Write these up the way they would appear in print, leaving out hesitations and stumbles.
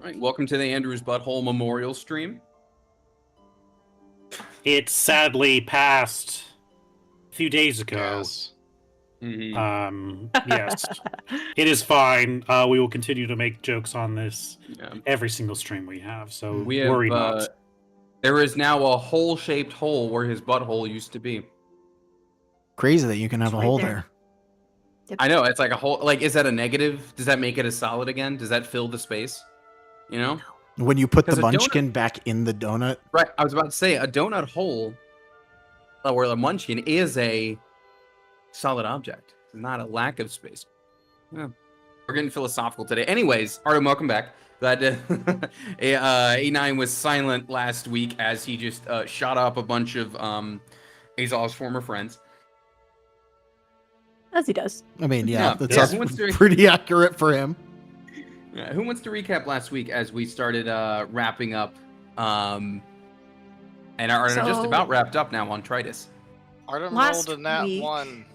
All right, welcome to the Andrew's Butthole Memorial Stream. It sadly passed a few days ago. Yes. Yes, it is fine. We will continue to make jokes on this Yeah. every single stream we have, so We have, worry not. There is now a hole-shaped hole where his butthole used to be. Crazy that you can have It's a right hole there. there. I know, it's like a hole. Like, is that a negative? Does that make it a solid again? Does that fill the space? You know? When you put the 'Cause a munchkin back in the donut, Right. I was about to say, a donut hole, or a munchkin, is a solid object. It's not a lack of space. Yeah. We're getting philosophical today. Anyways, Artem, welcome back. Glad to... A9 was silent last week as he just shot up a bunch of Azov's former friends. As he does. I mean, Yeah, that's yeah, that's who wants to- pretty accurate for him. Who wants to recap last week as we started wrapping up and are just So- about wrapped up now on Tritus? Artem Last rolled a nat week- 1.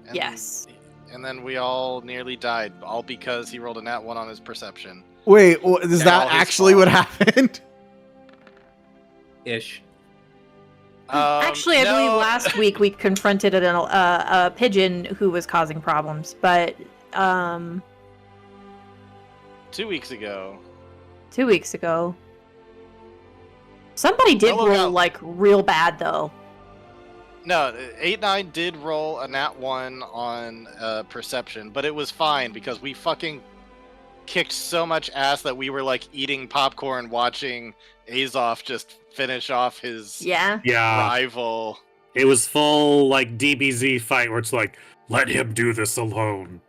And, Yes. And then we all nearly died, all because he rolled a nat 1 on his perception. Wait, is And that all his actually fault. what happened? Ish. Actually, I believe last week we confronted a pigeon who was causing problems, but 2 weeks ago. 2 weeks ago. Somebody did Oh, roll no. like real bad though. No, 8-9 did roll a nat 1 on perception, but it was fine because we fucking kicked so much ass that we were like eating popcorn watching Azov just finish off his Yeah. Yeah, rival. it was full like DBZ fight where it's like, let him do this alone.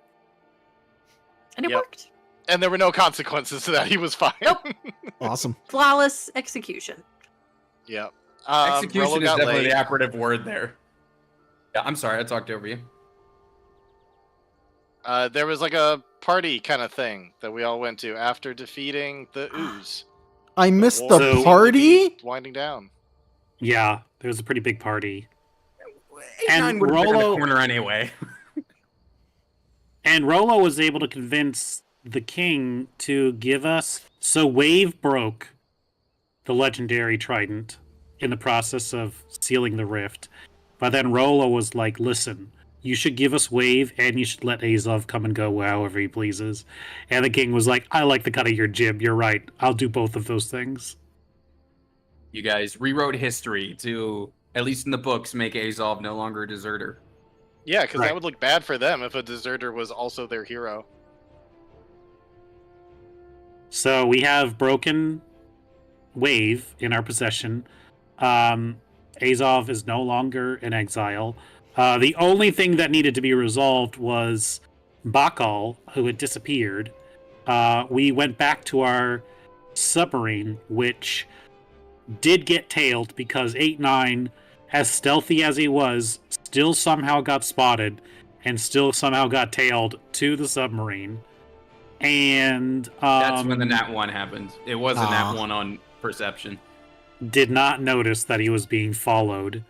And it Yep. worked. And there were no consequences to that. He was fine. Nope. Awesome. Flawless execution. Yep. Execution Rollo is got definitely late. the operative word there. Yeah, I'm sorry, I talked over you. There was like a party kind of thing that we all went to after defeating the ooze. I missed wolves the So- party. Winding down. Yeah, there was a pretty big party. 8-9 would have been in the Rollo- corner anyway. And Rollo was able to convince the king to give us. So Wave broke the legendary trident in the process of sealing the rift. But then Rollo was like, listen, you should give us Wave and you should let Azov come and go however he pleases. And the king was like, I like the cut of your jib. You're right. I'll do both of those things. You guys rewrote history to, at least in the books, make Azov no longer a deserter. Yeah, because Right. that would look bad for them if a deserter was also their hero. So we have broken Wave in our possession. Azov is no longer in exile. The only thing that needed to be resolved was Bakal, who had disappeared. We went back to our submarine, which did get tailed because 8-9, as stealthy as he was, still somehow got spotted and still somehow got tailed to the submarine. And That's when the Nat 1 happened. It was a Nat Aw. 1 on perception. did not notice that he was being followed.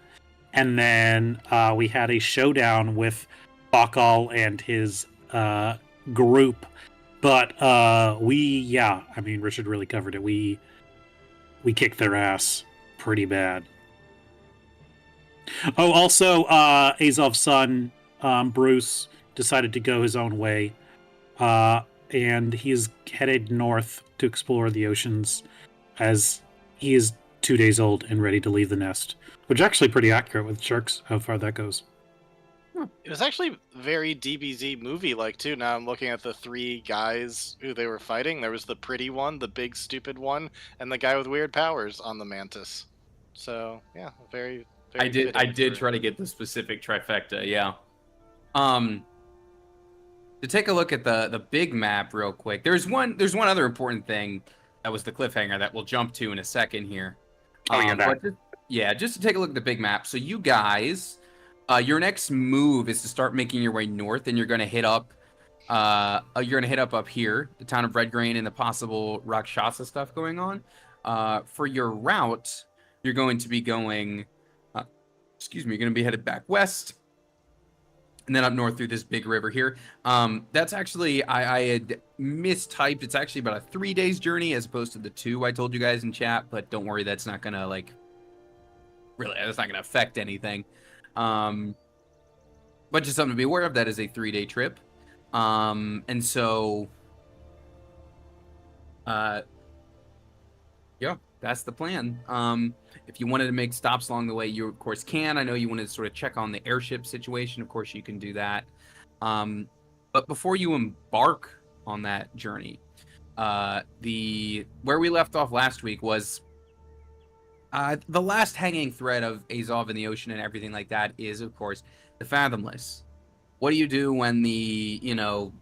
And then we had a showdown with Bakal and his group. But Richard really covered it. We kicked their ass pretty bad. Oh, also, Azov's son, Bruce, decided to go his own way. And he is headed north to explore the oceans as he is 2 days old and ready to leave the nest. Which is actually pretty accurate with sharks, how far that goes. It was actually very DBZ movie-like, too. Now I'm looking at the 3 guys who they were fighting. There was the pretty one, the big stupid one, and the guy with weird powers on the Mantis. So, yeah, very I did fitting for- try to get the specific trifecta, yeah. To take a look at the big map real quick, there's one other important thing that was the cliffhanger that we'll jump to in a second here. Oh, yeah, that. Just to take a look at the big map. So you guys, your next move is to start making your way north, and you're going to hit up. Up here, the town of Red Grain and the possible Rakshasa stuff going on. For your route, you're going to be going. You're going to be headed back west. and then up north through this big river here. That's actually I had mistyped. It's actually about a 3 days journey as opposed to the 2 I told you guys in chat. But don't worry, that's not gonna that's not gonna affect anything. But just something to be aware of. That is a 3-day trip. And so, yeah, that's the plan. If you wanted to make stops along the way, you of course can. I know you wanted to sort of check on the airship situation. Of course, you can do that. But before you embark on that journey, where we left off last week was the last hanging thread of Azov in the ocean and everything like that is, of course, the Fathomless. What do you do when the,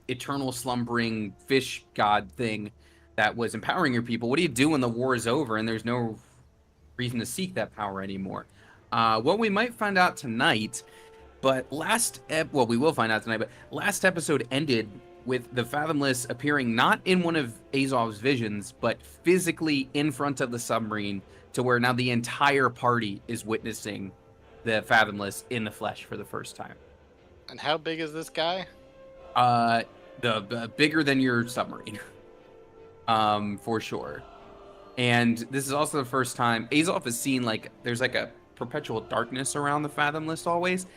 eternal slumbering fish god thing that was empowering your people, what do you do when the war is over and there's no reason to seek that power anymore? Well, we might find out tonight, but we will find out tonight, but last episode ended with the Fathomless appearing not in one of Azov's visions, but physically in front of the submarine, to where now the entire party is witnessing the Fathomless in the flesh for the first time. And how big is this guy? The bigger than your submarine, for sure. And this is also the first time Azov has seen there's a perpetual darkness around the Fathomless always.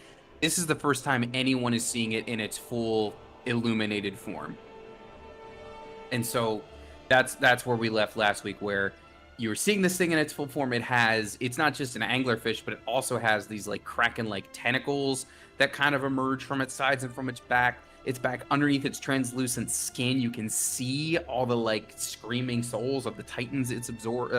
This is the first time anyone is seeing it in its full illuminated form. And so that's where we left last week, where you were seeing this thing in its full form. It's not just an anglerfish, but it also has these kraken-like tentacles that kind of emerge from its sides and from its back. Its back, underneath its translucent skin, you can see all the screaming souls of the titans it's absorbed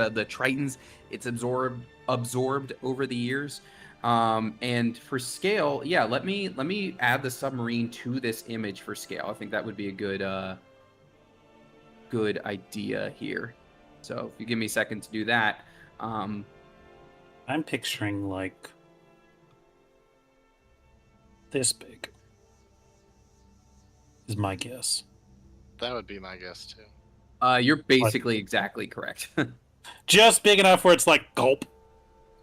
over the years. And for scale, yeah, let me add the submarine to this image for scale. I think that would be a good idea here. So if you give me a second to do that, I'm picturing this big. Is my guess. That would be my guess too. You're basically exactly correct. Just big enough where it's gulp.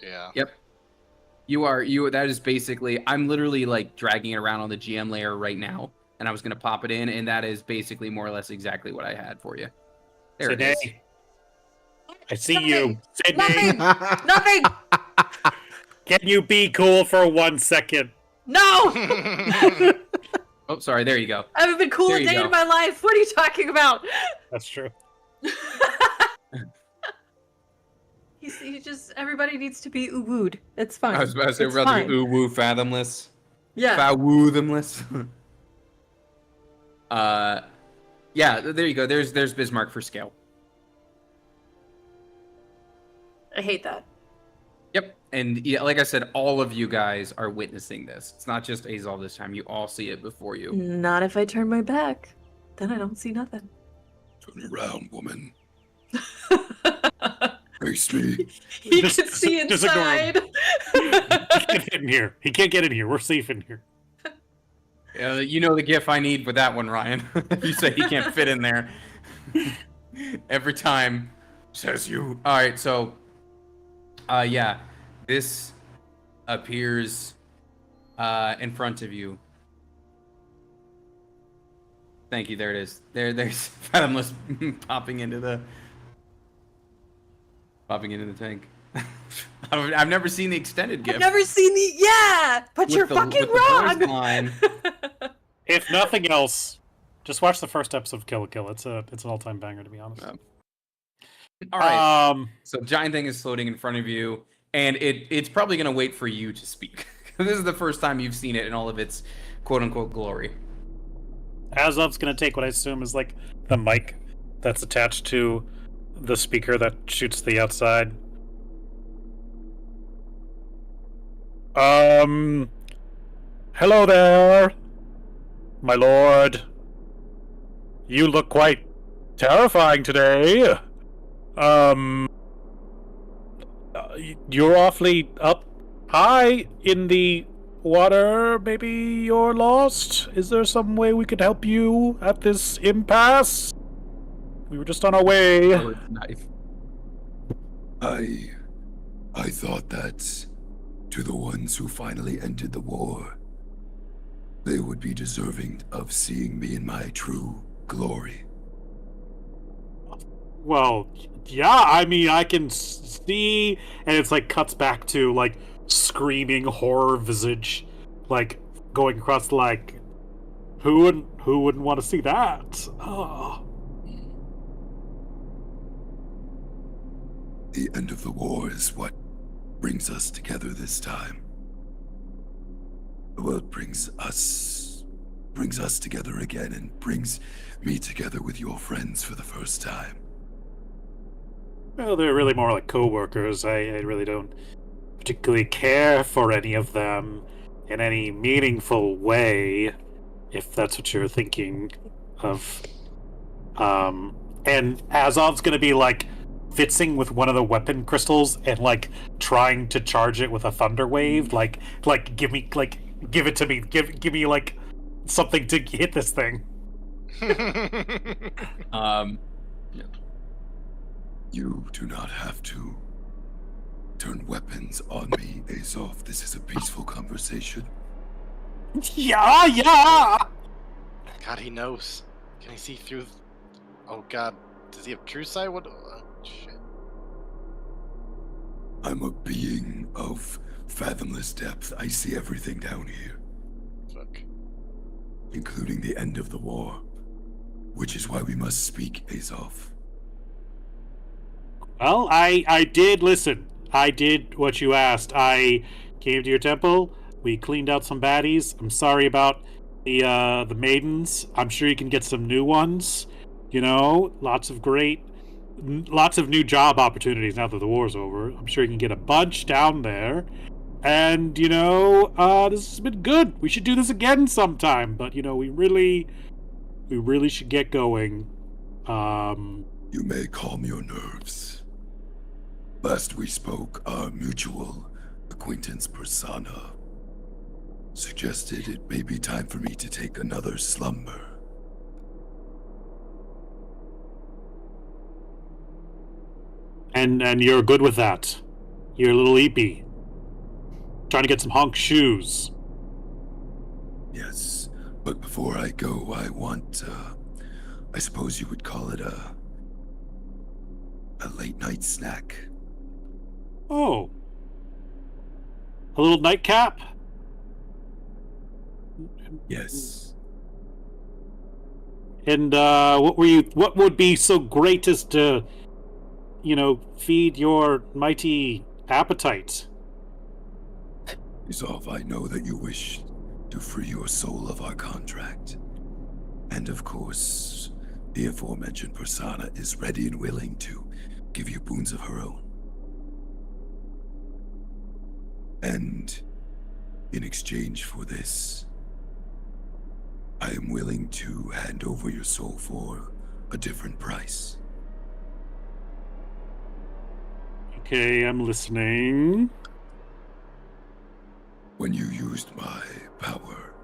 Yeah. Yep. That is basically, I'm literally dragging it around on the GM layer right now, and I was gonna pop it in, and that is basically more or less exactly what I had for you. There it is. I see you. Sydney! Nothing! Can you be cool for 1 second? No! Oh, sorry. There you go. I haven't been cool a day in my life. What are you talking about? That's true. Everybody needs to be uwooed. It's fine. I was about to say, It's rather fine. uwu fathomless. Yeah. Fathomless. Yeah, there you go. There's Bismarck for scale. I hate that. Yep. And yeah, like I said, all of you guys are witnessing this. It's not just Azov this time. You all see it before you. Not if I turn my back. Then I don't see nothing. Turn around, woman. Face me. He can see just ignore him. inside. He can't get in here. He can't get in here. We're safe in here. You know the gif I need with that one, Ryan. You say he can't fit in there. Every time. Says you. All right, so... yeah. This appears in front of you. Thank you. There it is. There's Fathomless popping into the tank. I've never seen the extended GIF. I've never seen the... Yeah! But you're fucking wrong! Line. If nothing else, just watch the first episode of Kill la Kill. It's an all-time banger, to be honest. All right. So giant thing is floating in front of you, and it's probably going to wait for you to speak. This is the first time you've seen it in all of its quote-unquote glory. Azov's going to take what I assume is the mic that's attached to the speaker that shoots the outside. Hello there, my lord. You look quite terrifying today. You're awfully up high in the water. Maybe you're lost? Is there some way we could help you at this impasse? We were just on our way. Oh, it's knife. I thought that to the ones who finally ended the war, They would be deserving of seeing me in my true glory. Well, yeah, I mean, I can see, and it's like cuts back to like screaming horror visage, like going across like, who wouldn't want to see that? Oh. The end of the war is what brings us together this time. Well, it brings us together again and brings me together with your friends for the first time. Well, they're really more like co-workers. I really don't particularly care for any of them in any meaningful way, if that's what you're thinking of. And Azov's gonna be like fitzing with one of the weapon crystals and like trying to charge it with a thunder wave. Like give it to me. Give me like something to hit this thing. You do not have to turn weapons on me, Azov. This is a peaceful conversation. Yeah. God, he knows. Can he see through? Oh God, does he have true sight? What? Shit. I'm a being of fathomless depth. I see everything down here, Fuck. including the end of the war, which is why we must speak, Azov. Well, I did listen. I did what you asked. I came to your temple. We cleaned out some baddies. I'm sorry about the maidens. I'm sure you can get some new ones. You know, lots of new job opportunities now that the war's over. I'm sure you can get a bunch down there. And, you know, this has been good. We should do this again sometime. But, you know, we really should get going. You may calm your nerves. Last we spoke, our mutual acquaintance Persona suggested it may be time for me to take another slumber. And you're good with that. You're a little eepy. Trying to get some honk shoes. Yes, but before I go, I want, I suppose you would call it a late night snack. Oh. A little nightcap? Yes. And what would be so great as to, you know, feed your mighty appetite? Azov, I know that you wish to free your soul of our contract. And of course, the aforementioned Persona is ready and willing to give you boons of her own. And in exchange for this, I am willing to hand over your soul for a different price. Okay, I'm listening. When you used my power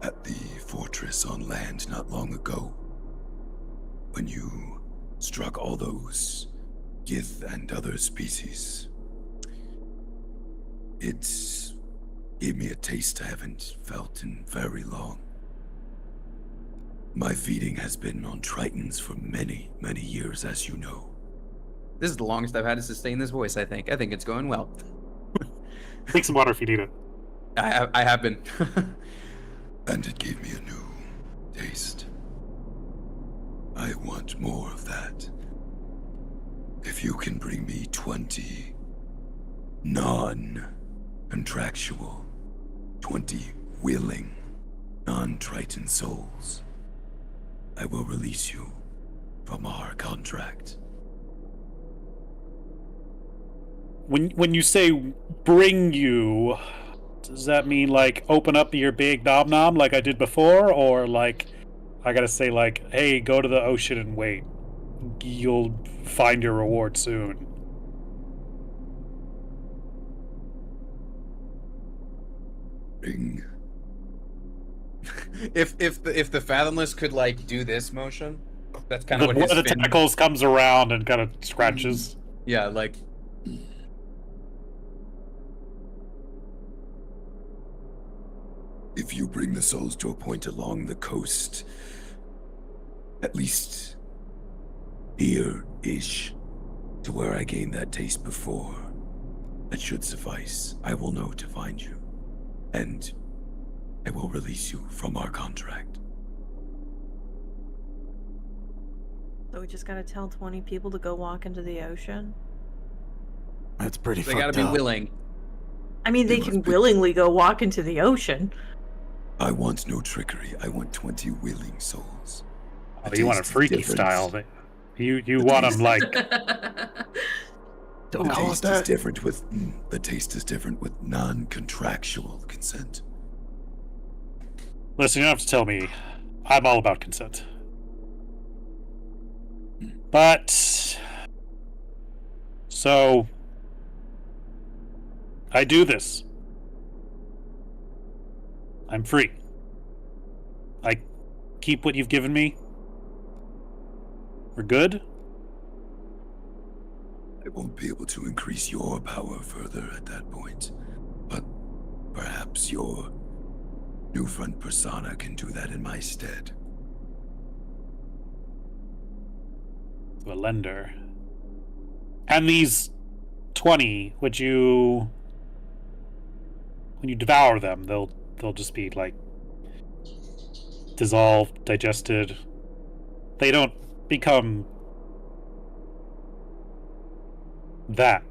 at the fortress on land not long ago, when you struck all those Gith and other species, it gave me a taste I haven't felt in very long. My feeding has been on Tritons for many, many years, as you know. This is the longest I've had to sustain this voice, I think. I think it's going well. Take some water if you need it. I have been. And it gave me a new taste. I want more of that. If you can bring me 20 non-contractual, 20 willing, non-Triton souls, I will release you from our contract. When you say bring you, does that mean like open up your big nom like I did before, or like I gotta say like, hey, go to the ocean and wait, you'll find your reward soon? Bring. If the Fathomless could like do this motion, that's kind of what One his of the fin. tentacles comes around and kind of scratches. Yeah, like. If you bring the souls to a point along the coast, at least here-ish, to where I gained that taste before, that should suffice. I will know to find you, and I will release you from our contract. So we just gotta tell 20 people to go walk into the ocean? That's pretty They fucked gotta be up. willing. I mean, They they must can be- willingly go walk into the ocean. I want no trickery. I want 20 willing souls. Oh, The you want a taste is freaky different. style. You The want taste- them like Don't The call it taste is that. different with the taste is different with non-contractual consent. Listen, you don't have to tell me. I'm all about consent. But so I do this. I'm free. I keep what you've given me. We're good? I won't be able to increase your power further at that point, but perhaps your new front persona can do that in my stead. To a lender. And these 20, would you, when you devour them, they'll just be like dissolved, digested. They don't become that.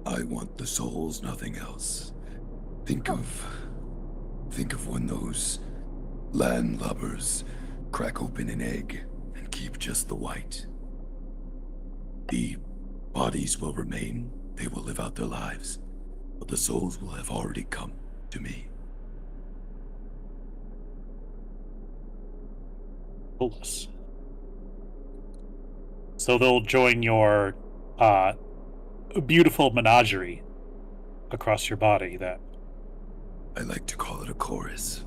I want the souls, nothing else. Think of when those landlubbers crack open an egg and keep just the white. The bodies will remain, they will live out their lives, but the souls will have already come to me. Soulless. So they'll join your beautiful menagerie across your body that, I like to call it a chorus.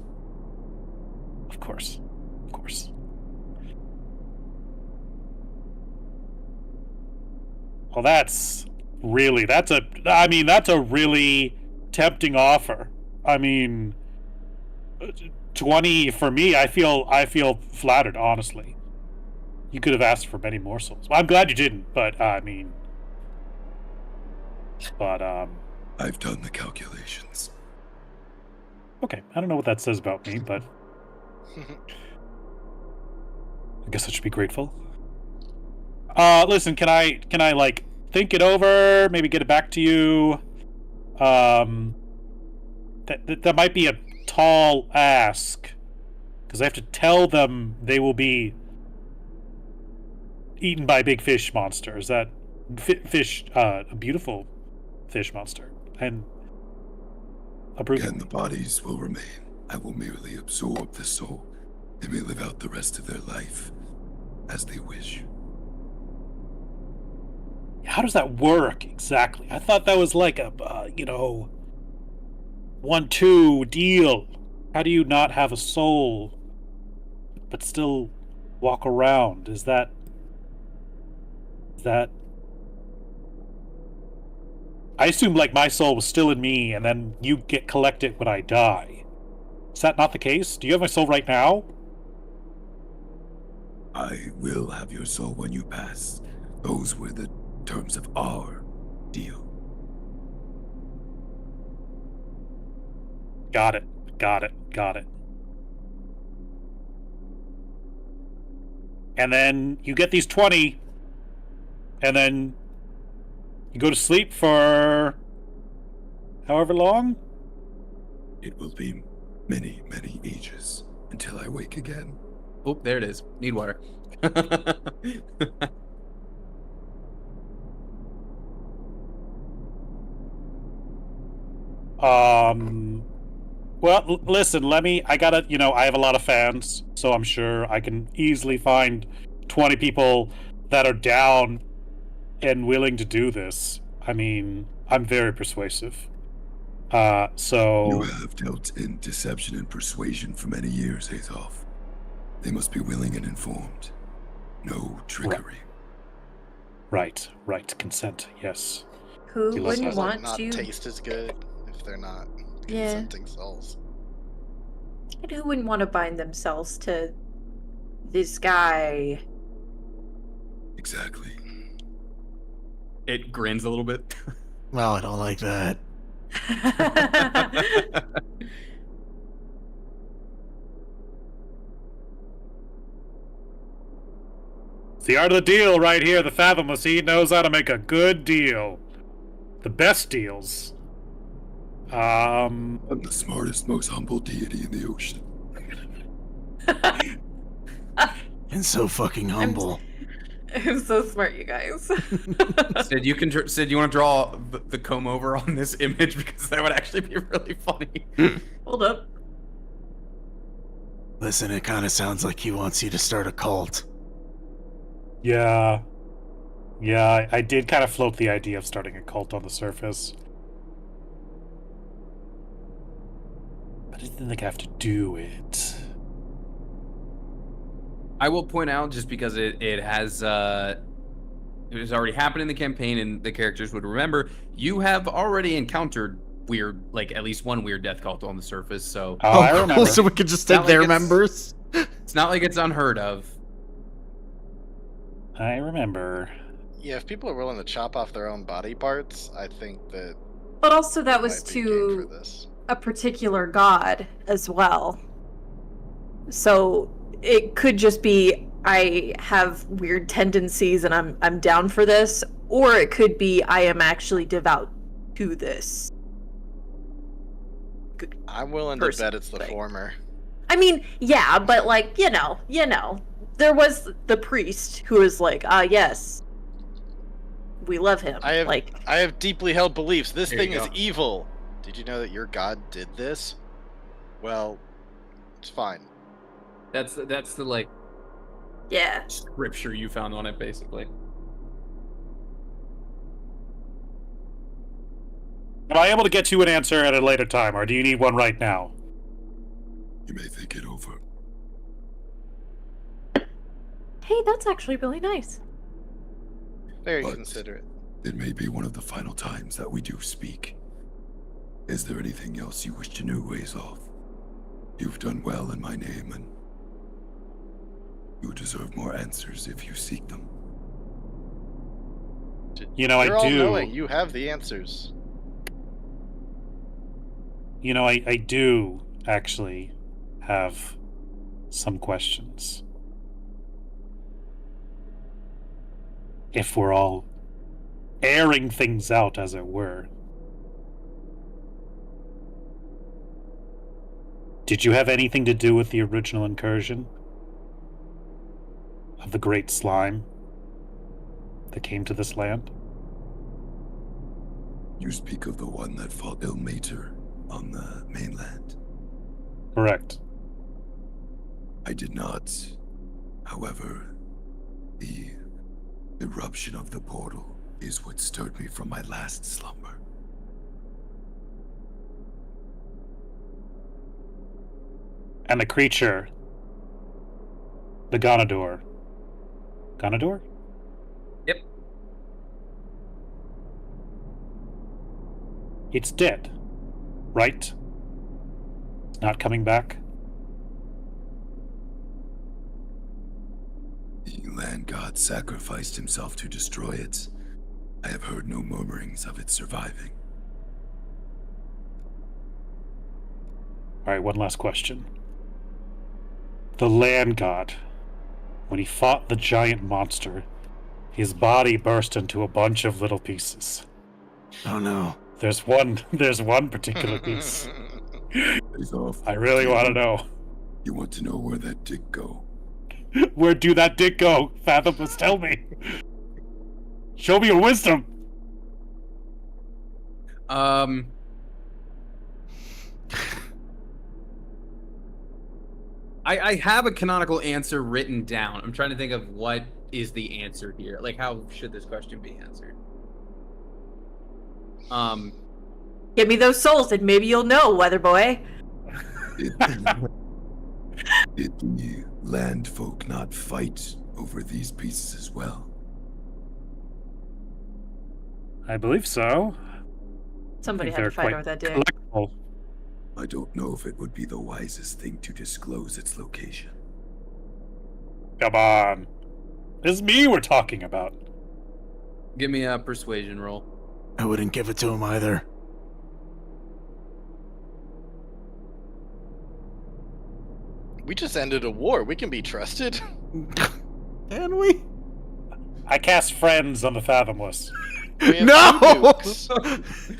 of course. Well, that's a really tempting offer. I mean, 20 for me, I feel flattered, honestly. You could have asked for many more souls. Well, I'm glad you didn't, but I've done the calculations. okay. I don't know what that says about me, but I guess I should be grateful. Listen, can I like think it over, maybe get it back to you? That might be a tall ask, because I have to tell them they will be eaten by a big fish monster. Is that fish a beautiful fish monster? And Again, the bodies will remain. I will merely absorb the soul. They may live out the rest of their life as they wish. how does that work exactly? I thought that was like a 1-2 deal. How do you not have a soul but still walk around? Is that I assume like my soul was still in me and then you get collected when I die. Is that not the case? Do you have my soul right now? I will have your soul when you pass. Those were the terms of our deal. Got it. And then you get these 20, and then you go to sleep for however long? It will be many, many ages until I wake again. Oh, there it is. Need water. Well, listen, I have a lot of fans, so I'm sure I can easily find 20 people that are down and willing to do this. I mean, I'm very persuasive. So You have dealt in deception and persuasion for many years, Azov. They must be willing and informed. No trickery. Right. Consent, yes. Who You wouldn't listen. Like, want not to? taste as good if they're not Yeah. consenting souls. And who wouldn't want to bind themselves to this guy? Exactly. It grins a little bit. Well, I don't like that. It's the art of the deal right here. The Fathomless. He knows how to make a good deal. The best deals. I'm the smartest, most humble deity in the ocean. And so fucking humble. I'm so smart, you guys. Sid, you want to draw the comb over on this image because that would actually be really funny. Hold up. Listen, it kind of sounds like he wants you to start a cult. Yeah, I did kind of float the idea of starting a cult on the surface. But I didn't think I have to do it. I will point out, just because it has already happened in the campaign and the characters would remember, you have already encountered weird, like at least one weird death cult on the surface. So Oh, I cool, remember. so we could just Not take like their it's- members. it's not like it's unheard of. I remember. Yeah, if people are willing to chop off their own body parts, I think that But also that was might be game for to this. a particular god as well. So it could just be I have weird tendencies and I'm down for this, or it could be I am actually devout to this. I'm willing to person bet it's the thing. former. I mean, yeah, but like, you know, there was the priest who was like, yes, we love him. I have like, I have deeply held beliefs. This There thing you is go. evil. Did you know that your god did this? Well, it's fine. That's the like yeah. scripture you found on it, basically. Am I able to get you an answer at a later time, or do you need one right now? You may think it over. Hey, that's actually really nice. Very But- considerate. It may be one of the final times that we do speak. Is there anything else you wish to know, Azov? You've done well in my name, and you deserve more answers if you seek them. You know, You're I all do. knowing. You have the answers. You know, I do actually have some questions. If we're all airing things out, as it were. Did you have anything to do with the original incursion of the Great Slime that came to this land? You speak of the one that fought Ilmater on the mainland. Correct. I did not. However, the eruption of the portal is what stirred me from my last slumber. And the creature, the Ganador. Ganador? Yep. It's dead, right? It's not coming back? The land god sacrificed himself to destroy it. I have heard no murmurings of it surviving. Alright, one last question. The land god, when he fought the giant monster, his body burst into a bunch of little pieces. Oh no. There's one particular piece. Azov, I really want to know. you want to know where that did go? Where do that dick go? Fathomless, tell me. Show me your wisdom. I have a canonical answer written down. I'm trying to think of what is the answer here. Like, how should this question be answered? Give me those souls and maybe you'll know, Weather Boy. Did the land folk not fight over these pieces as well? I believe so. Somebody I had think to they're fight quite over that dick. collectible. I don't know if it would be the wisest thing to disclose its location. Come on. It's me we're talking about. Give me a persuasion roll. I wouldn't give it to him either. We just ended a war. We can be trusted. Can we? I cast Friends on the Fathomless. We have No! two nukes.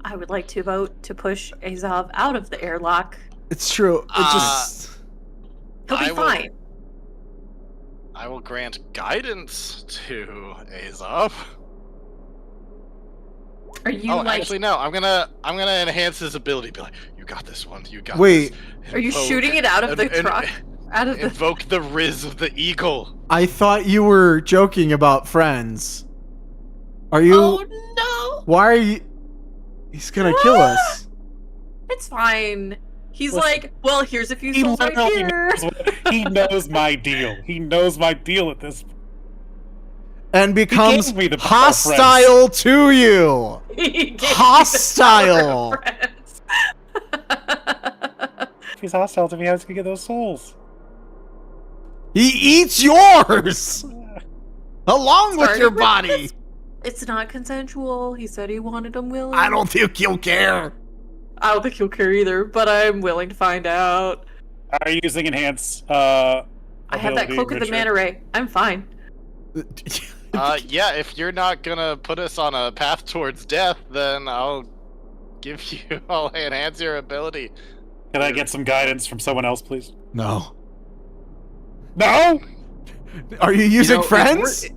I would like to vote to push Azov out of the airlock. It's true. It just. He'll be I will- fine. I will grant guidance to Azov. Are you Oh, like? actually, no. I'm gonna enhance his ability. Be like, you got this one. You got Wait. this. Are you Invoke- shooting it out of the and- truck? Out of the? Invoke the Riz of the Eagle. I thought you were joking about Friends. Are you? Oh no! Why are you? He's gonna kill us. It's fine. He's Listen, like, well, here's a few He souls right literally here. he knows my deal. He knows my deal at this. And becomes gave me the power, hostile to you. He gave me the Hostile. power of friends. If he's hostile to me, how's he gonna get those souls? He eats yours along with Sorry, your but body. It's not consensual. He said he wanted them willing. I don't think you'll care. I don't think he'll care either, but I'm willing to find out. Are you using enhance? I have that ability, cloak of the Richard? manta ray. I'm fine. Yeah, if you're not gonna put us on a path towards death, then I'll I'll enhance your ability. Can I get some guidance from someone else, please? No. No. Are you using You know, friends?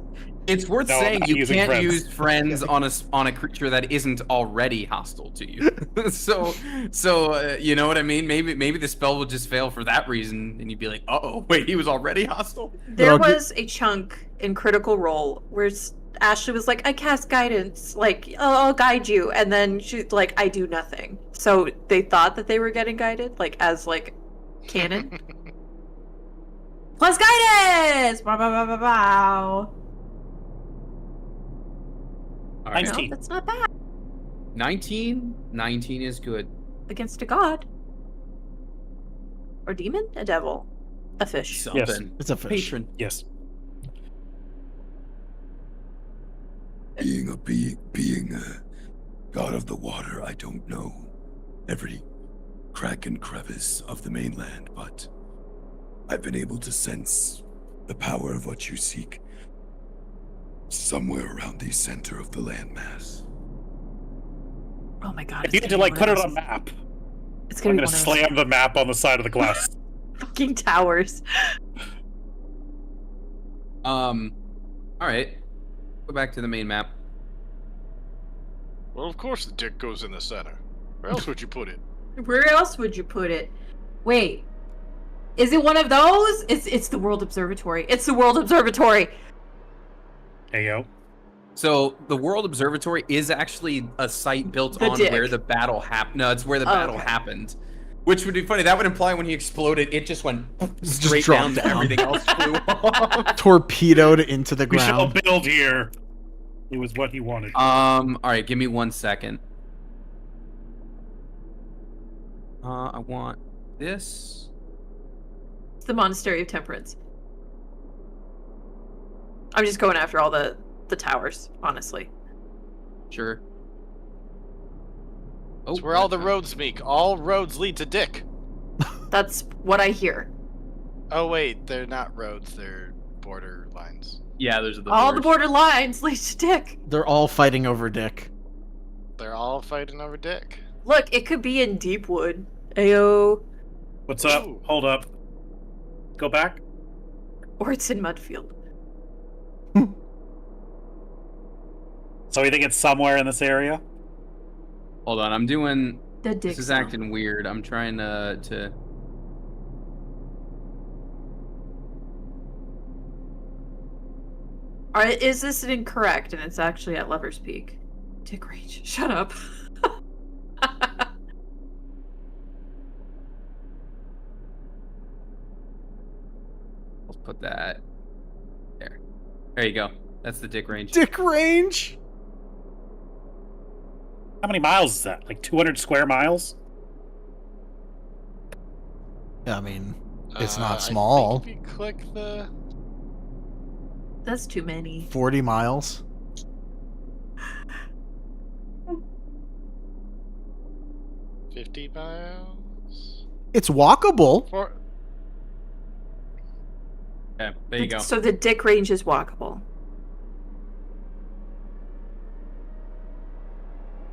It's worth No, I'm saying not you using can't friends. use friends on a creature that isn't already hostile to you. so you know what I mean? Maybe the spell will just fail for that reason, and you'd be like, oh, wait, he was already hostile. There I'll gi- was a chunk in Critical Role where Ashley was like, I cast guidance, like, oh, I'll guide you. And then she's like, I do nothing. So they thought that they were getting guided, like, as, like, canon. Plus guidance! Bow, bow, bow, bow, bow. All right. No, 19. that's not bad. 19 is good. Against a god. Or demon? A devil. A fish. Something. It's a fish. Patron. Yes. Being a god of the water, I don't know every crack and crevice of the mainland, but I've been able to sense the power of what you seek somewhere around the center of the landmass. Oh my god. If you it's had to gonna like be put one it of on a those map, It's I'm gonna be gonna one of those slam the map on the side of the glass. fucking towers. All right. Go back to the main map. Well, of course the dick goes in the center. Where else would you put it? Where else would you put it? Wait. Is it one of those? It's the World Observatory. It's the World Observatory. Hey yo. So the World Observatory is actually a site built The on dick. where the battle happened. No, it's where the Oh, battle okay. happened. Which would be funny. That would imply when he exploded, it just went straight dropped down to down. everything else flew off. Torpedoed into the We shall ground. build here. It was what he wanted. All right, give me 1 second. I want this. It's the Monastery of Temperance. I'm just going after all the towers, honestly. Sure. Oh, It's where all the roads meet. All roads lead to dick. That's what I hear. Oh wait, they're not roads. They're border lines. Yeah, there's the All the doors. border lines lead to Dick. They're all fighting over Dick. They're all fighting over dick. Look, it could be in Deepwood. Ayo. What's up? Ooh. Hold up. Go back. Or it's in Mudfield. So you think it's somewhere in this area? Hold on, I'm doing. The Dick. This is song. acting weird. I'm trying to. Alright, is this incorrect? And it's actually at Lover's Peak. Dick Range. Shut up. Let's put that there. There you go. That's the dick range. Dick range. How many miles is that? Like 200 square miles? I mean, it's I not think small. if you click the... That's too many. 40 miles. $50 miles? It's walkable. For... Yeah, there you go. So the Dick Range is walkable.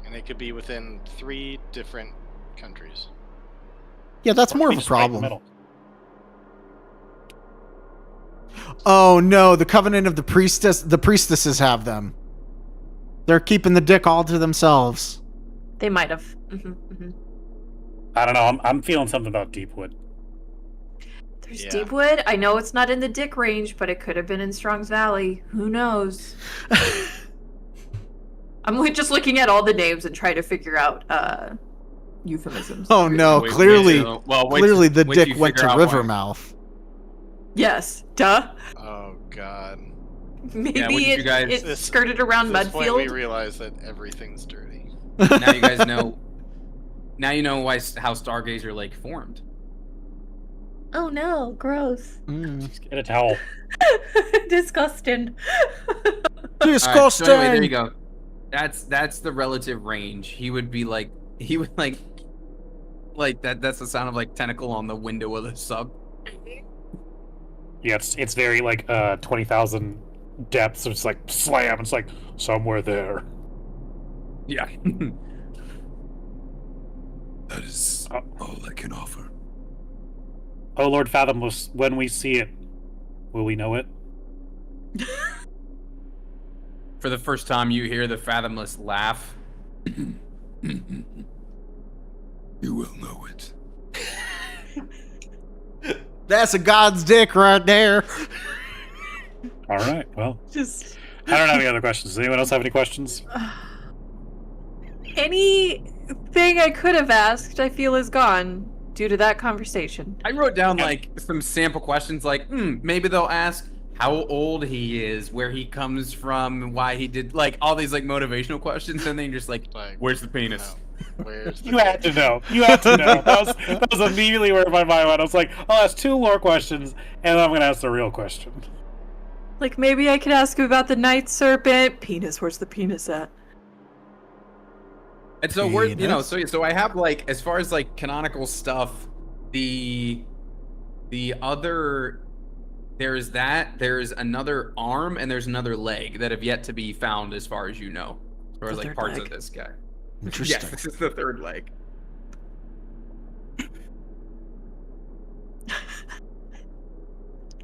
And it could be within 3 different countries. Yeah, that's more of a Just right in the problem. middle. Oh no, the Covenant of the priestesses have them. They're keeping the dick all to themselves. They might have. I don't know. I'm feeling something about Deepwood. There's Yeah. Deepwood. I know it's not in the Dick Range, but it could have been in Strong's Valley. Who knows? I'm just looking at all the names and trying to figure out euphemisms. Oh no, Wait clearly till the you dick went to figure out why. Rivermouth. Yes, duh. Oh god. Maybe what did you guys- it This- skirted around At this point, we Mudfield. realize that everything's dirty. Now you guys know. Now you know how Stargazer Lake formed. Oh no, gross. Just get a towel. Disgusting. All right, Disgusting. so anyway, there you go. That's the relative range. He would like that. That's the sound of like tentacle on the window of the sub. Yeah, it's very like 20,000 depths. It's like slam. It's like somewhere there. Yeah. That is all I can offer. Oh Lord Fathomless, when we see it, will we know it? For the first time, you hear the Fathomless laugh. You will know it. That's a god's dick right there. All right. Well, Just I don't have any other questions. Does anyone else have any questions? anything I could have asked, I feel is gone due to that conversation. I wrote down like some sample questions, like maybe they'll ask how old he is, where he comes from, why he did like all these like motivational questions, and then just like, Like, where's the penis? no. Where's the You had to know. You had to know. That was immediately where my mind went. I was like, I'll ask 2 lore questions, and then I'm going to ask the real question. Like maybe I could ask him about the night serpent. Penis, where's the penis at? And so we're Penis? so I have like as far as like canonical stuff, the other there's another arm and there's another leg that have yet to be found as far as you know. As far as The like third parts leg. of this guy. Interesting. Yes, this is the third leg.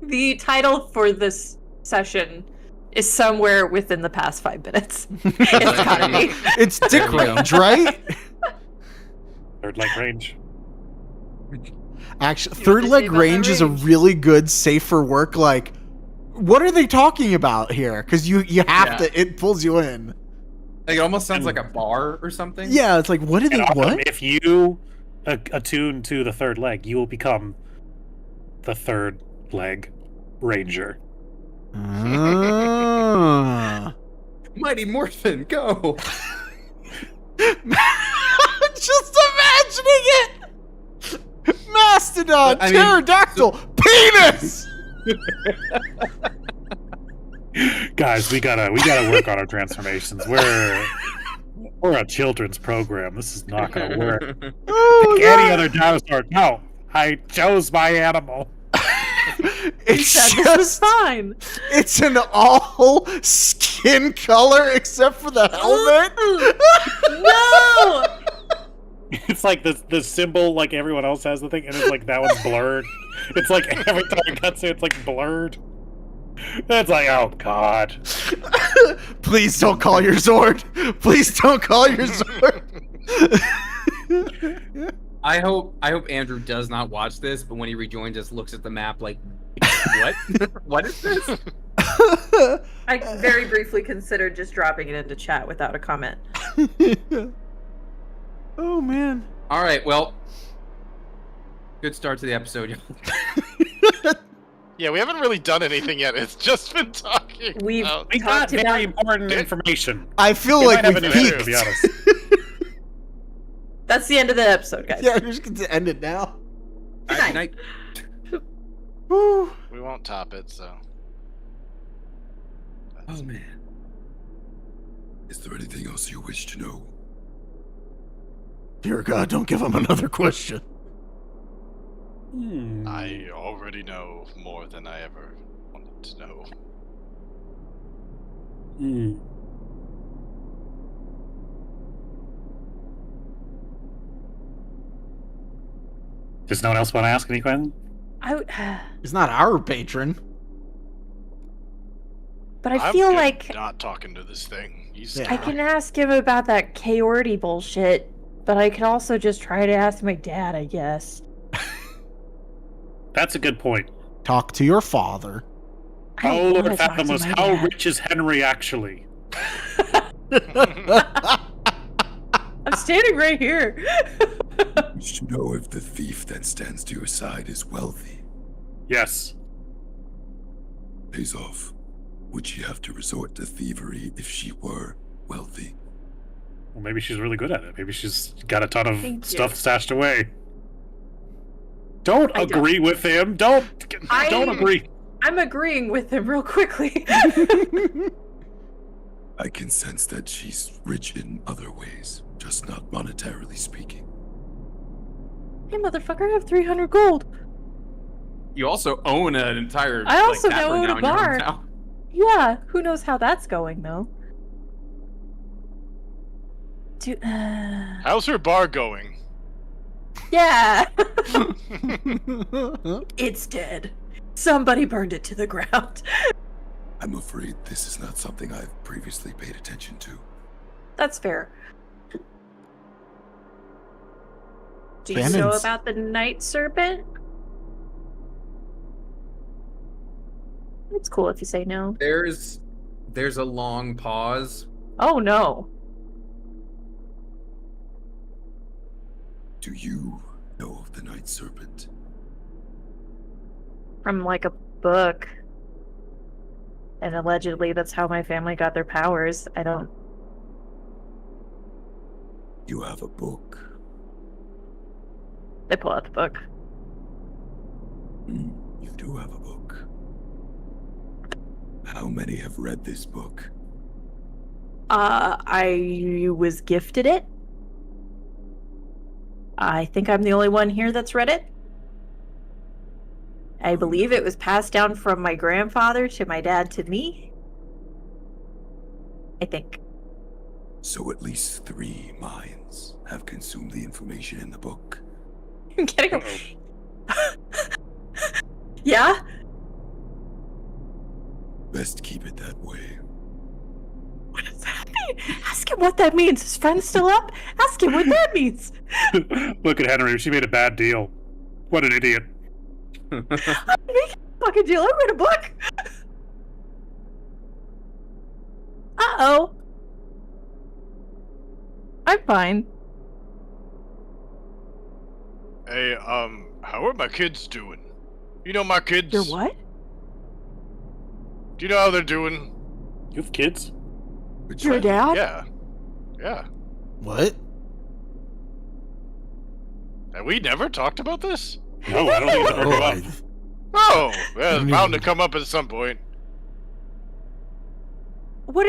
The title for this session is somewhere within the past 5 minutes. It's gotta be. It's dick There we go. range, right? Third leg range. Actually, You third have to say leg about that range is a range. really good safe for work. Like, what are they talking about here? Because you have Yeah. to. It pulls you in. Like it almost sounds like a bar or something. Yeah, it's like what did And they also, what? if you attune to the third leg, you will become the third leg ranger. Ah. Mighty Morphin, go. Just imagining it. Mastodon, I mean, pterodactyl, penis. Guys, we gotta work on our transformations. We're a children's program. This is not gonna work. Oh, Pick any God. other dinosaur. No, I chose my animal. He said It's this was just, fine. it's an all skin color except for the helmet. No! It's like the symbol, like everyone else has the thing, and it's like that one's blurred. It's like every time it cuts to, it's like blurred. It's like, oh god. Please don't call your Zord. Please don't call your Zord. I hope Andrew does not watch this, but when he rejoins us, looks at the map like, what? What is this? I very briefly considered just dropping it into chat without a comment. Oh man. All right, well, good start to the episode, y'all. Yeah, we haven't really done anything yet. It's just been talking. We've about- We got talked about very important information. I feel We like might have we a new intro, peaked. to be honest. That's the end of the episode, guys. Yeah, you're just going to end it now. All right, good night. Woo. We won't top it, so. Oh man. Is there anything else you wish to know? Dear God, don't give him another question. I already know more than I ever wanted to know. Does no one else want to ask any questions? He's not our patron. But I I'm feel good like not talking to this thing. He's Yeah. I can ask him about that Kaordi bullshit, but I can also just try to ask my dad, I guess. That's a good point. Talk to your father. I don't Oh, wanna Lord talk to Fathomless, my how dad. rich is Henry actually? I'm standing right here. You should know if the thief that stands to your side is wealthy. Yes. Azov, would she have to resort to thievery if she were wealthy? Well, maybe she's really good at it. Maybe she's got a ton of Thank stuff you. stashed away. Don't I don't. agree with him. Don't agree. I'm agreeing with him real quickly. I can sense that she's rich in other ways, just not monetarily speaking. Hey, motherfucker, I have 300 gold. You also own an entire. I also tavern own now a in your bar. hometown. Yeah, who knows how that's going, though. How's her bar going? Yeah. It's dead. Somebody burned it to the ground. I'm afraid this is not something I've previously paid attention to. That's fair. Do you know Shannon's- about the night serpent? It's cool if you say no. There's a long pause. Oh no. Do you know of the Night Serpent? From like a book. And allegedly that's how my family got their powers. I don't. You have a book. I pull out the book. You do have a book. How many have read this book? I was gifted it. I think I'm the only one here that's read it. I believe it was passed down from my grandfather to my dad to me. I think. So at least 3 minds have consumed the information in the book. I'm getting. Yeah? Best keep it that way. What does that mean? Ask him what that means. His friend's still up? Ask him what that means. Look at Henry. She made a bad deal. What an idiot. I didn't make a fucking deal. I read a book. Uh-oh. I'm fine. Hey, how are my kids doing? You know my kids? You're what? Do you know how they're doing? You have kids? Which Your dad? Yeah. Yeah. What? Have we never talked about this? No, I don't think it's Oh, ever I, up. Oh, yeah, it's don't bound to even- come up at some point. What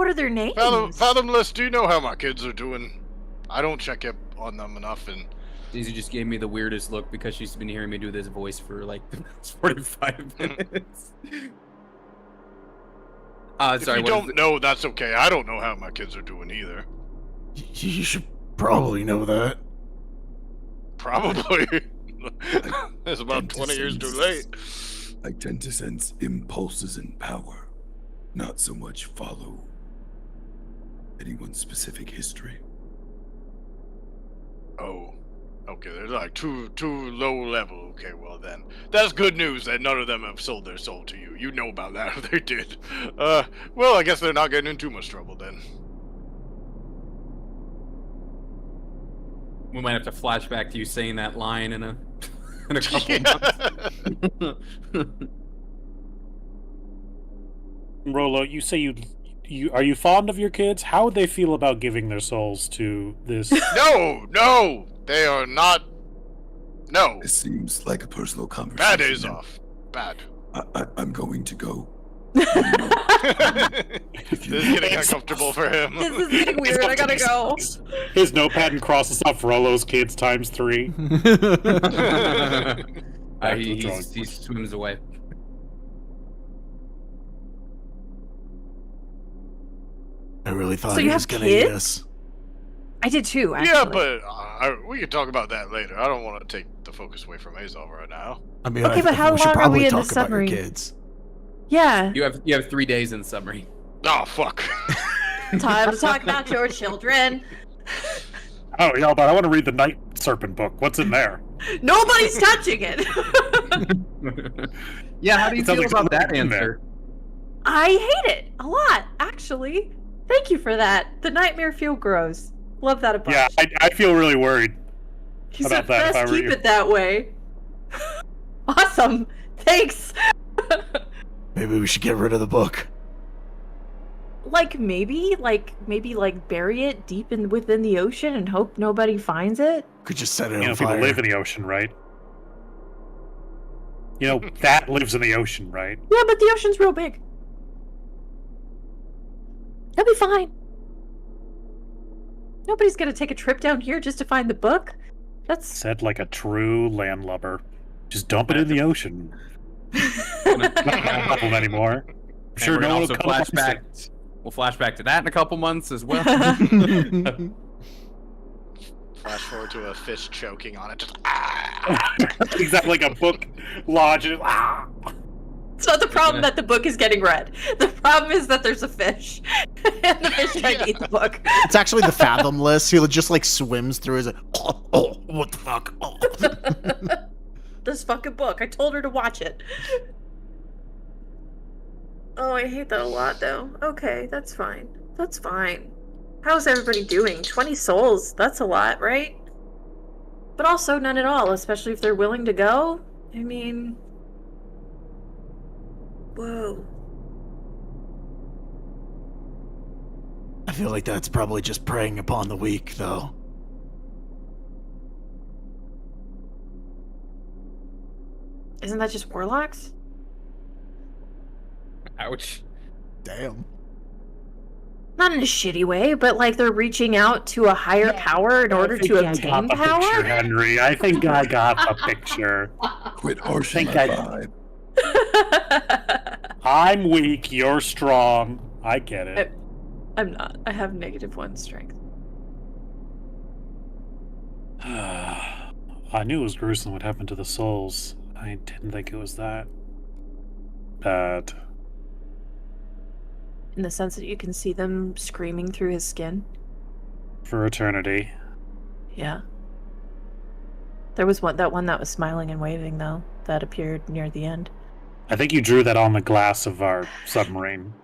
are their names? Fathomless, do you know how my kids are doing? I don't check up on them enough, and Daisy just gave me the weirdest look because she's been hearing me do this voice for like the past 45 minutes. if Sorry, you what is don't know, that's okay. I don't know how my kids are doing either. you should probably know that. Probably. It's about 20 years too late. I tend to sense impulses and power, not so much follow anyone's specific history. Oh, okay. They're like too low level. Okay, well then, that's good news that none of them have sold their soul to you. You know about that if they did. Well, I guess they're not getting in too much trouble then. We might have to flash back to you saying that line in a couple months. Rolo, you say you are you fond of your kids? How would they feel about giving their souls to this? No, they are not. No, This seems like a personal conversation. bad days off. Bad. I'm going to go. This is getting uncomfortable for him. This is getting weird. I gotta go. His notepad and crosses off Rolo's kids times 3. Back to the drawing He board. swims away. I really thought So he you was have gonna eat kids? us. I did too, actually. Yeah, but we can talk about that later. I don't want to take the focus away from Azov right now. I mean, Okay, I but think how we should long are probably we in the talk about your submarine? kids. Yeah. You have 3 days in the submarine. Oh, fuck. Time to talk about your children. Oh, yeah, but I want to read the Night Serpent book. What's in there? Nobody's touching it. Yeah, how do you It sounds feel like about that something in there. answer? I hate it a lot, actually. Thank you for that. The nightmare feel gross. Love that a bunch. Yeah, I feel really worried. He about said, that, if I best were keep you." it that way. Awesome. Thanks. Maybe we should get rid of the book. maybe bury it deep within the ocean and hope nobody finds it. Could just set it You on know, people fire. live in the ocean, right? You know, that lives in the ocean, right? Yeah, but the ocean's real big. He'll be fine. Nobody's gonna take a trip down here just to find the book. That's Said like a true landlubber. Just dump it in the ocean. Not gonna help 'em anymore. I'm And sure we're no gonna one also will come up and say- flashback. We'll flash back to that in a couple months as well. Flash forward to a fish choking on it. Just, ah! Exactly, like a book lodge. And, ah! It's not the problem that the book is getting read. The problem is that there's a fish. And the fish trying to eat the book. It's actually the Fathomless. He just like swims through his. Oh, what the fuck? Oh. This fucking book. I told her to watch it. Oh, I hate that a lot though. Okay, that's fine. That's fine. How's everybody doing? 20 souls. That's a lot, right? But also none at all, especially if they're willing to go. I mean... Whoa. I feel like that's probably just preying upon the weak, though. Isn't that just warlocks? Ouch. Damn. Not in a shitty way, but like they're reaching out to a higher power in order to obtain Picture, power? Henry. I think I got the picture. Quit harshing Think my I- vibe. I'm weak, you're strong. I get it. I'm not. I have -1 strength. I knew it was gruesome what happened to the souls. I didn't think it was that bad. In the sense that you can see them screaming through his skin. For eternity. Yeah. There was that one that was smiling and waving though, that appeared near the end. I think you drew that on the glass of our submarine.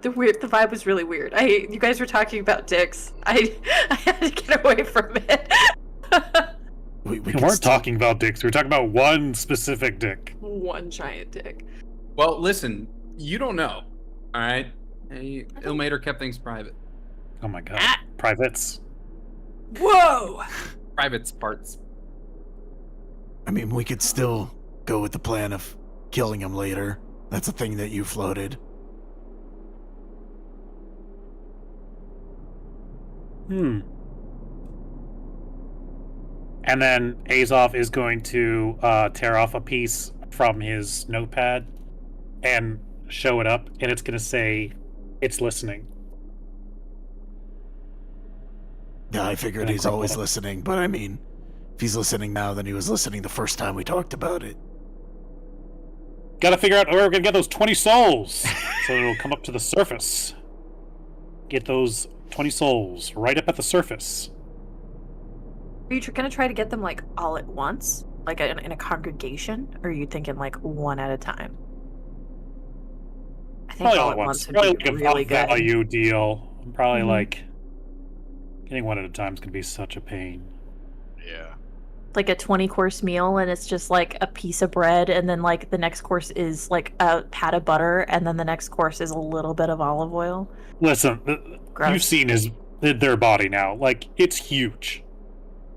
The vibe was really weird. You guys were talking about dicks. I had to get away from it. We We could weren't still- talking about dicks. We were talking about one specific dick. One giant dick. Well, listen, you don't know. All right. Ilmater kept things private. Oh my god. Ah. Privates. Whoa! Private's parts. I mean, we could still go with the plan of killing him later. That's a thing that you floated. And then Azov is going to tear off a piece from his notepad and show it up, and it's going to say, "It's listening." Yeah, I figured Gonna he's crumple always it. listening, but I mean, if he's listening now, then he was listening the first time we talked about it. Got to figure out where we're going to get those 20 souls, so it'll come up to the surface. Get those 20 souls right up at the surface. Are you gonna try to get them like all at once? Like in a congregation? Or are you thinking like one at a time? I think Probably all all at at once would Probably be like a really good. value deal. Probably Mhm. like getting one at a time is going to be such a pain. Yeah. like a 20-course meal, and it's just like a piece of bread, and then like the next course is like a pat of butter, and then the next course is a little bit of olive oil. Listen, Gross. you've seen their body now. Like, it's huge.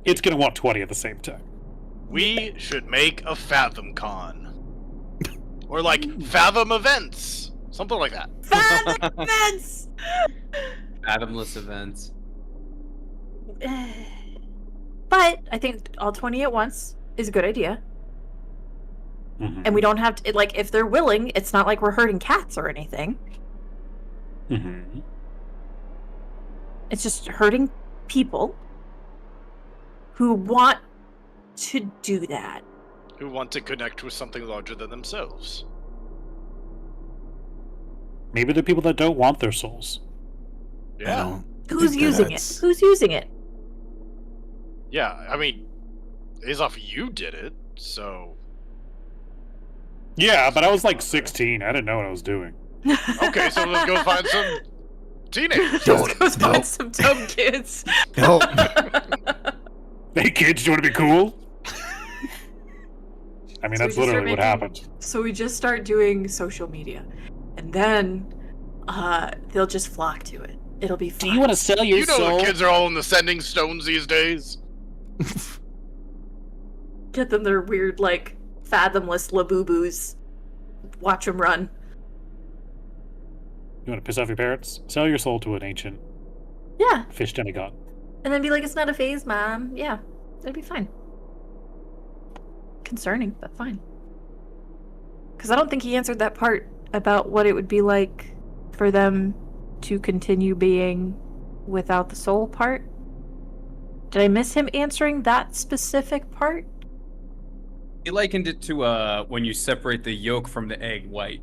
It's gonna want 20 at the same time. We should make a Fathom Con. Or like Fathom Events. Something like that. Fathom events! Fathomless events. But I think all 20 at once is a good idea. Mhm. And we don't have to, like, if they're willing, it's not like we're hurting cats or anything. Mhm. It's just hurting people who want to do that. Who want to connect with something larger than themselves. Maybe the people that don't want their souls. I Yeah. don't Who's think using it? that's- Who's using it? Yeah, I mean, Azov, you did it, so... Yeah, but I was like 16. I didn't know what I was doing. Okay, so let's go find some teenagers. Don't- Let's go find nope. some dumb kids. Nope. Hey kids, do you want to be cool? I mean, So we that's just literally start what making- happened. So we just start doing social media, and then they'll just flock to it. It'll be fun. to sell your You know the kids are all in the sending stones these days. Get them their weird, like, fathomless labubus. Watch them run. You want to piss off your parents? Sell your soul to an ancient Yeah, fish demigod. and then be like, it's not a phase, Mom. Yeah, that'd be fine. Concerning, but fine. Because I don't think he answered that part about what it would be like for them to continue being without the soul part. Did I miss him answering that specific part? He likened it to when you separate the yolk from the egg white.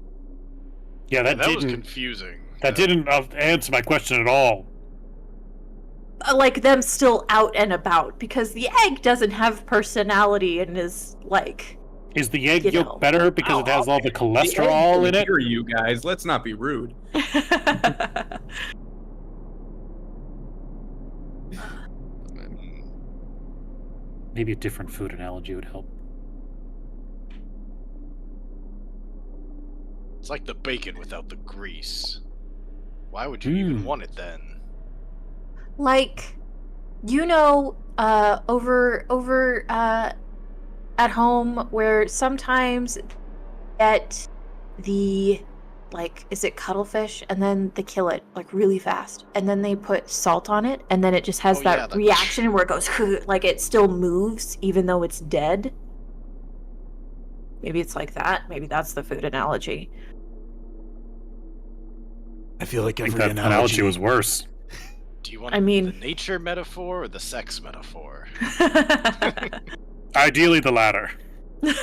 Yeah, that, That was didn't. confusing. That didn't answer my question at all. Like them still out and about, because the egg doesn't have personality and is like. Is the egg You yolk know. better because it has all the cholesterol in it? Hear you guys. Let's not be rude. Maybe a different food analogy would help. It's like the bacon without the grease. Why would you even want it then? Like, you know, over at home where sometimes get the, like, is it cuttlefish, and then they kill it like really fast, and then they put salt on it, and then it just has Oh, that yeah, the- reaction where it goes like it still moves even though it's dead. Maybe it's like that. Maybe that's the food analogy. I feel like I think every that analogy analogy was worse. Do you want I mean- the nature metaphor or the sex metaphor? Ideally, the latter. feel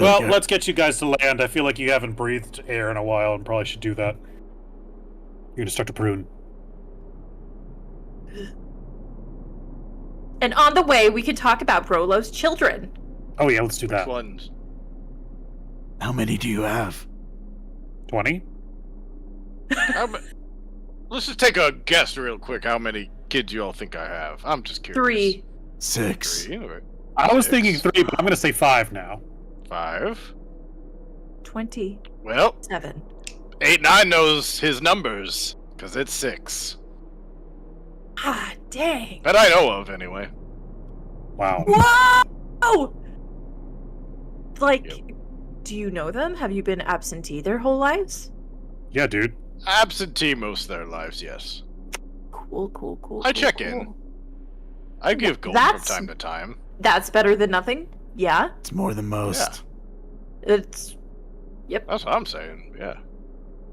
Well, like let's get you guys to land. I feel like you haven't breathed air in a while and probably should do that. You're gonna start to prune. And on the way, we can talk about Brolo's children. Oh yeah, let's do Which that. ones? how many do you have? 20? Let's just take a guess real quick. How many kids you all think I have? I'm just curious. 3. 6. 3, all right. I was 6, thinking 3, but I'm gonna say 5 now. 5. 27. Well, 8-9 knows his numbers because it's 6 Ah, dang. that I know of, anyway. Wow. Whoa! Like, Yep. do you know them? Have you been absentee their whole lives? Yeah, dude. Absentee most of their lives, yes. Cool. I check in. I give gold That's- from time to time. That's better than nothing. Yeah. It's more than most. It's. That's what I'm saying. Yeah.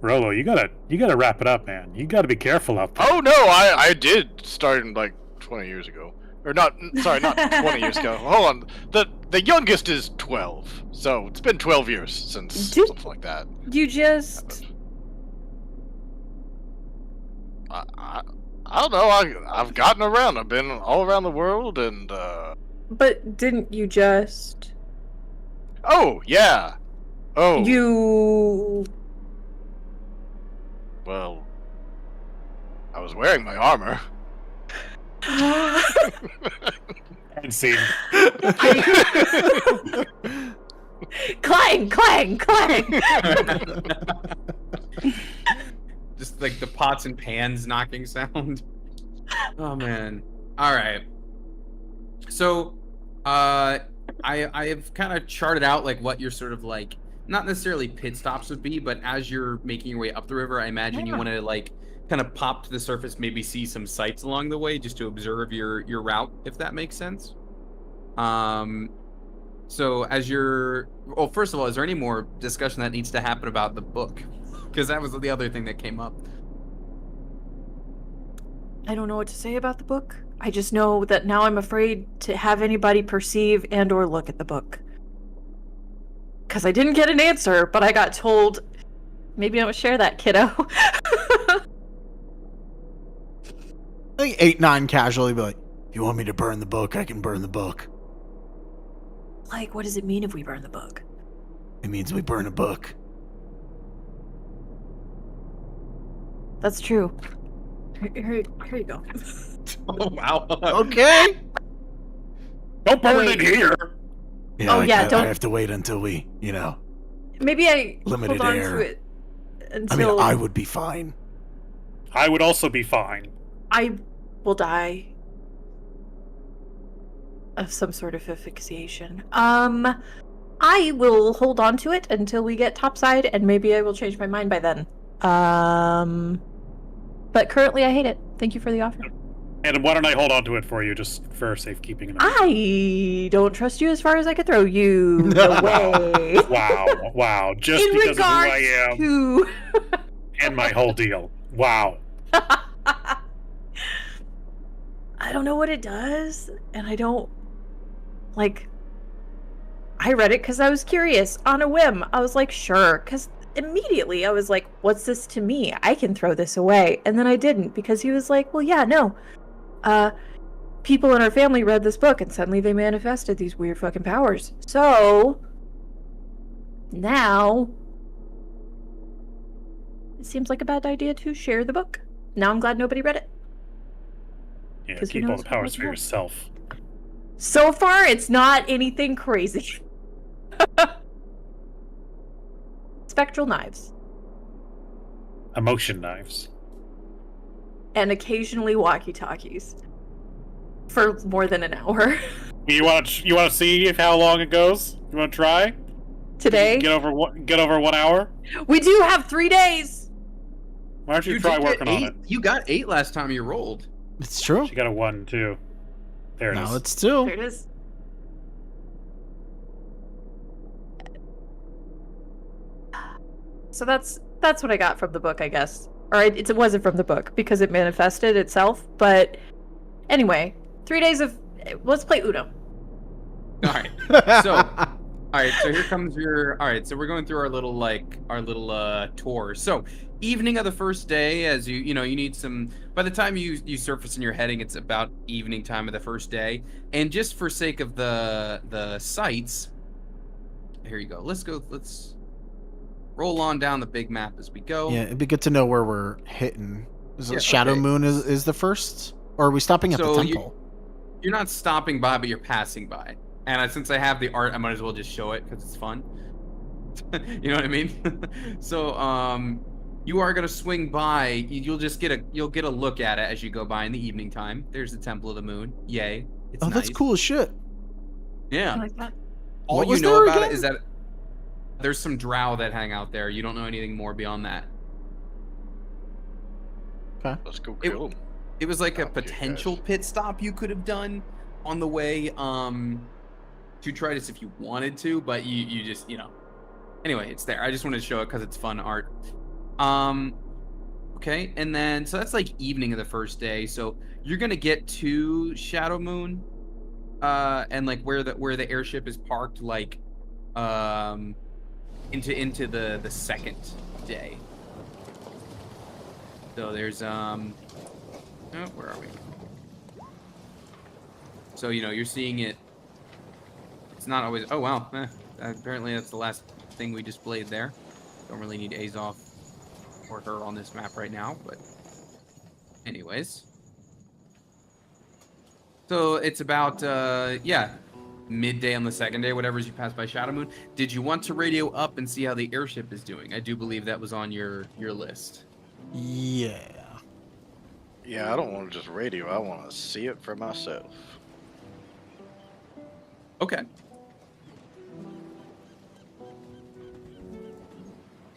Rolo, you gotta wrap it up, man. You gotta be careful out there. Oh no, I did start in like 20 years ago, or not. Sorry, not 20 years ago. Hold on. The youngest is 12, so it's been 12 years since Dude. something like that. You just. I don't know. I've gotten around. I've been all around the world, and But didn't you just. oh yeah. Oh You. well. I was wearing my armor. And scene. Clang, clang, clang. Just like the pots and pans knocking sound. Oh man. All right. So, I have kind of charted out like what your sort of like not necessarily pit stops would be, but as you're making your way up the river, I imagine you want to like kind of pop to the surface, maybe see some sights along the way, just to observe your route, if that makes sense. So as you're, well, first of all, is there any more discussion that needs to happen about the book? Because that was the other thing that came up. I don't know what to say about the book. I just know that now I'm afraid to have anybody perceive and or look at the book. Because I didn't get an answer, but I got told, maybe don't share that, kiddo. I think 8-9 casually be like, if you want me to burn the book, I can burn the book. Like, what does it mean if we burn the book? It means we burn a book. That's true. Here you go. Oh wow. Okay. Don't burn Wait. it here. Yeah, Oh, yeah, I don't- have to wait until we, Maybe I Limited hold on air. to it I until mean, I would be fine. I would also be fine. I will die of some sort of asphyxiation. I will hold on to it until we get topside, and maybe I will change my mind by then. But currently I hate it. Thank you for the offer. And why don't I hold on to it for you, just for safekeeping? I don't trust you as far as I could throw you away. Wow. Just In because of who regards I am to... and my whole deal. Wow. I don't know what it does, and I don't like. I read it because I was curious on a whim. I was like, sure, because immediately I was like, what's this to me? I can throw this away. And then I didn't because he was like, well, yeah, no. People in our family read this book and suddenly they manifested these weird fucking powers. So now it seems like a bad idea to share the book. Now I'm glad nobody read it. Yeah, 'Cause who keep all knows the what powers might for happen. yourself. So far, it's not anything crazy. Spectral knives. Emotion knives. And occasionally walkie-talkies. For more than an hour. You want to see if how long it goes? You want to try? Today, Get over 1 hour? we do have 3 days. Why don't you You try did get working on 8. it? You got 8 last time you rolled. It's true. She got a 1 too. There it is. Now it's 2. There it is. So that's what I got from the book, I guess. Or it wasn't from the book because it manifested itself. But anyway, 3 days of let's play Uno. All right. So, all right. So here comes your. All right. So we're going through our little tour. So evening of the first day, as you need some. By the time you surface in your heading, it's about evening time of the first day. And just for sake of the sights, here you go. Let's roll on down the big map as we go. Yeah, it'd be good to know where we're hitting. Is it Yeah, Shadow okay. Moon is the first? Or are we stopping at So the you- temple? You're not stopping by, but you're passing by. And since I have the art, I might as well just show it because it's fun. You know what I mean? So, you are gonna swing by. You'll get a look at it as you go by in the evening time. There's the Temple of the Moon. Yay! It's Oh, that's nice. cool as shit. I Yeah. like that. All What you was know there about again? it is that there's some drow that hang out there. You don't know anything more beyond that. Let's go It- kill him. It was like a Okay, potential guys. pit stop you could have done on the way to try this if you wanted to, but you just anyway, it's there. I just wanted to show it because it's fun art. Okay, and then so that's like evening of the first day. So you're gonna get to Shadow Moon, and like where the airship is parked, like into the second day. So there's where are we? So you're seeing it. It's not always. Oh wow! Apparently that's the last thing we displayed there. Don't really need Azov or her on this map right now, but anyways. So it's about midday on the second day, whatever as you pass by Shadow Moon. Did you want to radio up and see how the airship is doing? I do believe that was on your list. Yeah. Yeah, I don't want to just radio. I want to see it for myself. Okay.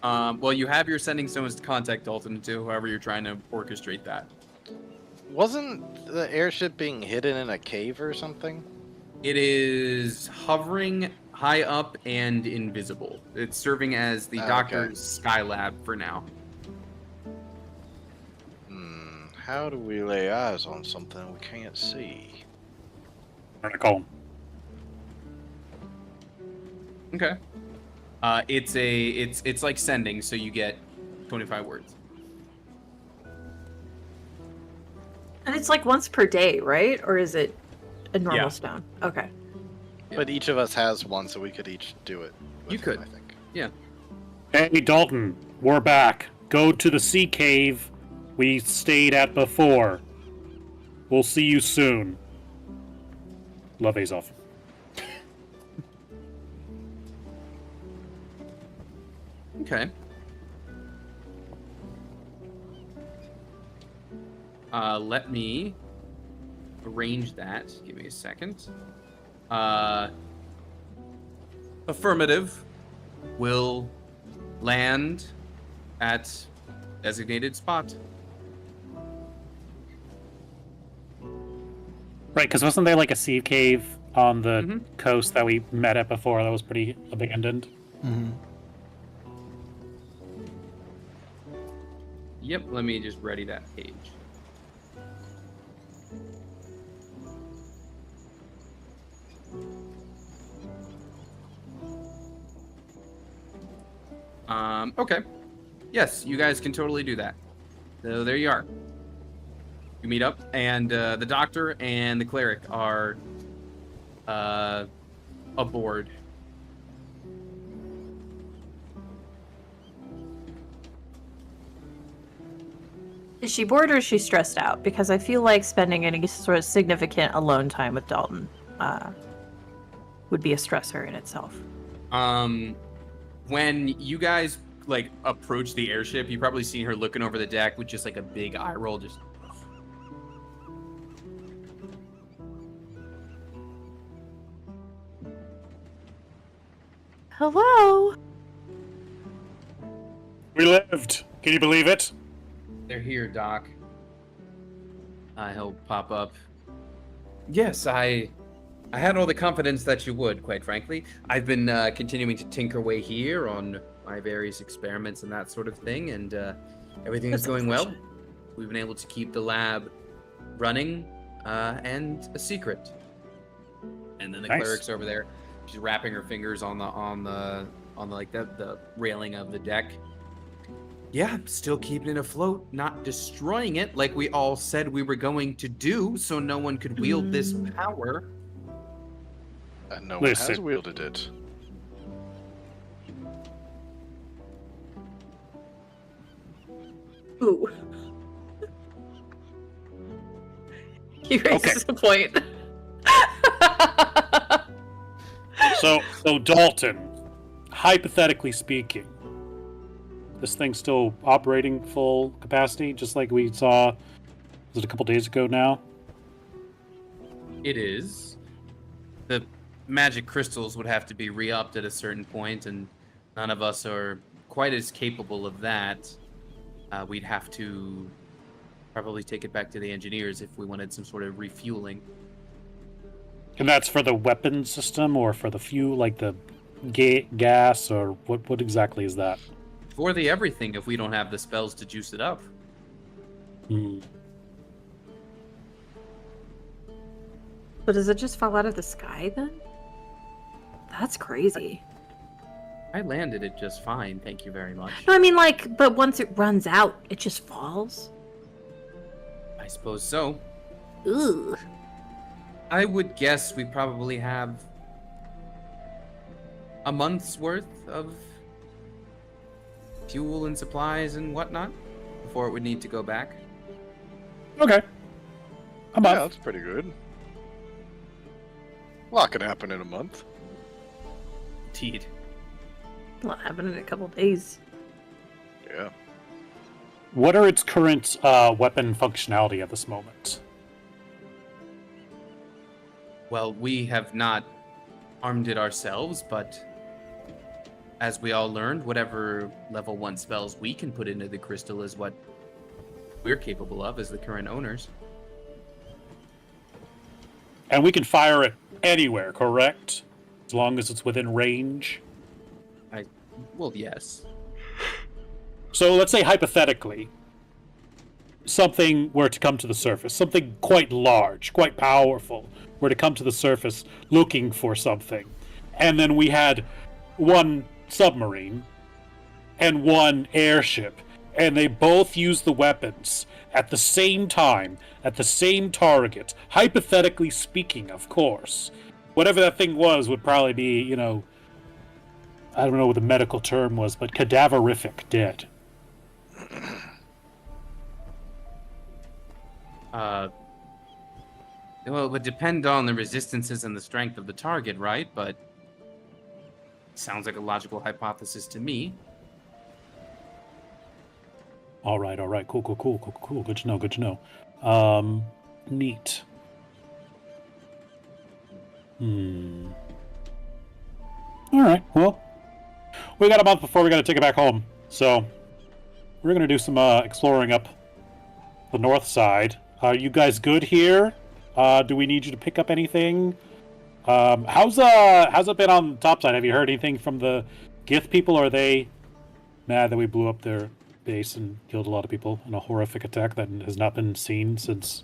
Well, you have your sending stones to contact Dalton too, however you're trying to orchestrate that. Wasn't the airship being hidden in a cave or something? It is hovering high up and invisible. It's serving as the Okay. doctor's Skylab for now. How do we lay eyes on something we can't see? I'm gonna call him. Okay. It's like sending, so you get 25 words. And it's like once per day, right? Or is it a normal Yeah. stone? Okay. Yeah. But each of us has one, so we could each do it. You with could. him, I think. Yeah. Hey, Dalton, we're back. Go to the sea cave we stayed at before. We'll see you soon. Love Azov. Okay. Let me arrange that. Give me a second. Affirmative will land at designated spot. Right, because wasn't there like a sea cave on the Mhm. coast that we met at before that was pretty abandoned? Mm-hmm. Yep, let me just ready that page. Okay. Yes, you guys can totally do that. So there you are. You meet up, and the doctor and the cleric are aboard. Is she bored or is she stressed out? Because I feel like spending any sort of significant alone time with Dalton would be a stressor in itself. When you guys like approach the airship, you probably seen her looking over the deck with just like a big eye roll, just. Hello? We lived. Can you believe it? They're here, Doc. He'll pop up. Yes, I had all the confidence that you would, quite frankly. I've been continuing to tinker away here on my various experiments and that sort of thing, and everything is That's going well. unfortunate. We've been able to keep the lab running and a secret. And then the Nice. cleric's over there. She's wrapping her fingers on the like the railing of the deck. Yeah, still keeping it afloat, not destroying it like we all said we were going to do, so no one could wield this power. And no one has Listen. wielded it. Ooh. He raises a point. So Dalton, hypothetically speaking, this thing's still operating full capacity, just like we saw, was it a couple days ago now? It is. The magic crystals would have to be re-upped at a certain point, and none of us are quite as capable of that. We'd have to probably take it back to the engineers if we wanted some sort of refueling. And that's for the weapon system, or for the fuel, like the gas, or what exactly is that? For the everything, if we don't have the spells to juice it up. Hmm. But does it just fall out of the sky then? That's crazy. I landed it just fine, thank you very much. No, I mean like, but once it runs out, it just falls? I suppose so. Ugh. I would guess we probably have a month's worth of fuel and supplies and whatnot before it would need to go back. Okay. I'm Yeah, up. that's pretty good. A lot could happen in a month. Indeed. What happened in a couple days? Yeah. What are its current weapon functionality at this moment? Well, we have not armed it ourselves, but as we all learned, whatever level 1 spells we can put into the crystal is what we're capable of as the current owners. And we can fire it anywhere, correct? As long as it's within range. Well, yes. So let's say hypothetically, something were to come to the surface, something quite large, quite powerful, were to come to the surface looking for something. And then we had one submarine and one airship, and they both use the weapons at the same time, at the same target, hypothetically speaking, of course. Whatever that thing was would probably be, you know, I don't know what the medical term was, but cadaverific dead. Well, it would depend on the resistances and the strength of the target, right? But sounds like a logical hypothesis to me. All right. Cool. Good to know. Neat. All right, well, we got a month before we got to take it back home, so we're going to do some exploring up the north side. Are you guys good here? Do we need you to pick up anything? How's it been on the top side? Have you heard anything from the Gith people? Or are they mad that we blew up their base and killed a lot of people in a horrific attack that has not been seen since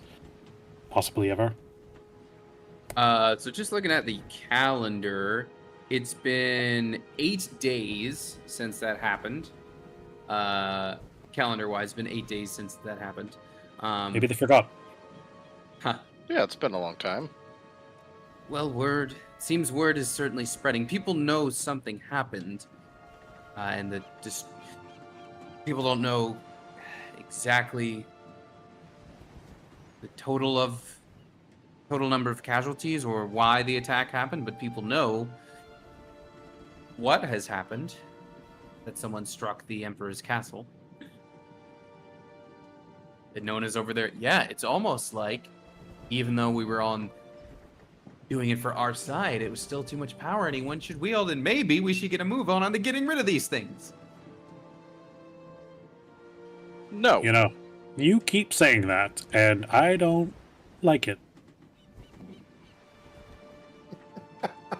possibly ever? So just looking at the calendar, it's been 8 days since that happened. Calendar-wise, been 8 days since that happened. Maybe they forgot. Huh. Yeah, it's been a long time. Well, word is certainly spreading. People know something happened, and people don't know exactly the total number of casualties or why the attack happened, but people know what has happened, that someone struck the Emperor's castle. And known as over there. Yeah, it's almost like, even though we were doing it for our side, it was still too much power anyone should wield, and maybe we should get a move on to getting rid of these things. No. You know, you keep saying that, and I don't like it.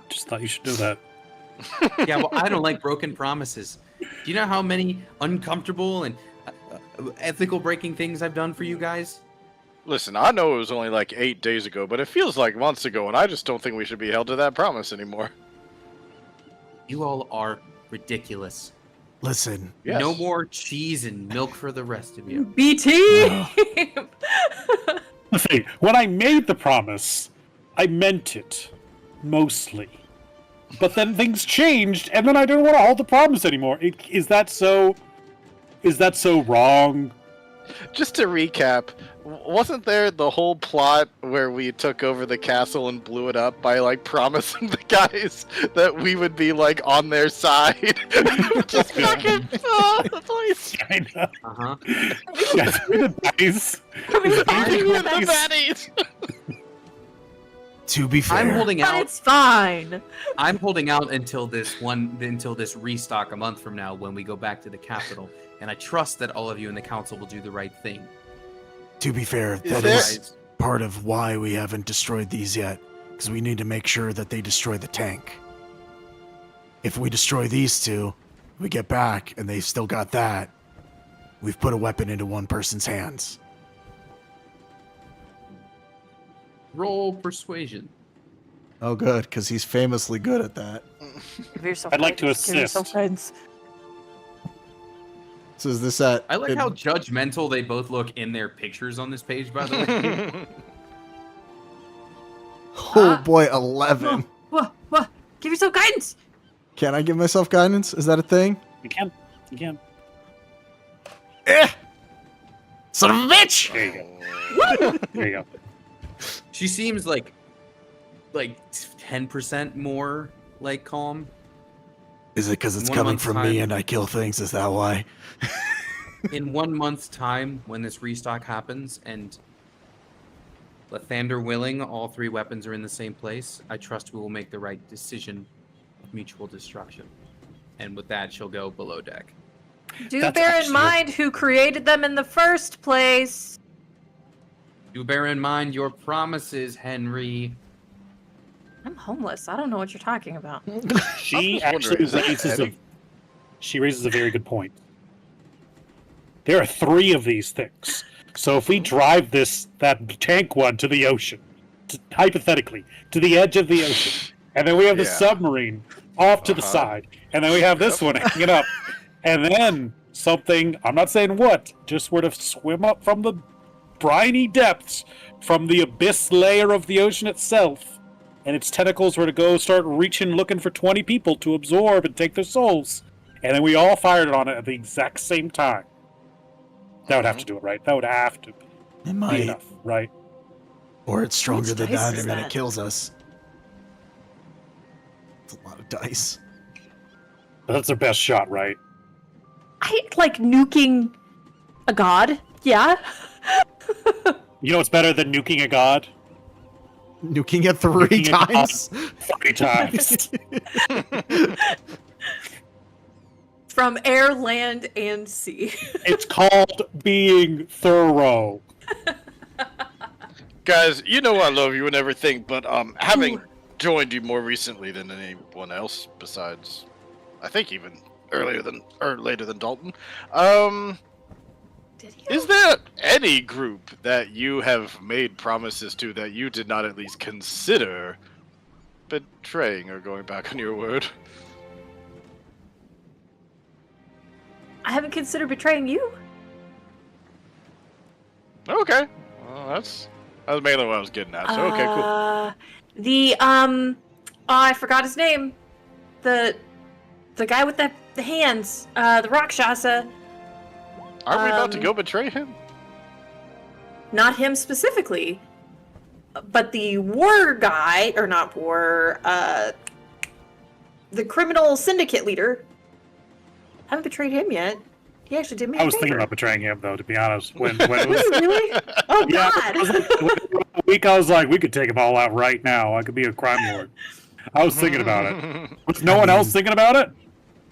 Just thought you should know that. Yeah, well, I don't like broken promises. Do you know how many uncomfortable and ethical breaking things I've done for you guys? Listen, I know it was only like 8 days ago, but it feels like months ago, and I just don't think we should be held to that promise anymore. You all are ridiculous. Listen, Yes. No more cheese and milk for the rest of you. BT! The thing, when I made the promise, I meant it. Mostly. But then things changed, and then I didn't want to hold the promise anymore. Is that so wrong? Just to recap, wasn't there the whole plot where we took over the castle and blew it up by, like, promising the guys that we would be, like, on their side? Just fucking the place. I know. Uh-huh. Yes, we're the dice. We're the baddies. to be fair, I'm holding But out. it's fine. I'm holding out until this restock a month from now when we go back to the capital, and I trust that all of you in the council will do the right thing. to be fair, that there- is part of why we haven't destroyed these yet, because we need to make sure that they destroy the tank. If we destroy these two, we get back and they still got that, we've put a weapon into one person's hands. Roll persuasion. Oh, good, because he's famously good at that. Give yourself I'd like to guidance, give yourself assist. guidance. So is this at? I like how judgmental they both look in their pictures on this page, by the way. Oh boy, 11. What? Give yourself guidance! Can I give myself guidance? Is that a thing? You can. Son of a bitch! There you go. There you go. She seems like like 10% more like calm. Is it because it's 1 coming month's from me time. and I kill things? Is that why? In 1 month's time, when this restock happens and Lathander willing, all 3 weapons are in the same place, I trust we will make the right decision of mutual destruction. And with that, she'll go below deck. Do That's bear in actually- mind who created them in the first place. Do bear in mind your promises, Henry. I'm homeless. I don't know what you're talking about. She I was actually wondering, is that raises a, Eddie? she raises a very good point. There are 3 of these things. So if we drive that tank one to the ocean, hypothetically, to the edge of the ocean, and then we have the Yeah. submarine off to the Uh-huh. side, and then we have this one hanging up, and then something, I'm not saying what, just were to swim up from the briny depths, from the abyss layer of the ocean itself, and its tentacles were to go start reaching, looking for 20 people to absorb and take their souls, and then we all fired on it at the exact same time. That would have to do it, right? That would have to It be might, enough, right? or it's stronger much than dice that, is and then that? it kills us. It's a lot of dice. But that's their best shot, right? I like nuking a god. Yeah. You know what's better than nuking a god? Nuking it 3 Nuking it times. 30 times. From air, land, and sea. It's called being thorough. Guys, you know I love you and everything, but having joined you more recently than anyone else, besides, I think even later than Dalton, Did you? is there any group that you have made promises to that you did not at least consider betraying or going back on your word? I haven't considered betraying you. Okay, well, that's mainly what I was getting at. So okay, cool. Oh, I forgot his name. The guy with the hands. The Rakshasa. Aren't we about to um, go betray him? Not him specifically, but the war guy, or not war, the criminal syndicate leader. Haven't betrayed him yet. He actually did me a I was thinking favor. about betraying him, though, to be honest. When it was, Really? Oh, yeah, God. it was like, when it was a week, I was like, we could take them all out right now. I could be a crime lord. I was thinking about it. Was no one else thinking about it?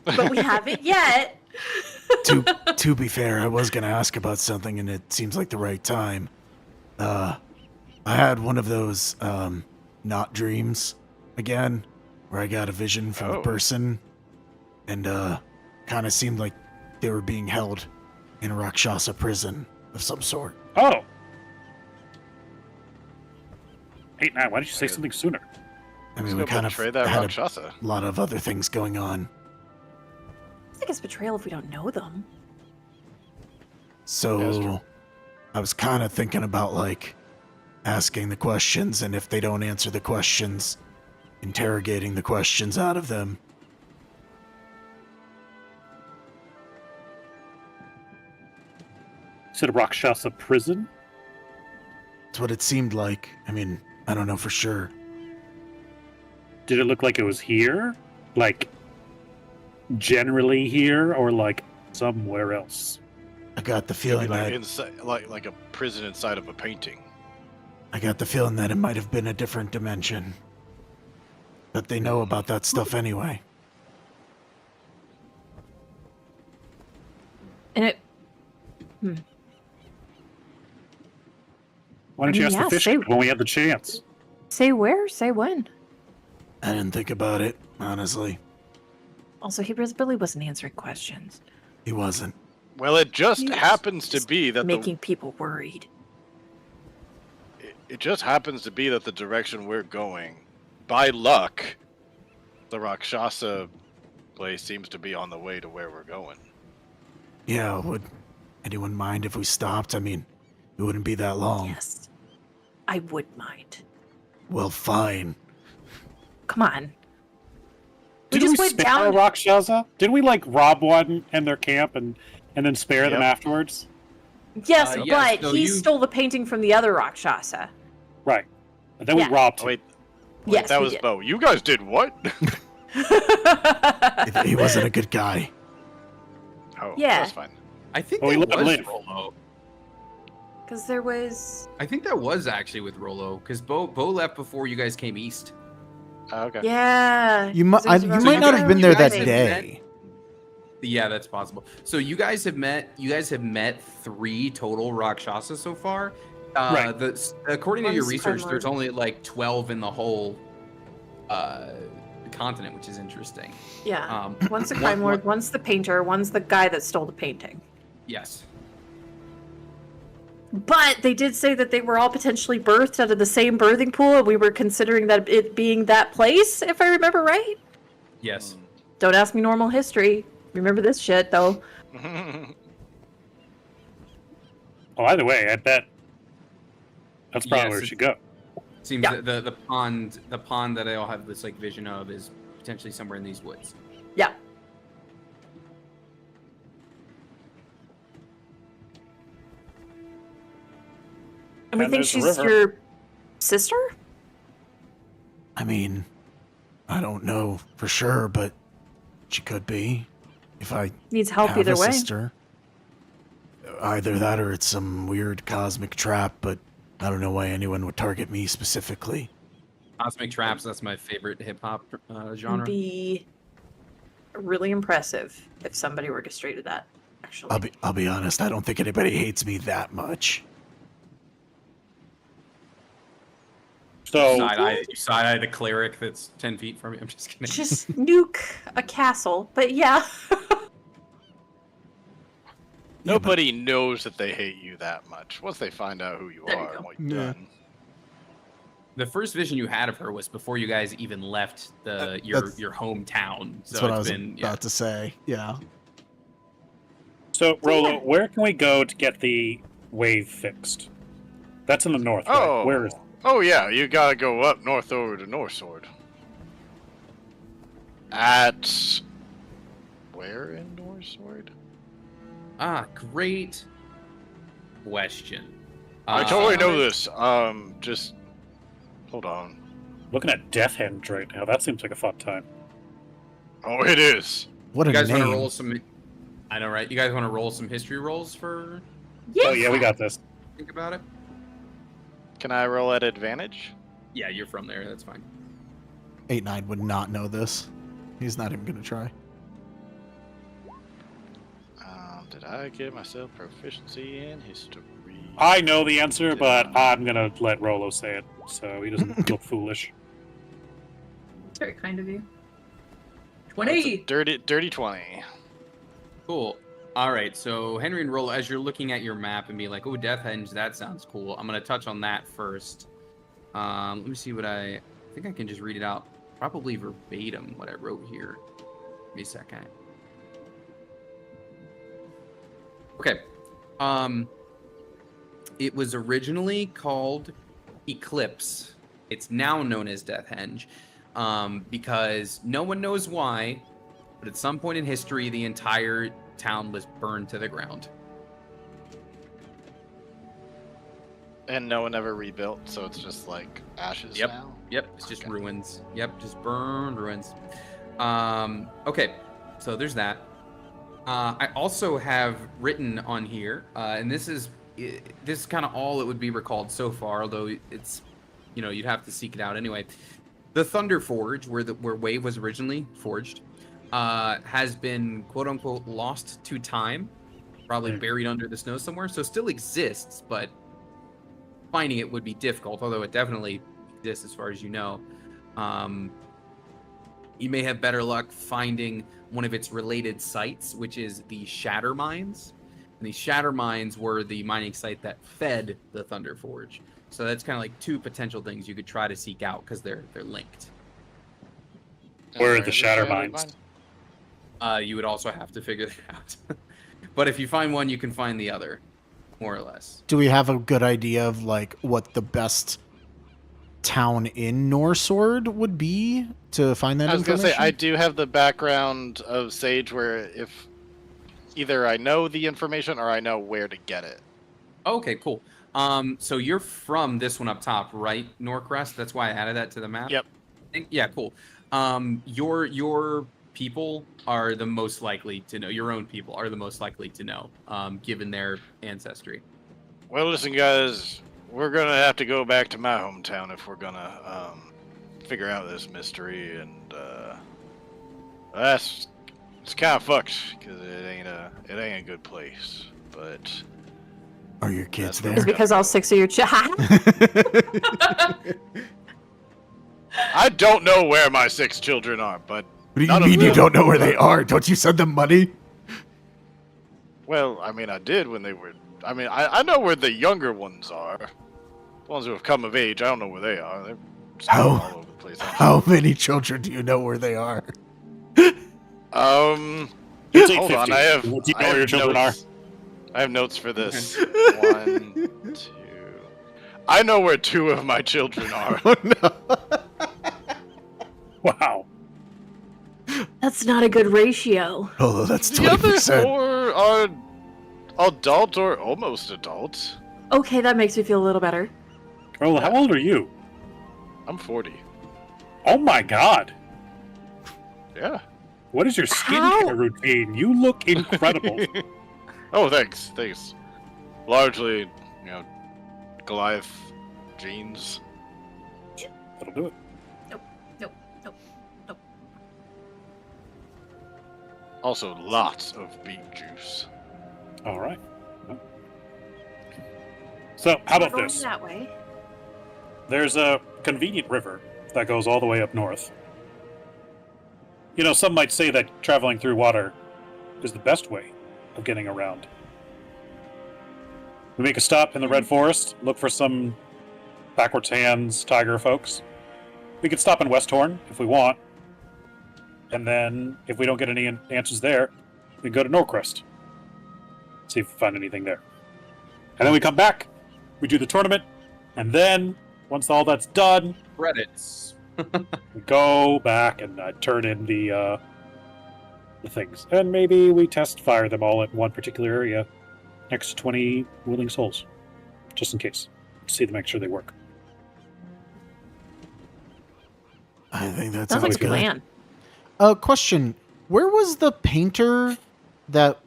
But we haven't yet. To be fair, I was gonna ask about something, and it seems like the right time. I had one of those not dreams again, where I got a vision from a Oh. person, and kind of seemed like they were being held in a Rakshasa prison of some sort. Oh. 8-9, why did you say something sooner? I mean, Let's we go kind of betray that had Rakshasa. a lot of other things going on. I think it's betrayal if we don't know them. that's true. So I was kind of thinking about like asking the questions, and if they don't answer the questions, interrogating the questions out of them. Is it a Rakshasa prison? That's what it seemed like. I mean, I don't know for sure. Did it look like it was here? Like, generally here, or like somewhere else? I got the feeling Like that inside, like a prison inside of a painting. I got the feeling that it might have been a different dimension. But they know about that stuff anyway. And it. Why don't you I mean, ask the yeah, fish say- when we had the chance? Say where? Say when? I didn't think about it, honestly. Also, Hebrews Billy wasn't answering questions, He wasn't. Well, it just Yes. happens to be that making people worried. it just happens to be that the direction we're going, by luck, the Rakshasa place seems to be on the way to where we're going. Yeah, would anyone mind if we stopped? I mean, it wouldn't be that long. Yes, I would mind. Well, fine. Come on. We Did just we went spare down. Rakshasa? Did we like rob one in their camp and then spare them Yep. afterwards? Yes, yes, but so he you- stole the painting from the other Rakshasa. Right. But then Yeah. we robbed Oh, him. wait, Wait, Yes, that we was did. Bo. You guys did what? He wasn't a good guy. Oh, Yeah. that's fine. I think Oh, he that let was live. Rolo. Because there was. I think that was actually with Rolo, because Bo left before you guys came east. Okay. Yeah. You 'cause it was you around might the not have time been you there guys that had day. Yeah, that's possible. So you guys have met 3 total Rakshasa so far. Right. According to your One's research, Crime there's Lord. only like 12 in the whole continent, which is interesting. Yeah. One's the one- crime lord, one- one's the painter, one's the guy that stole the painting. Yes. But they did say that they were all potentially birthed out of the same birthing pool, and we were considering that it being that place, if I remember right. Yes. Don't ask me normal history. Remember this shit, though. Oh, either way, I bet that's probably Yes, where it it- should go. Seems Yeah. that the pond that I all have this like vision of is potentially somewhere in these woods. Yeah. And we And think there's the she's river. your sister? I mean, I don't know for sure, but she could be. If I Needs help have either a way. sister. Either that or it's some weird cosmic trap, but I don't know why anyone would target me specifically. Cosmic Traps, that's my favorite hip hop It'd genre. be really impressive if somebody orchestrated that, actually. I'll be honest, I don't think anybody hates me that much. So You side-eye the cleric that's 10 feet from you. I'm just kidding. Just nuke a castle, but yeah. Nobody knows that they hate you that much. Once they find out who you There you are, go. I'm like, Yeah. done. The first vision you had of her was before you guys even left That's- your hometown. So That's what I it's was been about to say. Yeah. So, Rolo, where can we go to get the wave fixed? That's in the north. right? Oh, Where is oh yeah, you gotta go up north over to North Sword. At where in North Sword? great question. I totally know Um, this. Just hold on. looking at Deathhenge right now? That seems like a fun time. Oh, it is. What You a guys want to name. roll some? I know, right? You guys want to roll some history rolls for Oh yeah, we got this. think about it? Can I roll at advantage? Yeah, you're from there. That's fine. 8-9 would not know this. He's not even gonna try. Did I give myself proficiency in history? I know the answer, but I'm gonna let Rolo say it so he doesn't look foolish. It's very kind of you. That's a dirty 20. Cool. All right. So Henry and Rolo, as you're looking at your map and being like, "Oh, Deathhenge, that sounds cool." I'm gonna touch on that first. Let me see what I think I can just read it out, probably verbatim what I wrote here. Give me a second. Okay. It was originally called Eclipse. It's now known as Deathhenge, because no one knows why, but at some point in history, the entire town was burned to the ground. And no one ever rebuilt, so it's just like ashes Yep. now. Yep, it's just Okay. ruins. Yep, just burned ruins. Okay, so there's that. I also have written on here, and this is kind of all it would be recalled so far, although it's, you'd have to seek it out anyway. The Thunder Forge, where Wave was originally forged, has been quote unquote lost to time, probably buried under the snow somewhere. So still exists, but finding it would be difficult. Although it definitely exists, as far as you know. You may have better luck finding one of its related sites, which is the Shatter Mines. And these Shatter Mines were the mining site that fed the Thunder Forge. So that's kind of like two potential things you could try to seek out because they're linked. And Where are where the is Shatter Shatter Mines? You would also have to figure that out. But if you find one, you can find the other, more or less. Do we have a good idea of like what the best town in Norsword would be to find that I was gonna information? say I do have the background of Sage, where if either I know the information or I know where to get it. Okay, cool. So you're from this one up top, right, Norcrest? That's why I added that to the map? Yep. Yeah, cool. Your people are the most likely to know. Your own people are the most likely to know, given their ancestry. Well, listen, guys, we're gonna have to go back to my hometown if we're gonna figure out this mystery, and it's kind of fucked because it ain't a good place. But Are your kids That's there? It's because all 6 of your I don't know where my 6 children are. But What do you none of mean you them- don't know where they are? Don't you send them money? Well, I mean, I did when they were. I mean, I know where the younger ones are. The ones who have come of age, I don't know where they are. They're just How- all over the place. How many children do you know where they are? You take Hold 50. on, I have. Do you I know where your have children notes. I have notes for this. 1, 2. I know where 2 of my children are. Oh no. Wow. That's not a good ratio. Oh, that's The other 20%. 4 are adult or almost adult. Okay, that makes me feel a little better. Well, how old are you? I'm 40. Oh my god. Yeah. What is your How? skincare routine? You look incredible. Oh, thanks. Largely, Goliath genes. That'll do it. Nope. Also, lots of beet juice. All right. Well. So, how about We're going this? that way. There's a convenient river that goes all the way up north. You know, some might say that traveling through water is the best way of getting around. We make a stop in the Red Forest, look for some backwards hands tiger folks. We could stop in Westhorn if we want. And then, if we don't get any answers there, we can go to Norcrest. See if we find anything there. And then we come back, we do the tournament, and then, once all that's done, Credits. we go back and turn in the things. And maybe we test fire them all at one particular area next to 20 willing souls. Just in case. See to make sure they work. I think that Sounds like a good. plan. Question: where was the painter that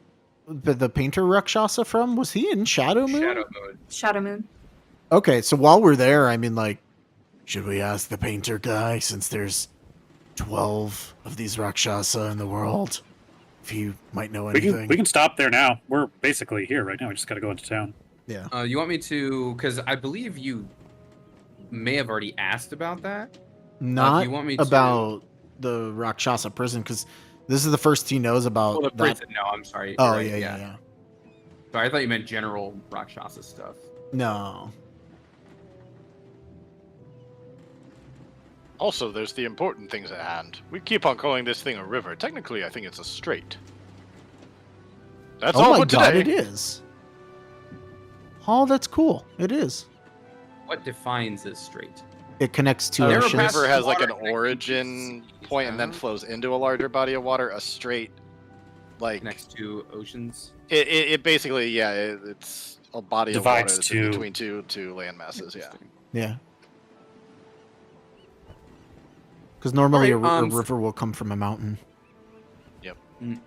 the painter Rakshasa from? Was he in Shadow Moon? Shadow mode. Shadow Moon. Okay, so while we're there, I mean, like, Should we ask the painter guy, since there's 12 of these Rakshasa in the world, if he might know We anything? can stop there now. We're basically here right now. We just got to go into town. yeah. You want me to? Because I believe you may have already asked about that. Not you want me to- about the Rakshasa prison, because this is the first he knows about Well, the that. prison. No, I'm sorry. Oh, You're right, yeah. Sorry, I thought you meant general Rakshasa stuff. No. Also, there's the important things at hand. We keep on calling this thing a river. Technically, I think it's a strait. That's Oh all my for god, today. it is. Oh, that's cool. It is. What defines this strait? It connects two There are The oceans. river has like an Water connecting origin these point and then towns. flows into a larger body of water. A strait, like Next to oceans. it basically, yeah, it's a body of water Divides that's in two. between two land masses. Yeah. Interesting. Yeah. Because normally Alright, a river will come from a mountain.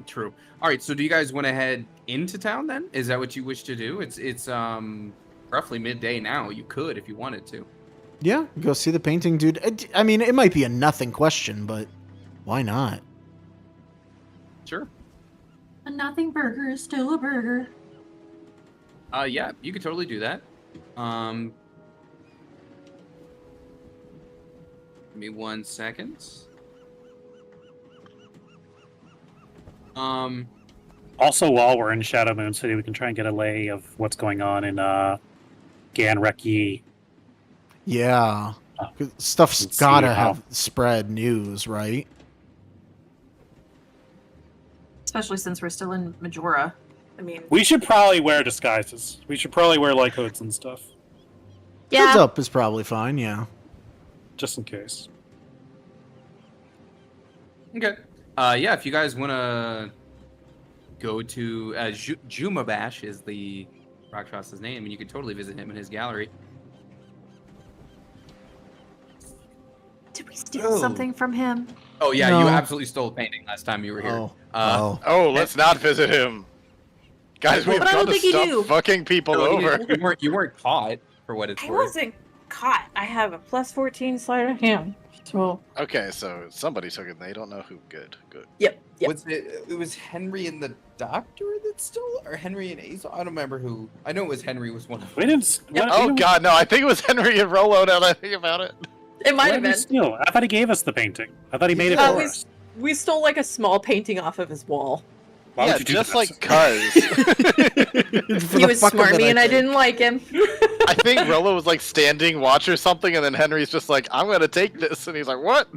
True. All right. So, do you guys want to head into town then? Is that what you wish to do? It's roughly midday now. You could if you wanted to. Yeah, go see the painting, dude. I mean, it might be a nothing question, but why not? Sure. A nothing burger is still a burger. Yeah, you could totally do that. Give me 1 second. Also, while we're in Shadow Moon City, we can try and get a lay of what's going on in Ganreki. Yeah. 'Cause stuff's Let's see gotta how- have spread news, right? Especially since we're still in Majora. I mean, We should probably wear disguises. We should probably wear like hoods and stuff, Heads Yeah. up is probably fine, yeah. just in case. Okay. Yeah, if you guys want to go to Jumabash is the Rakshasa's name, and you could totally visit him in his gallery. Did we steal something from him? Oh yeah, you No. absolutely stole a painting last time you were here. Oh, let's not visit him. Guys, we've But I got don't to think he stop knew. fucking people No, over. you weren't caught for what it's I worth. wasn't caught. I have a plus 14 sleight of hand. So, Okay, so somebody took it and they don't know who. Good. yep. Was it was Henry and the Doctor that stole it, or Henry and Azo? I don't remember who. I know it was Henry was one of We them. didn't. What, Oh we didn't- god, no, I think it was Henry and Rolo now that I think about it. It might what have did we been. steal? I thought he gave us the painting. I thought he made it Uh, for we- us. We stole like a small painting off of his wall. Why yeah, would you do just that? like cuz. He was smarmy and I didn't like him. I think Rolo was like standing watch or something, and then Henry's just like, I'm gonna take this, and he's like, what?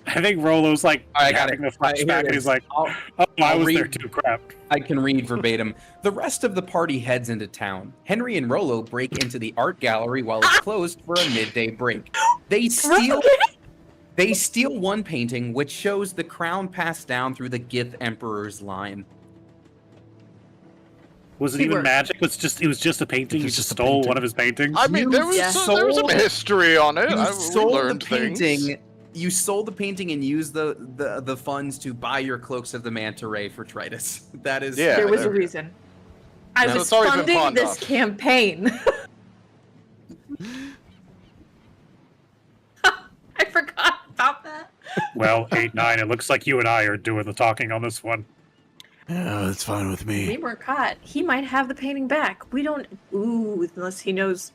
I think Rolo's like I got having it. a Here flashback, it and is. he's like, I'll- "Oh, I I'll was there read- too." Crap. I can read verbatim. The rest of the party heads into town. Henry and Rolo break into the art gallery while it's closed for a midday break. They steal one painting which shows the crown passed down through the Gith Emperor's line. Was it He even worked. magic? It was just a painting. It You was just just a stole painting. one of his paintings. I mean, there was, Yeah. there was some sold- history on it. You We sold the learned painting. things. You sold the painting and used the funds to buy your cloaks of the manta ray for Tritus. That is Yeah, There was there a we go. reason. I So was it's already been funding pawned this off. campaign. I forgot about that. Well, 8-9. It looks like you and I are doing the talking on this one. Yeah, that's fine with We me. weren't caught. He might have the painting back. We don't. Ooh, unless he knows.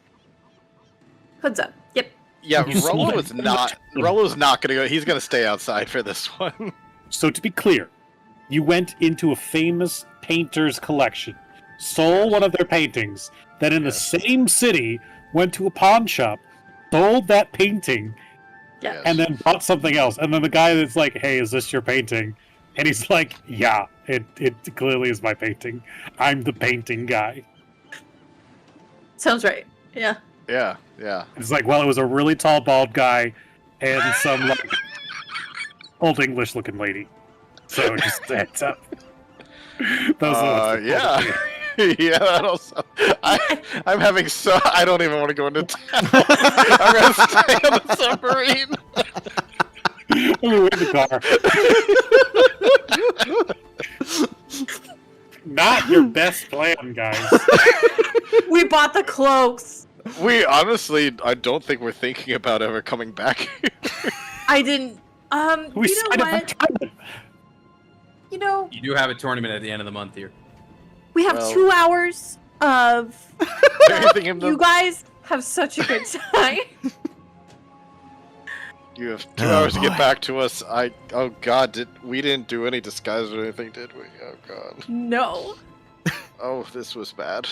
Hoods up. Yep. Yeah, You sold Rolo it. is not. Rolo's not gonna go. He's gonna stay outside for this one. So to be clear, you went into a famous painter's collection, stole one of their paintings, then in the same city went to a pawn shop, sold that painting, Yeah. and then bought something else. And then the guy that's like, "Hey, is this your painting?" And he's like, "Yeah, it clearly is my painting. I'm the painting guy." Sounds right. Yeah. Yeah. It's like, well, it was a really tall, bald guy and some like old English-looking lady. So just a heads up. Those are the- Yeah. Yeah, that also. I'm having so. I don't even want to go into town. I'm gonna stay on the submarine. We were in the car. Not your best plan, guys. We bought the cloaks. We honestly, I don't think we're thinking about ever coming back here. I didn't. We You know signed up what? for tournament. You know, You do have a tournament at the end of the month here. we have Well- 2 hours of. Anything in the- You guys have such a good time. You have 2 Oh, hours to get boy. back to us. Oh god, we didn't do any disguise or anything, did we? Oh god. No. Oh, this was bad.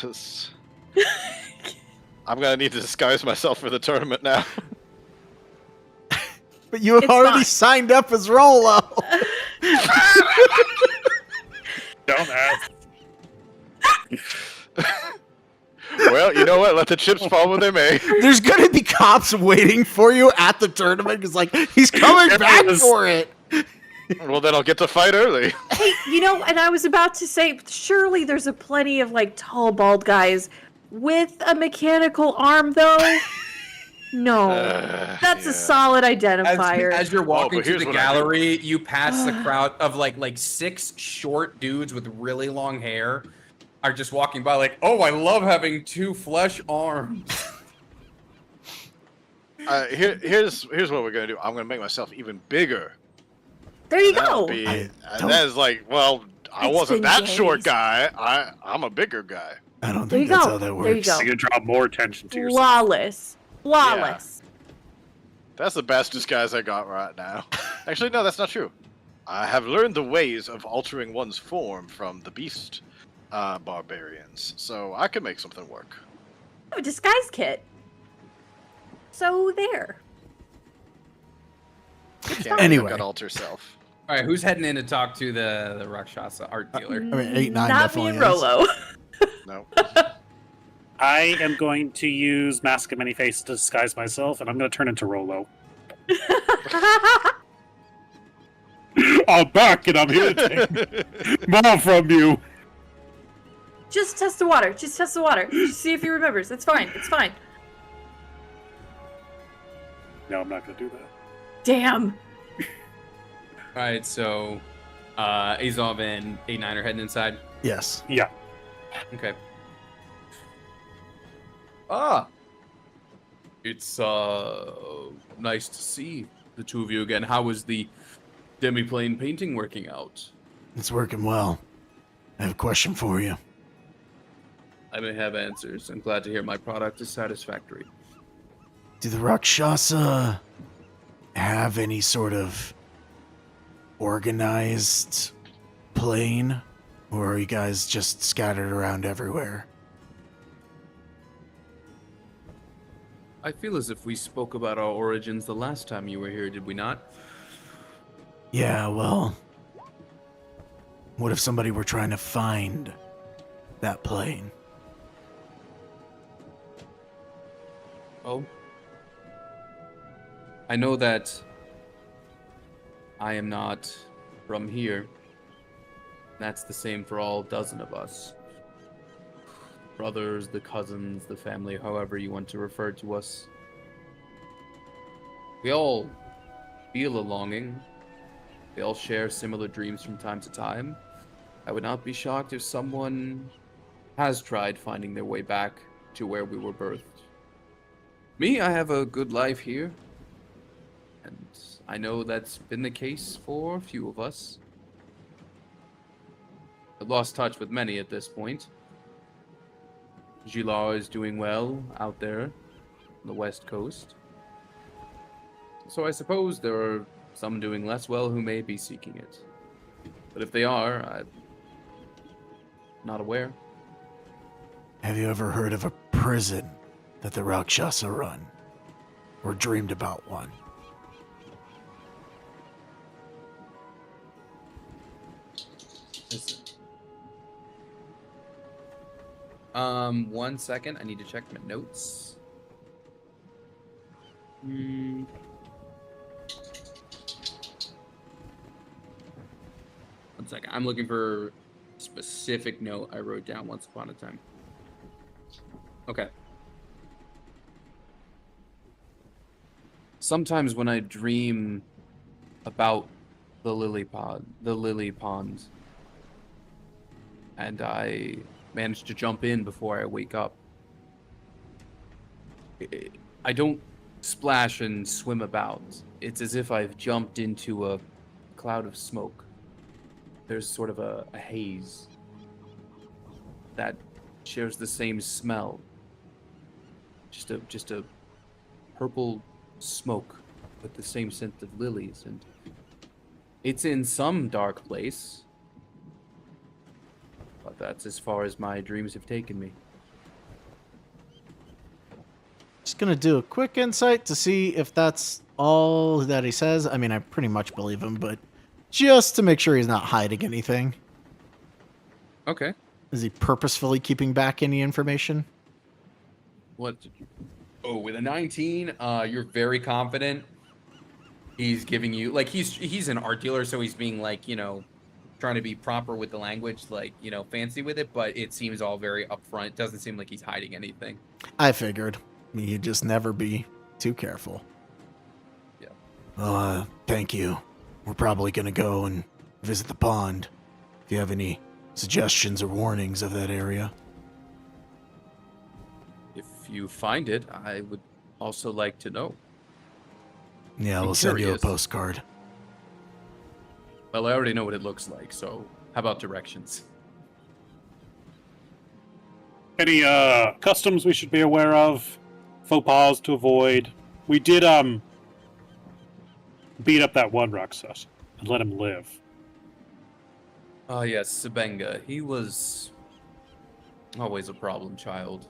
I'm gonna need to disguise myself for the tournament now. But you have It's already fine. signed up as Rolo. Don't ask. Well, you know what? Let the chips fall where they may. There's gonna be cops waiting for you at the tournament because, like, he's coming There back is. for it. Well, then I'll get to fight early. Hey, you know, and I was about to say, surely there's a plenty of like tall, bald guys with a mechanical arm, though. No, that's Yeah. a solid identifier. As you're walking but through here's the what I do. gallery, you pass the crowd of like 6 short dudes with really long hair are just walking by like, oh, I love having 2 flesh arms. Here's what we're gonna do. I'm gonna make myself even bigger. There you That'll go. be- I and don't- that is like, well, I It's wasn't been that short days. guy. I'm a bigger guy. I don't There think you that's go. how that There works. you go. You're gonna draw more attention to yourself. Flawless. Flawless. That's the best disguise I got right now. Actually, no, that's not true. I have learned the ways of altering one's form from the beast barbarians, so I can make something work. Oh, disguise kit. So there. Can't Anyway. got alter self. All right, who's heading in to talk to the Rakshasa art dealer? I mean, 8-9 Not me definitely and is. Rolo. No. I am going to use Mask of Many Faces to disguise myself, and I'm going to turn into Rolo. I'm back, and I'm here to take more from you. Just test the water. Just test the water. Just see if he remembers. It's fine. It's fine. No, I'm not going to do that. Damn. All right, so Azov and 8-9 are heading inside. Yes. Yeah. Okay. Ah, it's nice to see the two of you again. How is the demiplane painting working out? It's working well. I have a question for you. I may have answers. I'm glad to hear my product is satisfactory. Do the Rakshasa have any sort of organized plane? Or are you guys just scattered around everywhere? I feel as if we spoke about our origins the last time you were here, did we not? Yeah, well, what if somebody were trying to find that plane? Oh. I know that I am not from here. That's the same for all dozen of us. Brothers, the cousins, the family, however you want to refer to us. We all feel a longing. We all share similar dreams from time to time. I would not be shocked if someone has tried finding their way back to where we were birthed. Me, I have a good life here. And I know that's been the case for a few of us. I've lost touch with many at this point. Gilar is doing well out there on the west coast. So I suppose there are some doing less well who may be seeking it. But if they are, I'm not aware. Have you ever heard of a prison that the Rakshasa run? Or dreamed about one? Listen. 1 second. I need to check my notes. One second. I'm looking for a specific note I wrote down once upon a time. Okay. Sometimes when I dream about the lily pond, and I manage to jump in before I wake up, I don't splash and swim about. It's as if I've jumped into a cloud of smoke. There's sort of a haze that shares the same smell. Just a purple smoke with the same scent of lilies, and it's in some dark place. But that's as far as my dreams have taken me. Just gonna do a quick insight to see if that's all that he says. I mean, I pretty much believe him, but just to make sure he's not hiding anything. Okay. Is he purposefully keeping back any information? What did you... Oh, with a 19, you're very confident. He's giving you, like, he's an art dealer, so he's being, like, you know, trying to be proper with the language, like, you know, fancy with it, but it seems all very upfront. It doesn't seem like he's hiding anything. I figured. You'd just never be too careful. Yeah. Thank you. We're probably gonna go and visit the pond. If you have any suggestions or warnings of that area. If you find it, I would also like to know. Yeah, I'm we'll send you a curious. postcard. Well, I already know what it looks like, so how about directions? Any customs we should be aware of? Faux pas to avoid? We did beat up that one Rakshasa and let him live. Ah, yes, Sabenga. He was always a problem child.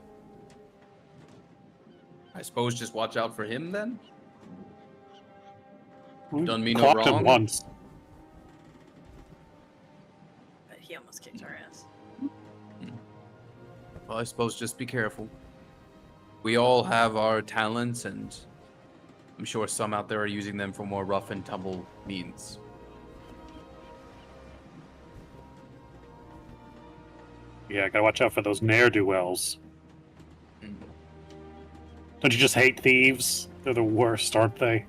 I suppose just watch out for him then? Done me no Clocked him wrong. once. But he almost kicked our ass. Well, I suppose just be careful. We all have our talents, and I'm sure some out there are using them for more rough and tumble means. Yeah, gotta watch out for those ne'er-do-wells. Mm. Don't you just hate thieves? They're the worst, aren't they?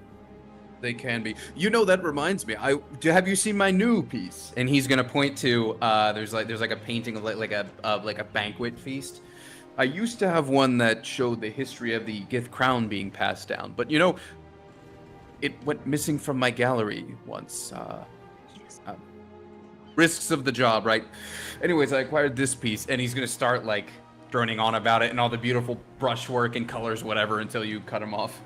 They can be. You know, that reminds me. Have you seen my new piece? And he's gonna point to there's like a painting of like a banquet feast. I used to have one that showed the history of the Gith crown being passed down, but you know, it went missing from my gallery once. Risks of the job, right? Anyways, I acquired this piece, and he's gonna start like droning on about it and all the beautiful brushwork and colors, whatever, until you cut him off.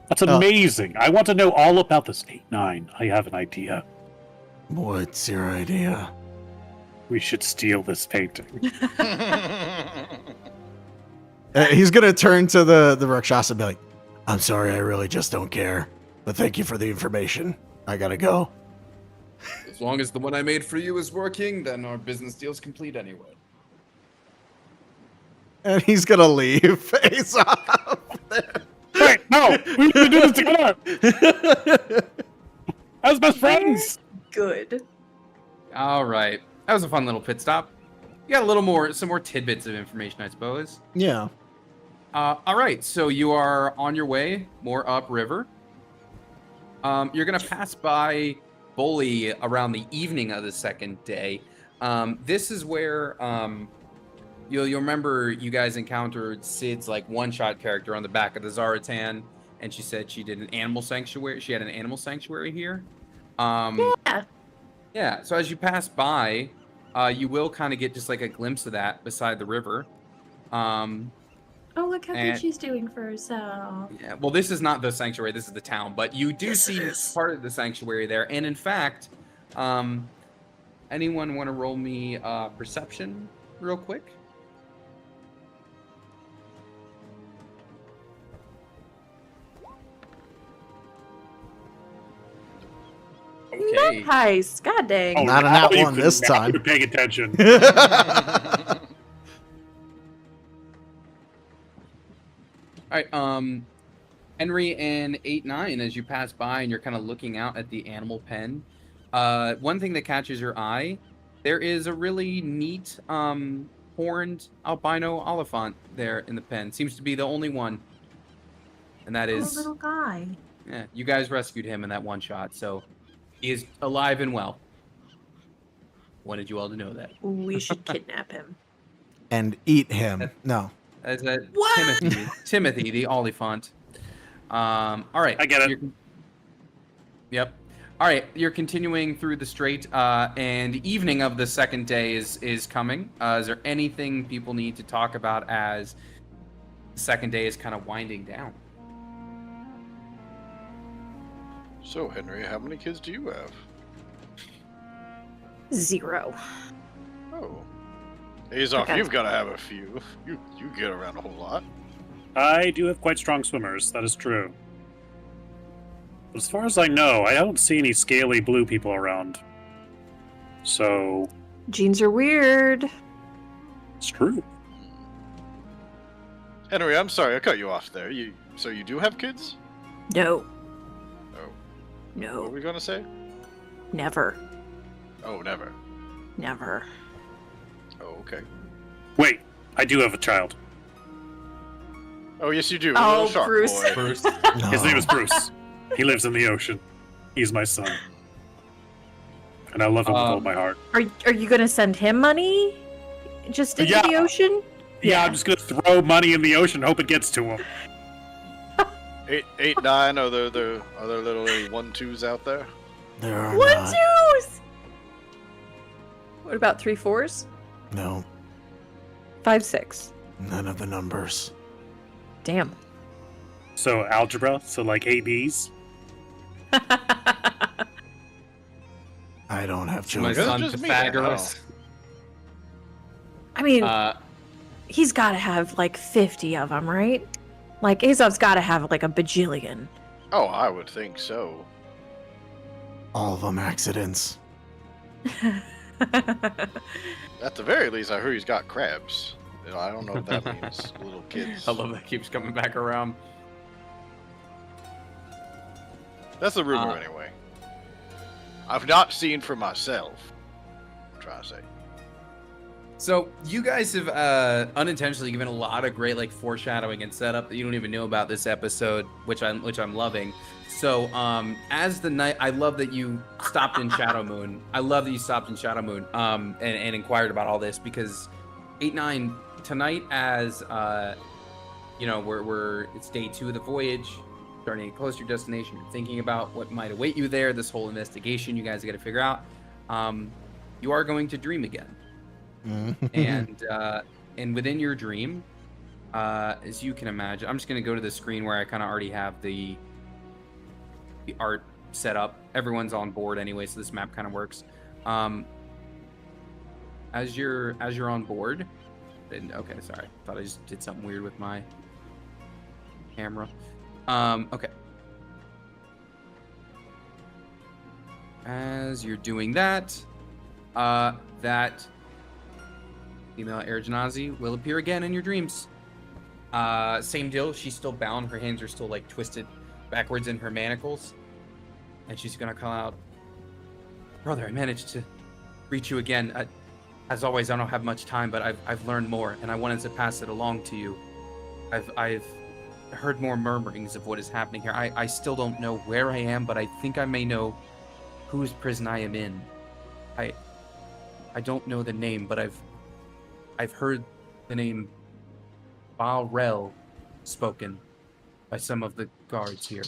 That's amazing. I want to know all about this 8-9. I have an idea. What's your idea? We should steal this painting. He's gonna turn to the Rakshasa and be like, I'm sorry, I really just don't care. But thank you for the information. I gotta go. As long as the one I made for you is working, then our business deal's complete anyway. and he's gonna leave face off. Wait, no! We need to do this together! As best friends! Good. All right, that was a fun little pit stop. You got some more tidbits of information, I suppose. Yeah. All right, so you are on your way more upriver. You're gonna pass by Bully around the evening of the second day. This is where you'll remember you guys encountered Sid's like one-shot character on the back of the Zaratan, and she said she did an animal sanctuary. She had an animal sanctuary here. Yeah. Yeah. So as you pass by, you will kind of get just like a glimpse of that beside the river. Oh, look how And- good she's doing for herself. Yeah, well, this is not the sanctuary. This is the town, but you do see part of the sanctuary there. And in fact, anyone want to roll me perception real quick? Okay. Nice. God dang. Oh, Not a now nat you one can- this now time. you're paying attention. All right. Henry and 8-9, as you pass by and you're kind of looking out at the animal pen, one thing that catches your eye, there is a really neat horned albino oliphant there in the pen. Seems to be the only one. And that Oh, is, little guy. yeah, you guys rescued him in that one shot, so he is alive and well. Wanted you all to know that. We should kidnap him. And eat him. No. That's that What? Timothy, the Oliphant. All right. I get it. Yep. All right, you're continuing through the strait, and evening of the second day is coming. Is there anything people need to talk about as the second day is kind of winding down? So, Henry, how many kids do you have? 0. Oh. Azov, Okay. you've got to have a few. You get around a whole lot. I do have quite strong swimmers, that is true. But as far as I know, I don't see any scaly blue people around. So, Genes are weird. it's true. Henry, I'm sorry, I cut you off there. So you do have kids? No. Oh. What No. were we gonna say? Never. Oh, never. Never. Oh, okay. Wait, I do have a child. Oh, yes, you do. Oh, Little shark Bruce. boy. Bruce. His name is Bruce. He lives in the ocean. He's my son. And I love him with all my heart. Are you gonna send him money? Just into Yeah. the ocean? Yeah, I'm just gonna throw money in the ocean, hope it gets to him. 8, 9. Are there little 1-2s out there? There are 1 not. 2s. What about 3 4s? No, 5 6. none of the numbers. Damn. So algebra, so like ABs. I don't have My children. son just me then, Pythagoras. I mean, Uh, he's got to have like 50 of them, right? Like Azov's got to have like a bajillion. Oh, I would think so. All of them accidents. At the very least, I heard he's got crabs. You know, I don't know what that means. Little kids. I love that keeps coming back around. That's the rumor, anyway. I've not seen for myself. I'm trying to say. So you guys have unintentionally given a lot of great like foreshadowing and setup that you don't even know about this episode, which I'm loving. So as the night, I love that you stopped in Shadow Moon. I love that you stopped in Shadow Moon and inquired about all this, because 8-9 tonight, as you know, it's day 2 of the voyage, starting to get closer to your destination. You're thinking about what might await you there. This whole investigation you guys got to figure out. You are going to dream again. And within your dream, as you can imagine, I'm just going to go to the screen where I kind of already have the art set up. Everyone's on board anyway, so this map kind of works. As you're on board, okay, sorry, thought I just did something weird with my camera. Okay. As you're doing that, that female Erjanazi will appear again in your dreams. Same deal. She's still bound. Her hands are still like twisted backwards in her manacles. And she's gonna call out, "Brother, I managed to reach you again. As always, I don't have much time, but I've learned more, and I wanted to pass it along to you. I've heard more murmurings of what is happening here. I still don't know where I am, but I think I may know whose prison I am in. I don't know the name, but I've heard the name Balrel spoken by some of the guards here."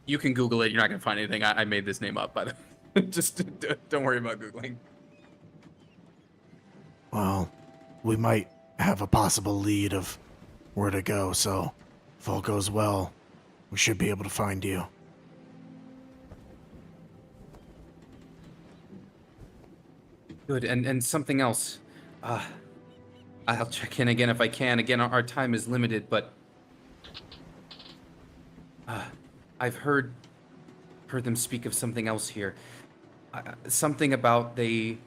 You can Google it. You're not going to find anything. I made this name up, by the way. Just don't worry about Googling. Well, we might have a possible lead of where to go, so if all goes well, we should be able to find you. Good, and something else. I'll check in again if I can. Again, our time is limited, but I've heard them speak of something else here. Something about they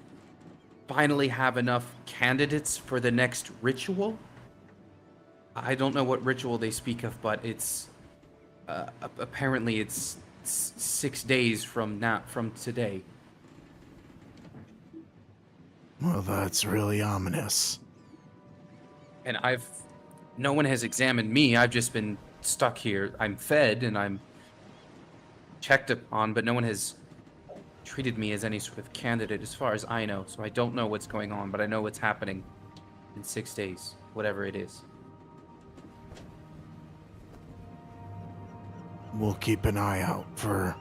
finally have enough candidates for the next ritual. I don't know what ritual they speak of, but it's apparently it's 6 days from today. Well, that's really ominous. And no one has examined me. I've just been stuck here. I'm fed and I'm checked upon, but no one has treated me as any sort of candidate as far as I know. So I don't know what's going on, but I know what's happening in 6 days, whatever it is. We'll keep an eye out for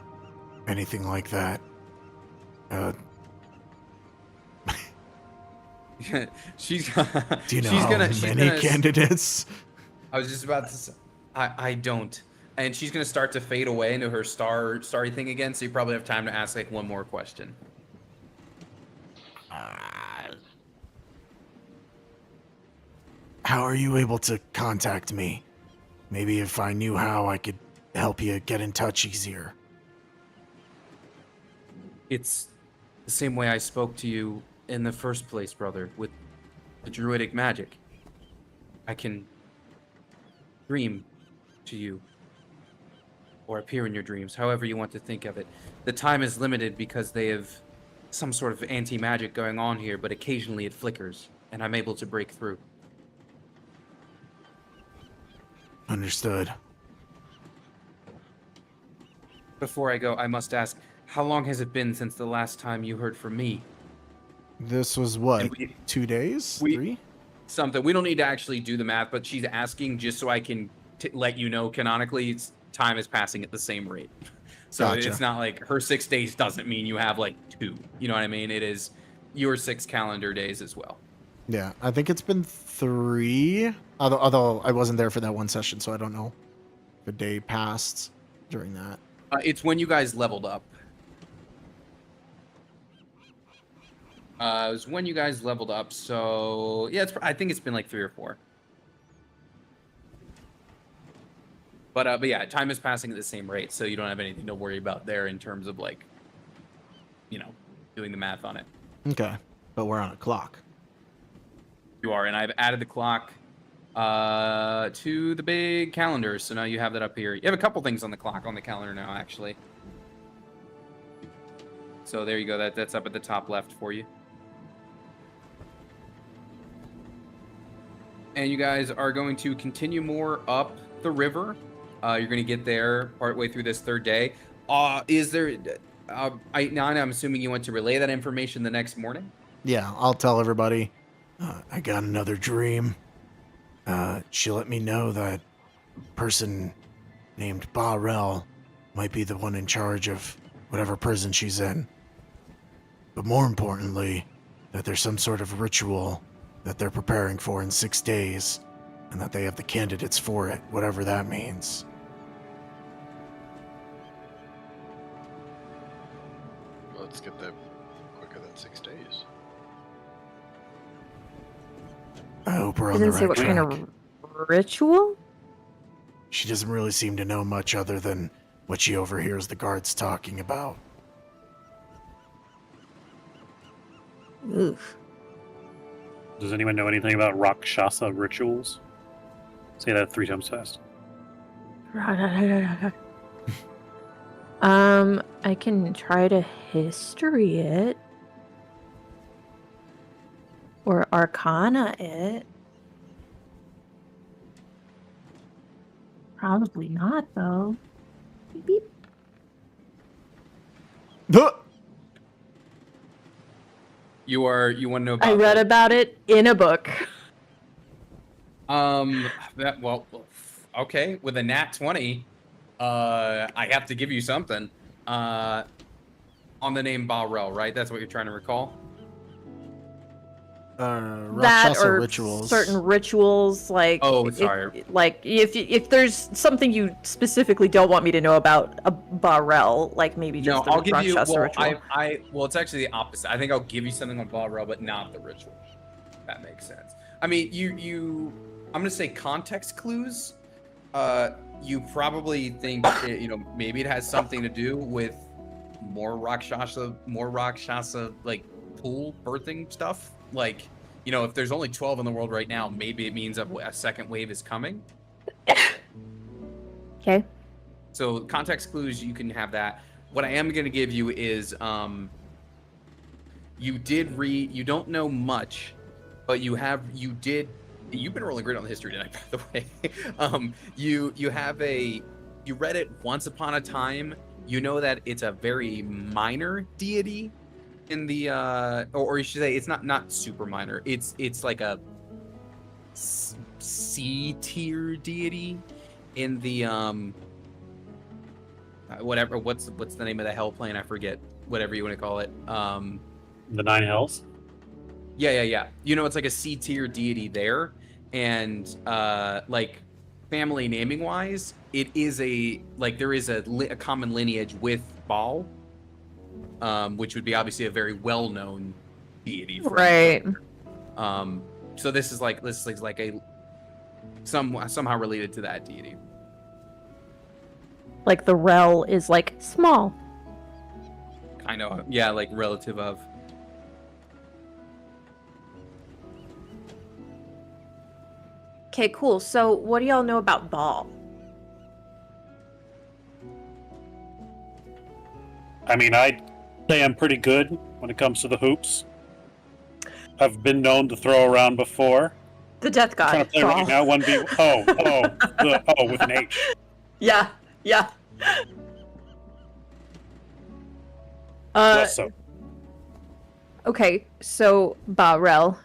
anything like that. She's Do you know she's how gonna, many candidates? I was just about to say, I don't. And she's gonna start to fade away into her starry thing again, so you probably have time to ask like one more question. How are you able to contact me? Maybe if I knew how, I could help you get in touch easier. It's the same way I spoke to you in the first place, brother, with the druidic magic. I can dream to you, or appear in your dreams, however you want to think of it. The time is limited because they have some sort of anti-magic going on here, but occasionally it flickers, and I'm able to break through. Understood. Before I go, I must ask, how long has it been since the last time you heard from me? This was what, And we- 2 days? we- 3? Something. We don't need to actually do the math, but she's asking just so I can let you know canonically time is passing at the same rate. So Gotcha. it's not like her 6 days doesn't mean you have like 2. You know what I mean? It is your 6 calendar days as well. Yeah, I think it's been 3. Although I wasn't there for that one session, so I don't know if a day passed during that. It's when you guys leveled up. It was when you guys leveled up. So yeah, I think it's been like 3 or 4. But yeah, time is passing at the same rate, so you don't have anything to worry about there in terms of like, you know, doing the math on it. Okay, but we're on a clock. You are, and I've added the clock to the big calendar, so now you have that up here. You have a couple things on the clock on the calendar now, actually. So there you go. That's up at the top left for you. and you guys are going to continue more up the river. You're going to get there partway through this third day. Is there? I'm assuming you want to relay that information the next morning. Yeah, I'll tell everybody. I got another dream. She let me know that person named Barrel might be the one in charge of whatever prison she's in. But more importantly, that there's some sort of ritual that they're preparing for in 6 days, and that they have the candidates for it, whatever that means. Let's get that quicker than 6 days. I hope we're on Doesn't the say right what track. kind of ritual. She doesn't really seem to know much other than what she overhears the guards talking about. Oof. Does anyone know anything about Rakshasa rituals? Say that 3 times fast. I can try to history it. Or arcana it. Probably not, though. Beep, beep. You want to know about? I read about it in a book. Okay. With a nat 20, I have to give you something. On the name Barrel, right? That's what you're trying to recall. That Rakshasa or rituals. certain rituals, like sorry. if there's something you specifically don't want me to know about a Barrel, like maybe just the I'll give you. Rakshasa Well, ritual. it's actually the opposite. I think I'll give you something on Barrel, but not the ritual. That makes sense. I mean, I'm gonna say context clues. You probably think maybe it has something to do with more Rakshasa like pool birthing stuff. Like, if there's only 12 in the world right now, maybe it means a second wave is coming. Okay. So context clues, you can have that. What I am going to give you is, you did read. You don't know much, but you've been rolling great on the history tonight, by the way. You read it once upon a time. You know that it's a very minor deity in the or you should say it's not super minor. It's like a C tier deity in the whatever. What's the name of the hell plane? I forget. Whatever you want to call it. The 9 hells? Yeah. It's like a C tier deity there, and like family naming wise, it is there is a common lineage with Baal, which would be obviously a very well known deity, Right. So this is like a somehow related to that deity. Like the rel is like small. Kind of, yeah, like relative of. Okay, cool. So what do y'all know about Baal? I mean, I'd say I'm pretty good when it comes to the hoops. I've been known to throw around before. The death I'm god. trying to play right now, 1v... with an H. Yeah. Less so. Okay, so Barel.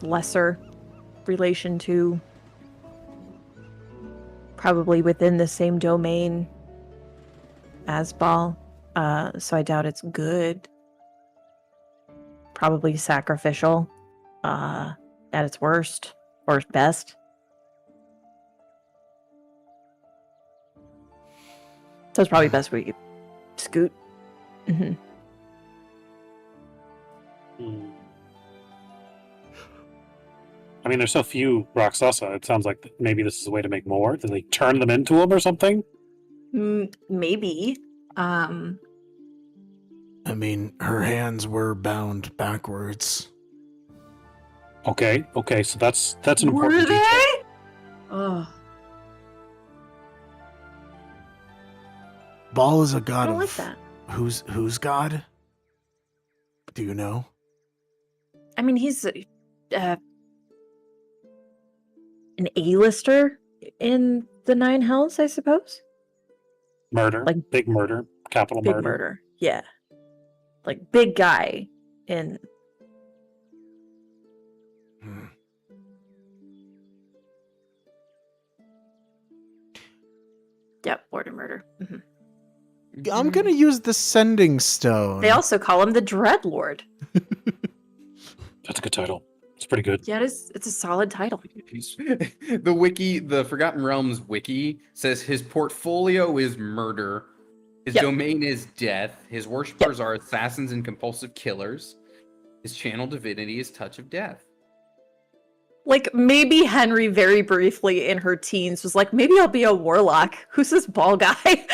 Lesser relation to, probably within the same domain as Baal. So I doubt it's good. Probably sacrificial. At its worst or best. So it's probably best we scoot. Mm-hmm. I mean, there's so few Rakshasa. It sounds like maybe this is a way to make more. Did they turn them into them or something? Maybe. I mean, her hands were bound backwards. Okay, so that's an Were important detail. they? Oh, Baal is a I god don't of like that. who's god? Do you know? I mean, he's an A-lister in the Nine Hells, I suppose. Murder, Like big murder, capital big murder. murder. Yeah. Like big guy in Hmm. yep, border murder. Hmm. I'm gonna use the Sending Stone. They also call him the Dreadlord. That's a good title. It's pretty good. Yeah, it's a solid title. The wiki, the Forgotten Realms wiki says his portfolio is murder. His Yep. domain is death. His worshippers are assassins and compulsive killers. His channel divinity is touch of death. Like maybe Henry very briefly in her teens was like, maybe I'll be a warlock. Who's this ball guy?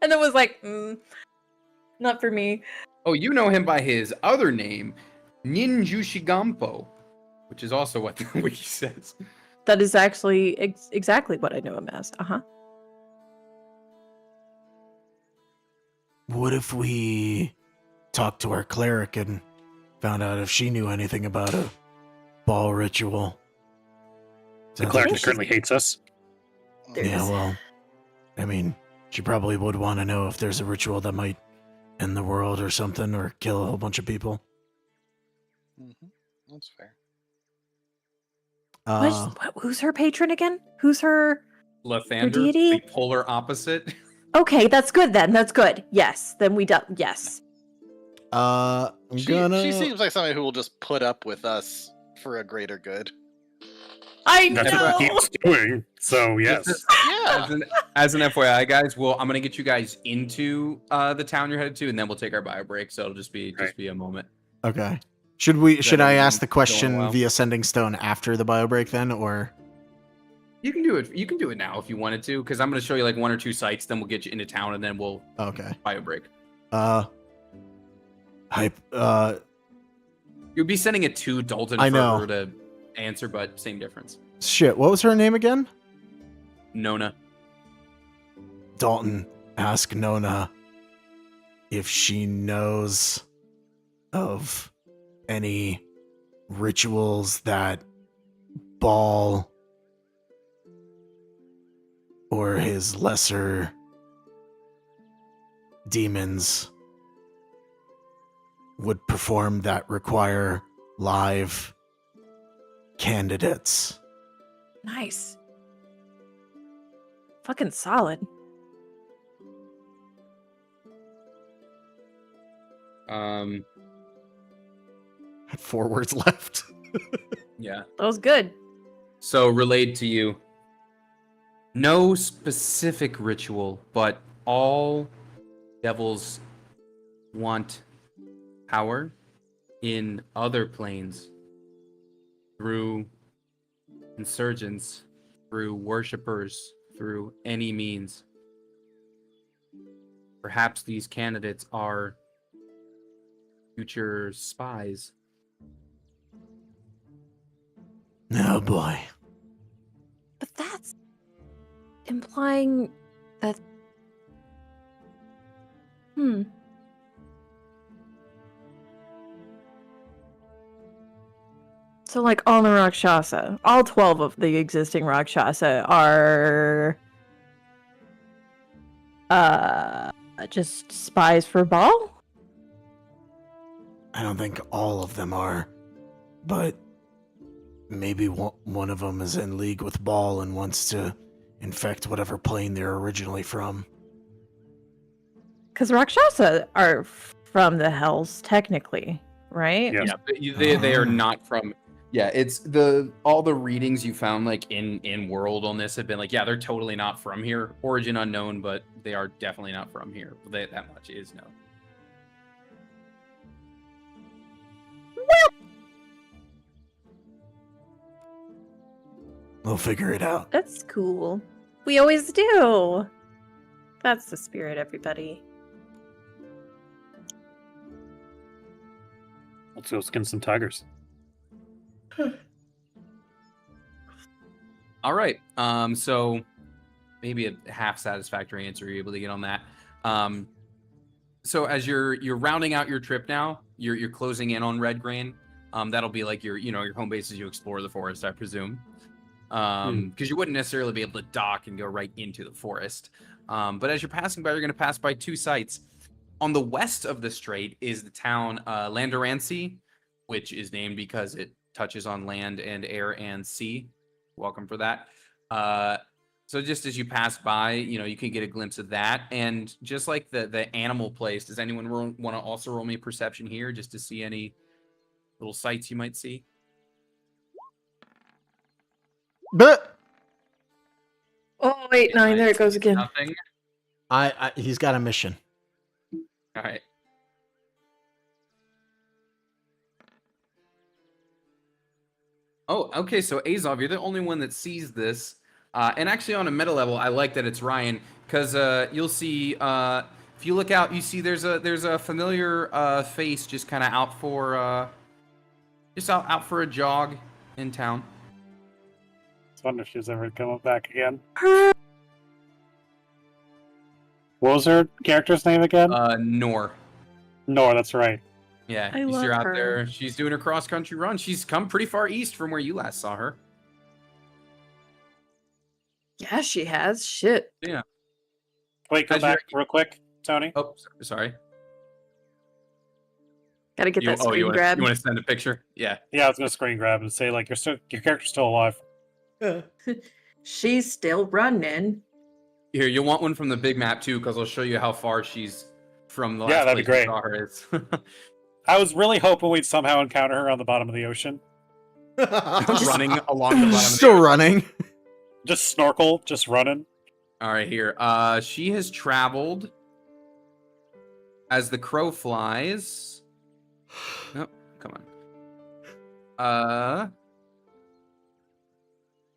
And then was like, not for me. Oh, you know him by his other name, Ninjushigampo, which is also what the wiki says. That is actually exactly what I know him as. Uh-huh. What if we talked to our cleric and found out if she knew anything about a ball ritual? The Sounds cleric like that currently hates us. There's- Yeah, well, I mean, she probably would want to know if there's a ritual that might end the world or something, or kill a whole bunch of people. That's fair. Who's her patron again? Who's her? Lathander, deity? the polar opposite. Okay, that's good then. That's good. Yes, then we don't. Yes. I'm She gonna. seems like somebody who will just put up with us for a greater good. I That's what he keeps doing. So yes. Yeah. As an FYI, guys, I'm gonna get you guys into the town you're headed to, and then we'll take our bio break. So it'll just be a moment. Okay. Should I ask the going question well? via Sending Stone after the bio break then, or? You can do it. You can do it now if you wanted to, because I'm gonna show you like 1 or 2 sites. Then we'll get you into town, and then we'll Okay. bio break. You'll be sending it to Dalton I for know. her to answer, but same difference. Shit. What was her name again? Nona. Dalton, ask Nona if she knows of any rituals that Ball or his lesser demons would perform that require live candidates. Nice. Fucking solid. Had 4 words left. Yeah. That was good. So relayed to you. No specific ritual, but all devils want power in other planes through insurgents, through worshippers, through any means. Perhaps these candidates are future spies. Oh boy. But that's implying that. So, like, all the Rakshasa, all 12 of the existing Rakshasa are. Just spies for Baal? I don't think all of them are, but maybe one of them is in league with Ball and wants to infect whatever plane they're originally from. Because Rakshasa are from the Hells, technically, right? Yes. Yeah, but they are not from. Yeah, it's all the readings you found like in world on this have been like, yeah, they're totally not from here. Origin unknown, but they are definitely not from here. That much is known. We'll figure it out. That's cool. We always do. That's the spirit, everybody. Let's go skin some tigers. All right. So maybe a half satisfactory answer you're able to get on that. So as you're rounding out your trip now, you're closing in on Red Grain. That'll be like your home base as you explore the forest, I presume. Because you wouldn't necessarily be able to dock and go right into the forest. But as you're passing by, you're going to pass by 2 sites. On the west of the strait is the town Landorancy, which is named because it touches on land and air and sea. Welcome for that. So just as you pass by, you can get a glimpse of that. And just like the animal place, does anyone want to also roll me a perception here just to see any little sights you might see? But Oh, 8-9, there it goes again. Nothing. he's got a mission. All right. Oh, okay. So Azov, you're the only one that sees this. And actually, on a meta level, I like that it's Ryan because you'll see if you look out, you see there's a familiar face just kind of out for out for a jog in town. I wonder if she's ever coming back again. What was her character's name again? Nor. Nor, that's right. Yeah, I you see her love out her. there. She's doing her cross country run. She's come pretty far east from where you last saw her. Yeah, she has. Shit. Wait, come How's your- back real quick, Tony. Oh, sorry. Gotta get that screen you grab. want to send a picture? Yeah. Yeah, I was gonna screen grab and say like your character's still alive. She's still running. Here, you'll want one from the big map too, because I'll show you how far she's from the last Yeah, that'd be place you great. saw her. It's I was really hoping we'd somehow encounter her on the bottom of the ocean. running along the bottom. Still running. Just snorkel, just running. All right, here. She has traveled as the crow flies. Nope, come on.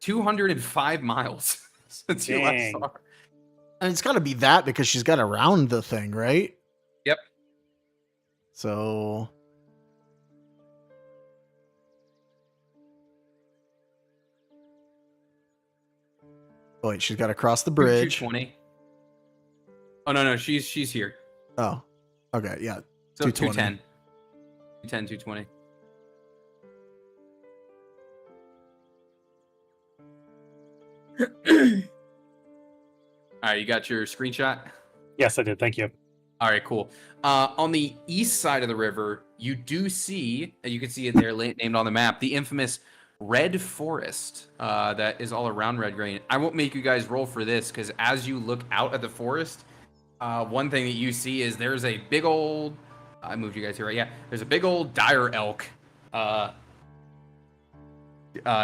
205 miles since you last Dang. saw her. And it's got to be that because she's got to round the thing, right? Yep. So oh, wait, she's got to cross the bridge. 220. Oh no, she's here. Oh, okay, yeah. So 220. 220. All right, you got your screenshot? Yes, I did. Thank you. All right, cool. On the east side of the river, you do see, and you can see it there named on the map, the infamous Red Forest that is all around Red Grain. I won't make you guys roll for this because as you look out at the forest, one thing that you see is there's a big old, I moved you guys here, right? Yeah, there's a big old dire elk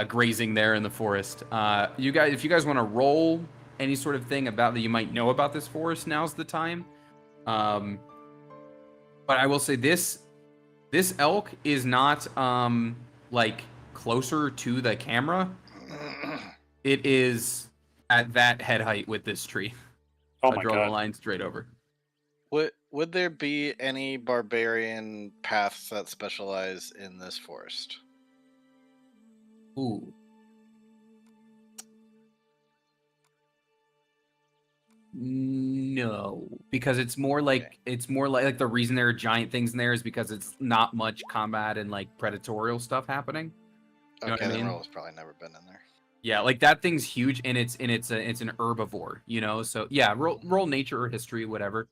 grazing there in the forest. If you guys want to roll any sort of thing about that you might know about this forest, now's the time. But I will say this elk is not like closer to the camera. It is at that head height with this tree. Oh I'll my draw the god. line straight over. Would there be any barbarian paths that specialize in this forest? Ooh. No, because it's more like the reason there are giant things in there is because it's not much combat and like predatorial stuff happening. You know what Okay, I the mean? roll's probably never been in there. Yeah, like that thing's huge and it's an herbivore, you know. So yeah, roll nature or history, whatever.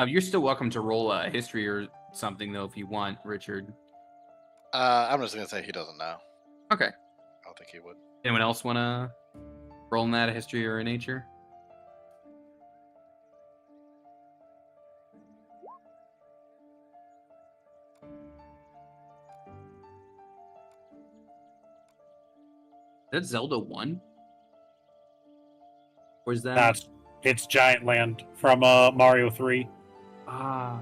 You're still welcome to roll a history or something though if you want, Richard. I'm just gonna say he doesn't know. Okay. I don't think he would. Anyone else want to roll in that a history or a nature? That's Zelda 1? Where's that? It's Giant Land from Mario 3. Ah.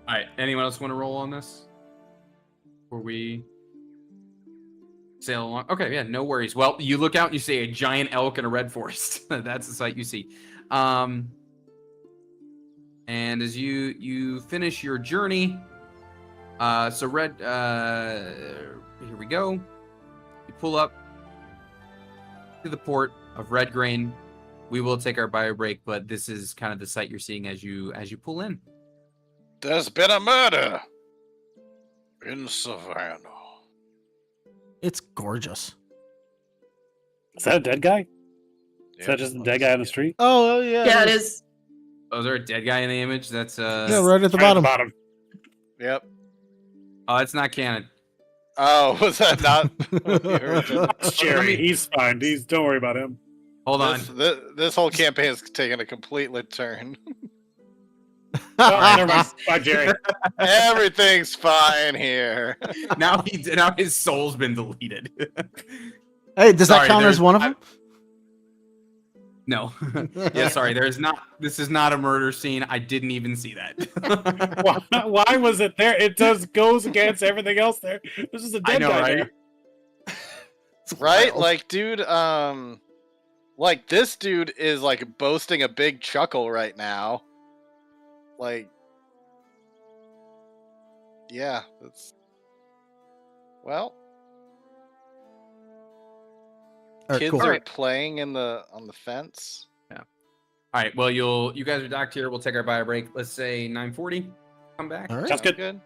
Alright, anyone else want to roll on this? Before we sail along? Okay, yeah, no worries. Well, you look out and you see a giant elk in a red forest. That's the sight you see. And And as you finish your journey, so Red, here we go. You pull up to the port of Red Grain. We will take our bio break, but this is kind of the sight you're seeing as you pull in. There's been a murder in Savannah. It's gorgeous. Is that a dead guy? Is that Yeah. just a dead guy on the street? Oh yeah. Yeah, it is. Oh, is there a dead guy in the image? That's Yeah, right at the Right bottom. Yep. Oh, it's not canon. Oh, was that not? what you heard? It's Jerry. He's fine. Don't worry about him. Hold on. This whole campaign is taking a complete turn. Oh, never mind. Bye, Jerry. Everything's fine here. now his soul's been deleted. Hey, does that Sorry, count as there's- one of them? No. Yeah, sorry. This is not a murder scene. I didn't even see that. Why was it there? It goes against everything else there. This is a dead I know, guy right? there. Right? Like, dude, like this dude is like boasting a big chuckle right now. Like, yeah, that's well. All right, Kids cool. are playing on the fence. All right. Well, you guys are docked here. We'll take our bio break. Let's say 9:40. Come back. All right. Sounds good. Good.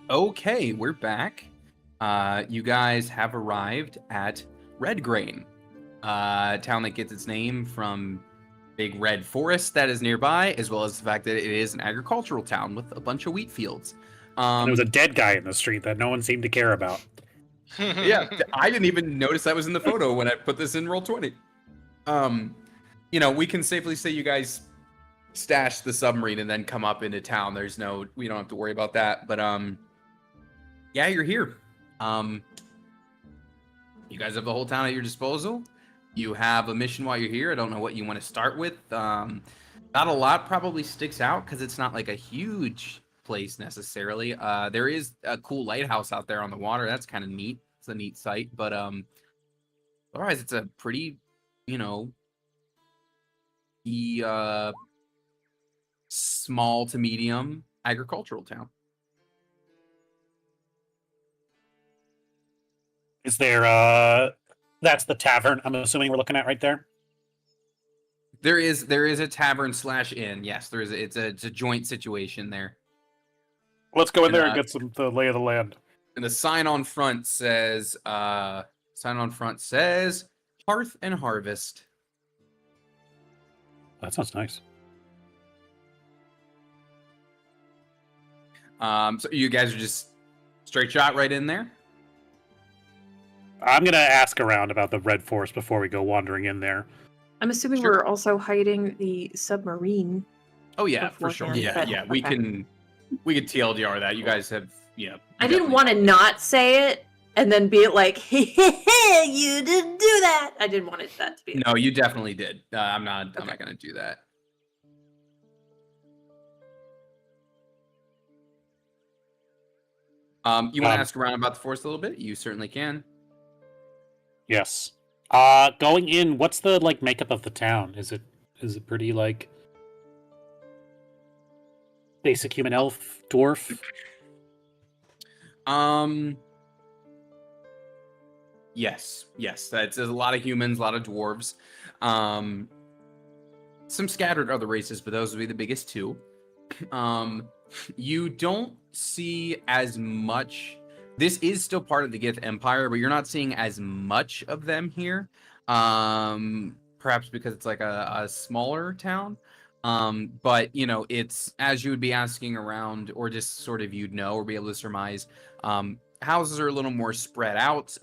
Okay, we're back. You guys have arrived at Redgrain, a town that gets its name from big red forest that is nearby, as well as the fact that it is an agricultural town with a bunch of wheat fields. There was a dead guy in the street that no one seemed to care about. Yeah, I didn't even notice that was in the photo when I put this in Roll20. You know, we can safely say you guys stashed the submarine and then come up into town. We don't have to worry about that. But yeah, you're here. You guys have the whole town at your disposal. You have a mission while you're here. I don't know what you want to start with. Not a lot probably sticks out because it's not like a huge place necessarily. There is a cool lighthouse out there on the water. That's kind of neat. It's a neat sight, but otherwise it's a pretty, small to medium agricultural town. Is there that's the tavern I'm assuming we're looking at right there? There is a tavern / inn. Yes, it's a joint situation there. Let's go in And, there and get the lay of the land. And the sign on front says Hearth and Harvest. That sounds nice. So you guys are just straight shot right in there? I'm gonna ask around about the Red Forest before we go wandering in there. I'm assuming Sure. we're also hiding the submarine. Oh yeah, for sure. beforehand, Yeah, but- we okay. can TLDR that. You guys have, I didn't want to not say it and then be like, hey, you didn't do that. I didn't want that to be. No, you definitely did. I'm not Okay. gonna do that. You want to ask around about the forest a little bit? You certainly can. Yes. Going in, what's the makeup of the town? Is it pretty basic human, elf, dwarf? Yes. That's a lot of humans, a lot of dwarves. Some scattered other races, but those would be the biggest two. You don't see as much. This is still part of the Gith Empire, but you're not seeing as much of them here. Perhaps because it's like a smaller town. But it's as you would be asking around, or just sort of or be able to surmise. Houses are a little more spread out,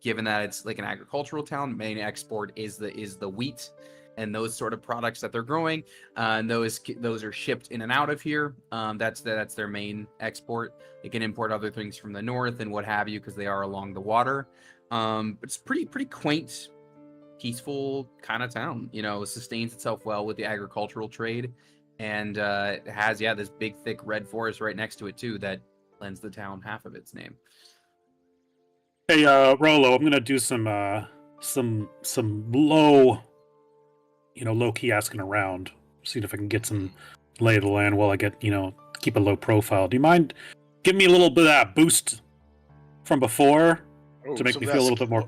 given that it's like an agricultural town. Main export is the wheat and those sort of products that they're growing, and those are shipped in and out of here. That's their main export. They can import other things from the north and what have you because they are along the water. But it's pretty quaint, peaceful kind of town. It sustains itself well with the agricultural trade, and it has this big thick red forest right next to it too that lends the town half of its name. Hey, Rolo, I'm gonna do some low key asking around, seeing if I can get some lay of the land while I get keep a low profile. Do you mind giving me a little bit of that boost from before to make me feel a little bit more?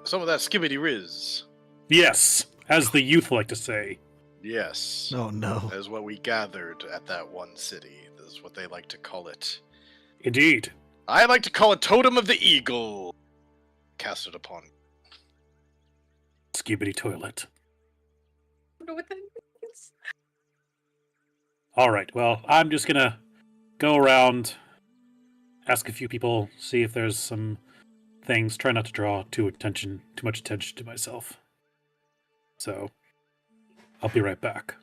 Some of that skibbity riz. Yes, as the youth like to say. Yes. Oh no. That is what we gathered at that one city. This is what they like to call it. Indeed. I like to call it Totem of the Eagle. Cast it upon. Skibbity toilet. I don't know what that means. All right. Well, I'm just gonna go around, ask a few people, see if there's some things. Try not to draw too much attention to myself. So, I'll be right back.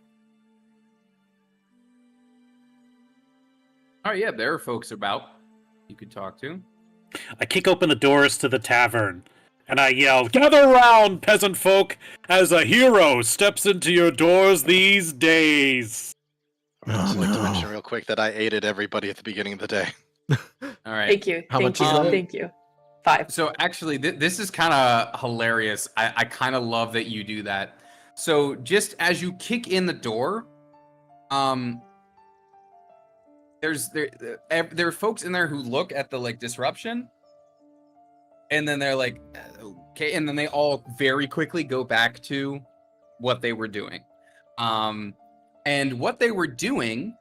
All right, yeah, there are folks about you could talk to. I kick open the doors to the tavern, and I yell, "Gather round, peasant folk, as a hero steps into your doors these days." I would also like to no. mention real quick that I aided everybody at the beginning of the day. All right. Thank you. How Thank much you. is that? Thank you. 5. So actually, this is kind of hilarious. I kind of love that you do that. So just as you kick in the door, there are folks in there who look at the disruption, and then they're like, okay, and then they all very quickly go back to what they were doing. And what they were doing,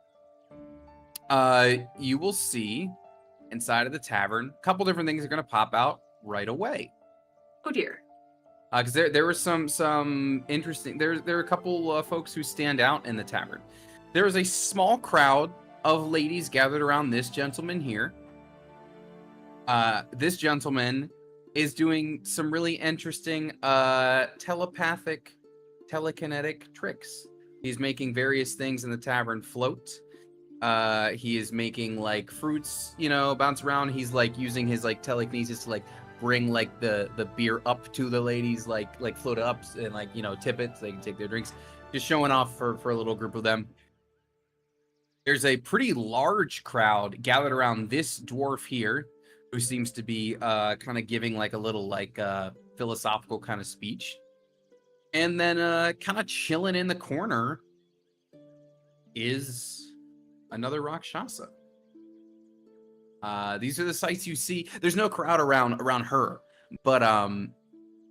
you will see inside of the tavern, a couple different things are going to pop out right away. Oh dear. Because there were some interesting. There are a couple folks who stand out in the tavern. There is a small crowd of ladies gathered around this gentleman here. This gentleman is doing some really interesting telekinetic tricks. He's making various things in the tavern float. He is making fruits, bounce around. He's using his telekinesis to bring like the beer up to the ladies, like float it up and like, you know, tip it so they can take their drinks. Just showing off for a little group of them. There's a pretty large crowd gathered around this dwarf here, who seems to be kind of giving like a little like philosophical kind of speech. And then kind of chilling in the corner is another Rakshasa. These are the sights you see. There's no crowd around her, but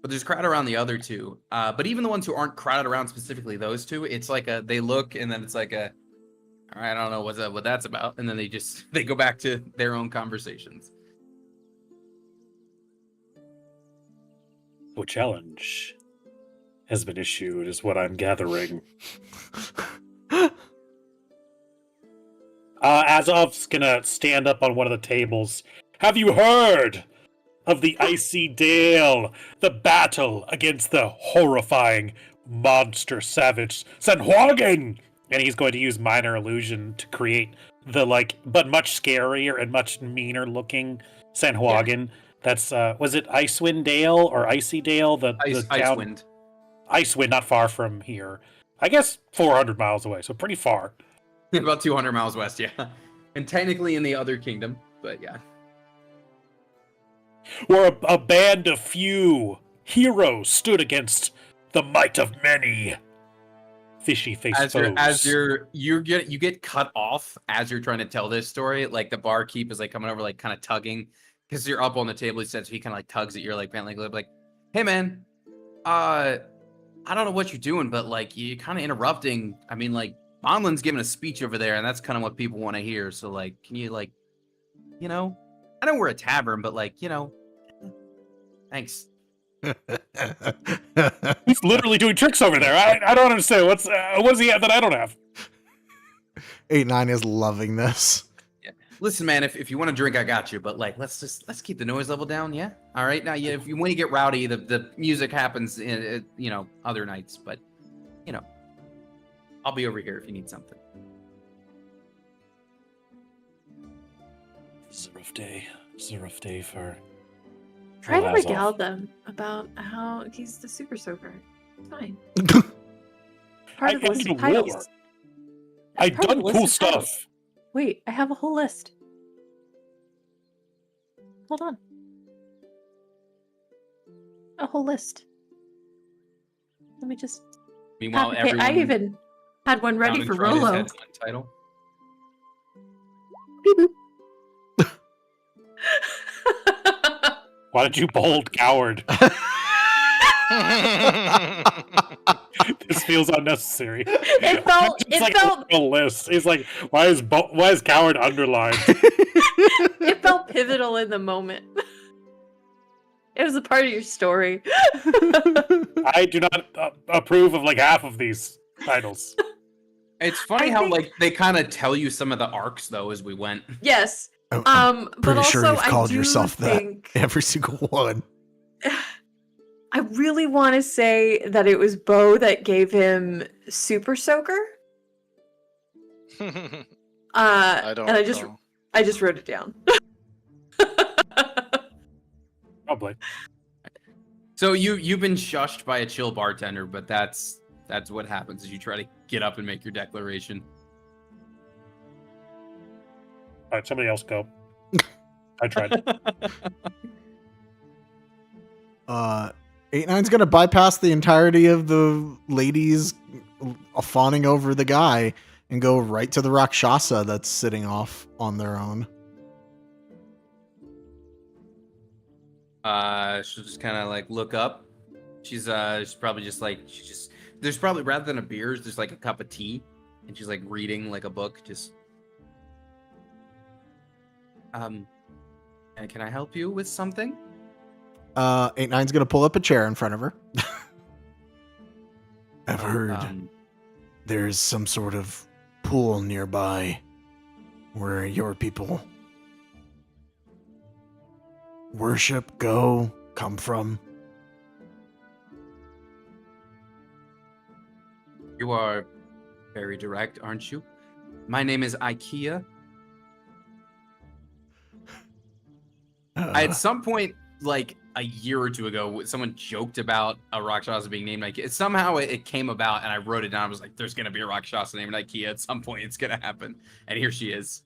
there's a crowd around the other two. But even the ones who aren't crowded around specifically those two, it's like they look and then it's like all right, I don't know what that's about, and then they go back to their own conversations. A challenge has been issued, is what I'm gathering. Azov's gonna stand up on one of the tables. Have you heard of the Icy Dale? The battle against the horrifying monster savage Sanhuagin! And he's going to use Minor Illusion to create the, but much scarier and much meaner looking Sanhuagin. Yeah. That's, was it Icewind Dale or Icy Dale? Icewind. Icewind, not far from here. I guess 400 miles away, so pretty far. About 200 miles west, yeah. And technically in the other kingdom, but yeah. Where a band of few heroes stood against the might of many. Fishy face foes. You get cut off as you're trying to tell this story. Like the barkeep is like coming over, like kind of tugging, because you're up on the table. He said, so he kind of like tugs at your like pant leg, like, hey man, I don't know what you're doing, but like you're kind of interrupting. I mean, like Bonlin's giving a speech over there, and that's kind of what people want to hear. So like, can you like, you know, I know we're a tavern, but like, you know, thanks. He's literally doing tricks over there. I don't understand. What does he have that I don't have? 8-9 is loving this. Yeah. Listen, man, if you want to drink, I got you. But like, let's keep the noise level down. Yeah. All right. Now, yeah, when you get rowdy, the music happens in other nights. But I'll be over here if you need something. This is a rough day. This is a rough day for. Try to regale them about how he's the super soaker. It's fine. Part of the list of titles. I've done cool stuff. Wait, I have a whole list. Hold on. A whole list. Let me just. Meanwhile, everyone. I even had one ready for Rolo. Title. Beep boop. Why did you bold coward? This feels unnecessary. It felt. A list. He's like, why is coward underlined? It felt pivotal in the moment. It was a part of your story. I do not approve of like half of these titles. It's funny how like they kind of tell you some of the arcs though as we went. Yes. I'm but pretty also, sure you've called I yourself think... that every single one. I really want to say that it was Bo that gave him Super Soaker. I don't. And I just wrote it down. Probably. So you've been shushed by a chill bartender, but that's what happens as you try to get up and make your declaration. All right, somebody else go. I tried. 8-9's gonna bypass the entirety of the ladies fawning over the guy and go right to the Rakshasa that's sitting off on their own. She'll just kind of like look up. She's probably just like there's probably, rather than a beer, there's like a cup of tea, and she's like reading like a book. Just and can I help you with something? 8-9's gonna pull up a chair in front of her. I've heard there's some sort of pool nearby where your people worship, come from. You are very direct, aren't you? My name is IKEA. At some point, like a year or two ago, someone joked about a Rakshasa being named IKEA. Somehow it came about, and I wrote it down. I was like, "There's gonna be a Rakshasa named IKEA at some point. It's gonna happen." And here she is.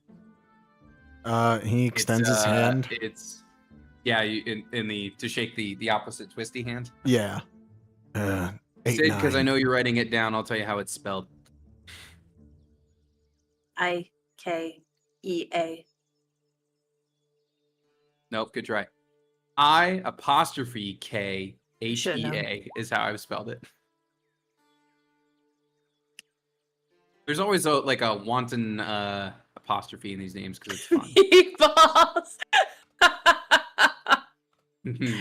He extends his hand. It's in the to shake the opposite twisty hand. Yeah. Sid, because I know you're writing it down. I'll tell you how it's spelled. IKEA. Nope, good try. I''K Should've HEA is how I've spelled it. There's always a wanton apostrophe in these names because it's fun. Boss.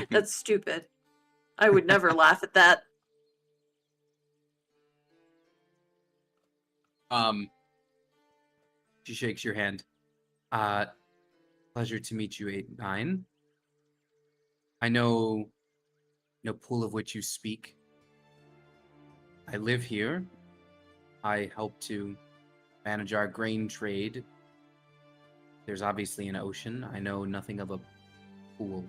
That's stupid. I would never laugh at that. She shakes your hand. Pleasure to meet you, 8-9. I know no pool of which you speak. I live here. I help to manage our grain trade. There's obviously an ocean. I know nothing of a pool.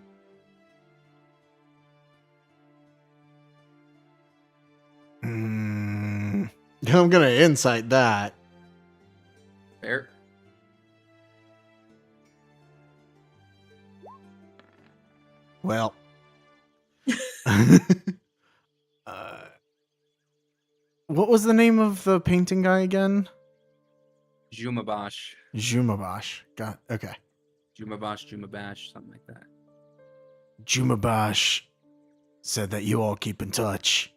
I'm gonna insight that. Fair. Well. What was the name of the painting guy again? Jumabash. Jumabash. Got okay. Jumabash, something like that. Jumabash said that you all keep in touch,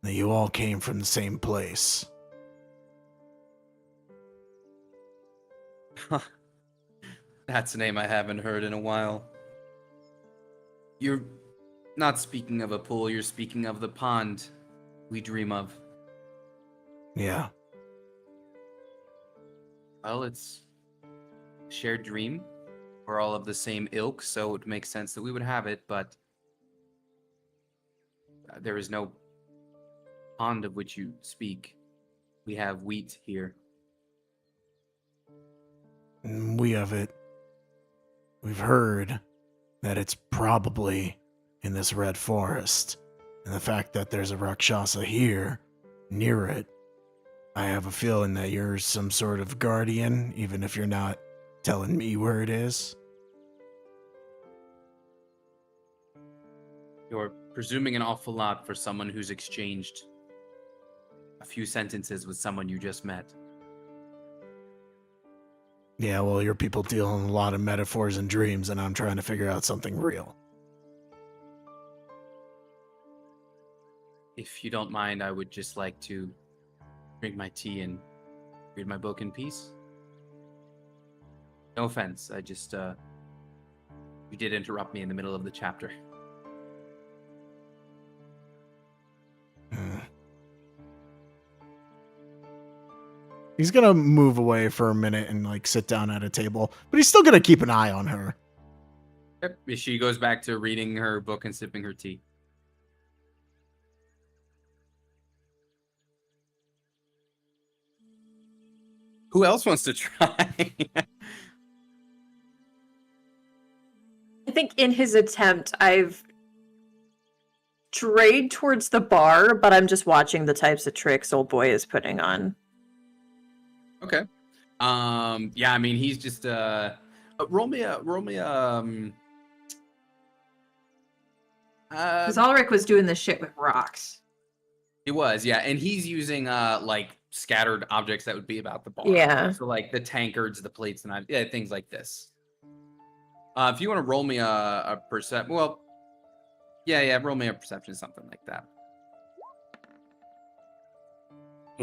that you all came from the same place. That's a name I haven't heard in a while. You're not speaking of a pool, you're speaking of the pond we dream of. Yeah. Well, it's a shared dream. We're all of the same ilk, so it makes sense that we would have it, but there is no pond of which you speak. We have wheat here. We have it. We've heard that it's probably in this red forest. And the fact that there's a Rakshasa here, near it, I have a feeling that you're some sort of guardian, even if you're not telling me where it is. You're presuming an awful lot for someone who's exchanged a few sentences with someone you just met. Yeah, well, your people deal in a lot of metaphors and dreams, and I'm trying to figure out something real. If you don't mind, I would just like to drink my tea and read my book in peace. No offense, I just, you did interrupt me in the middle of the chapter. He's gonna move away for a minute and sit down at a table, but he's still gonna keep an eye on her. Yep. She goes back to reading her book and sipping her tea. Who else wants to try? I think in his attempt, I've strayed towards the bar, but I'm just watching the types of tricks old boy is putting on. Okay. Yeah, I mean, he's just roll me a Because Ulrich was doing this shit with rocks. He was, yeah, and he's using scattered objects that would be about the bar. Yeah. So like the tankards, the plates, and things like this. If you want to roll me a perception, well, yeah, roll me a perception, something like that.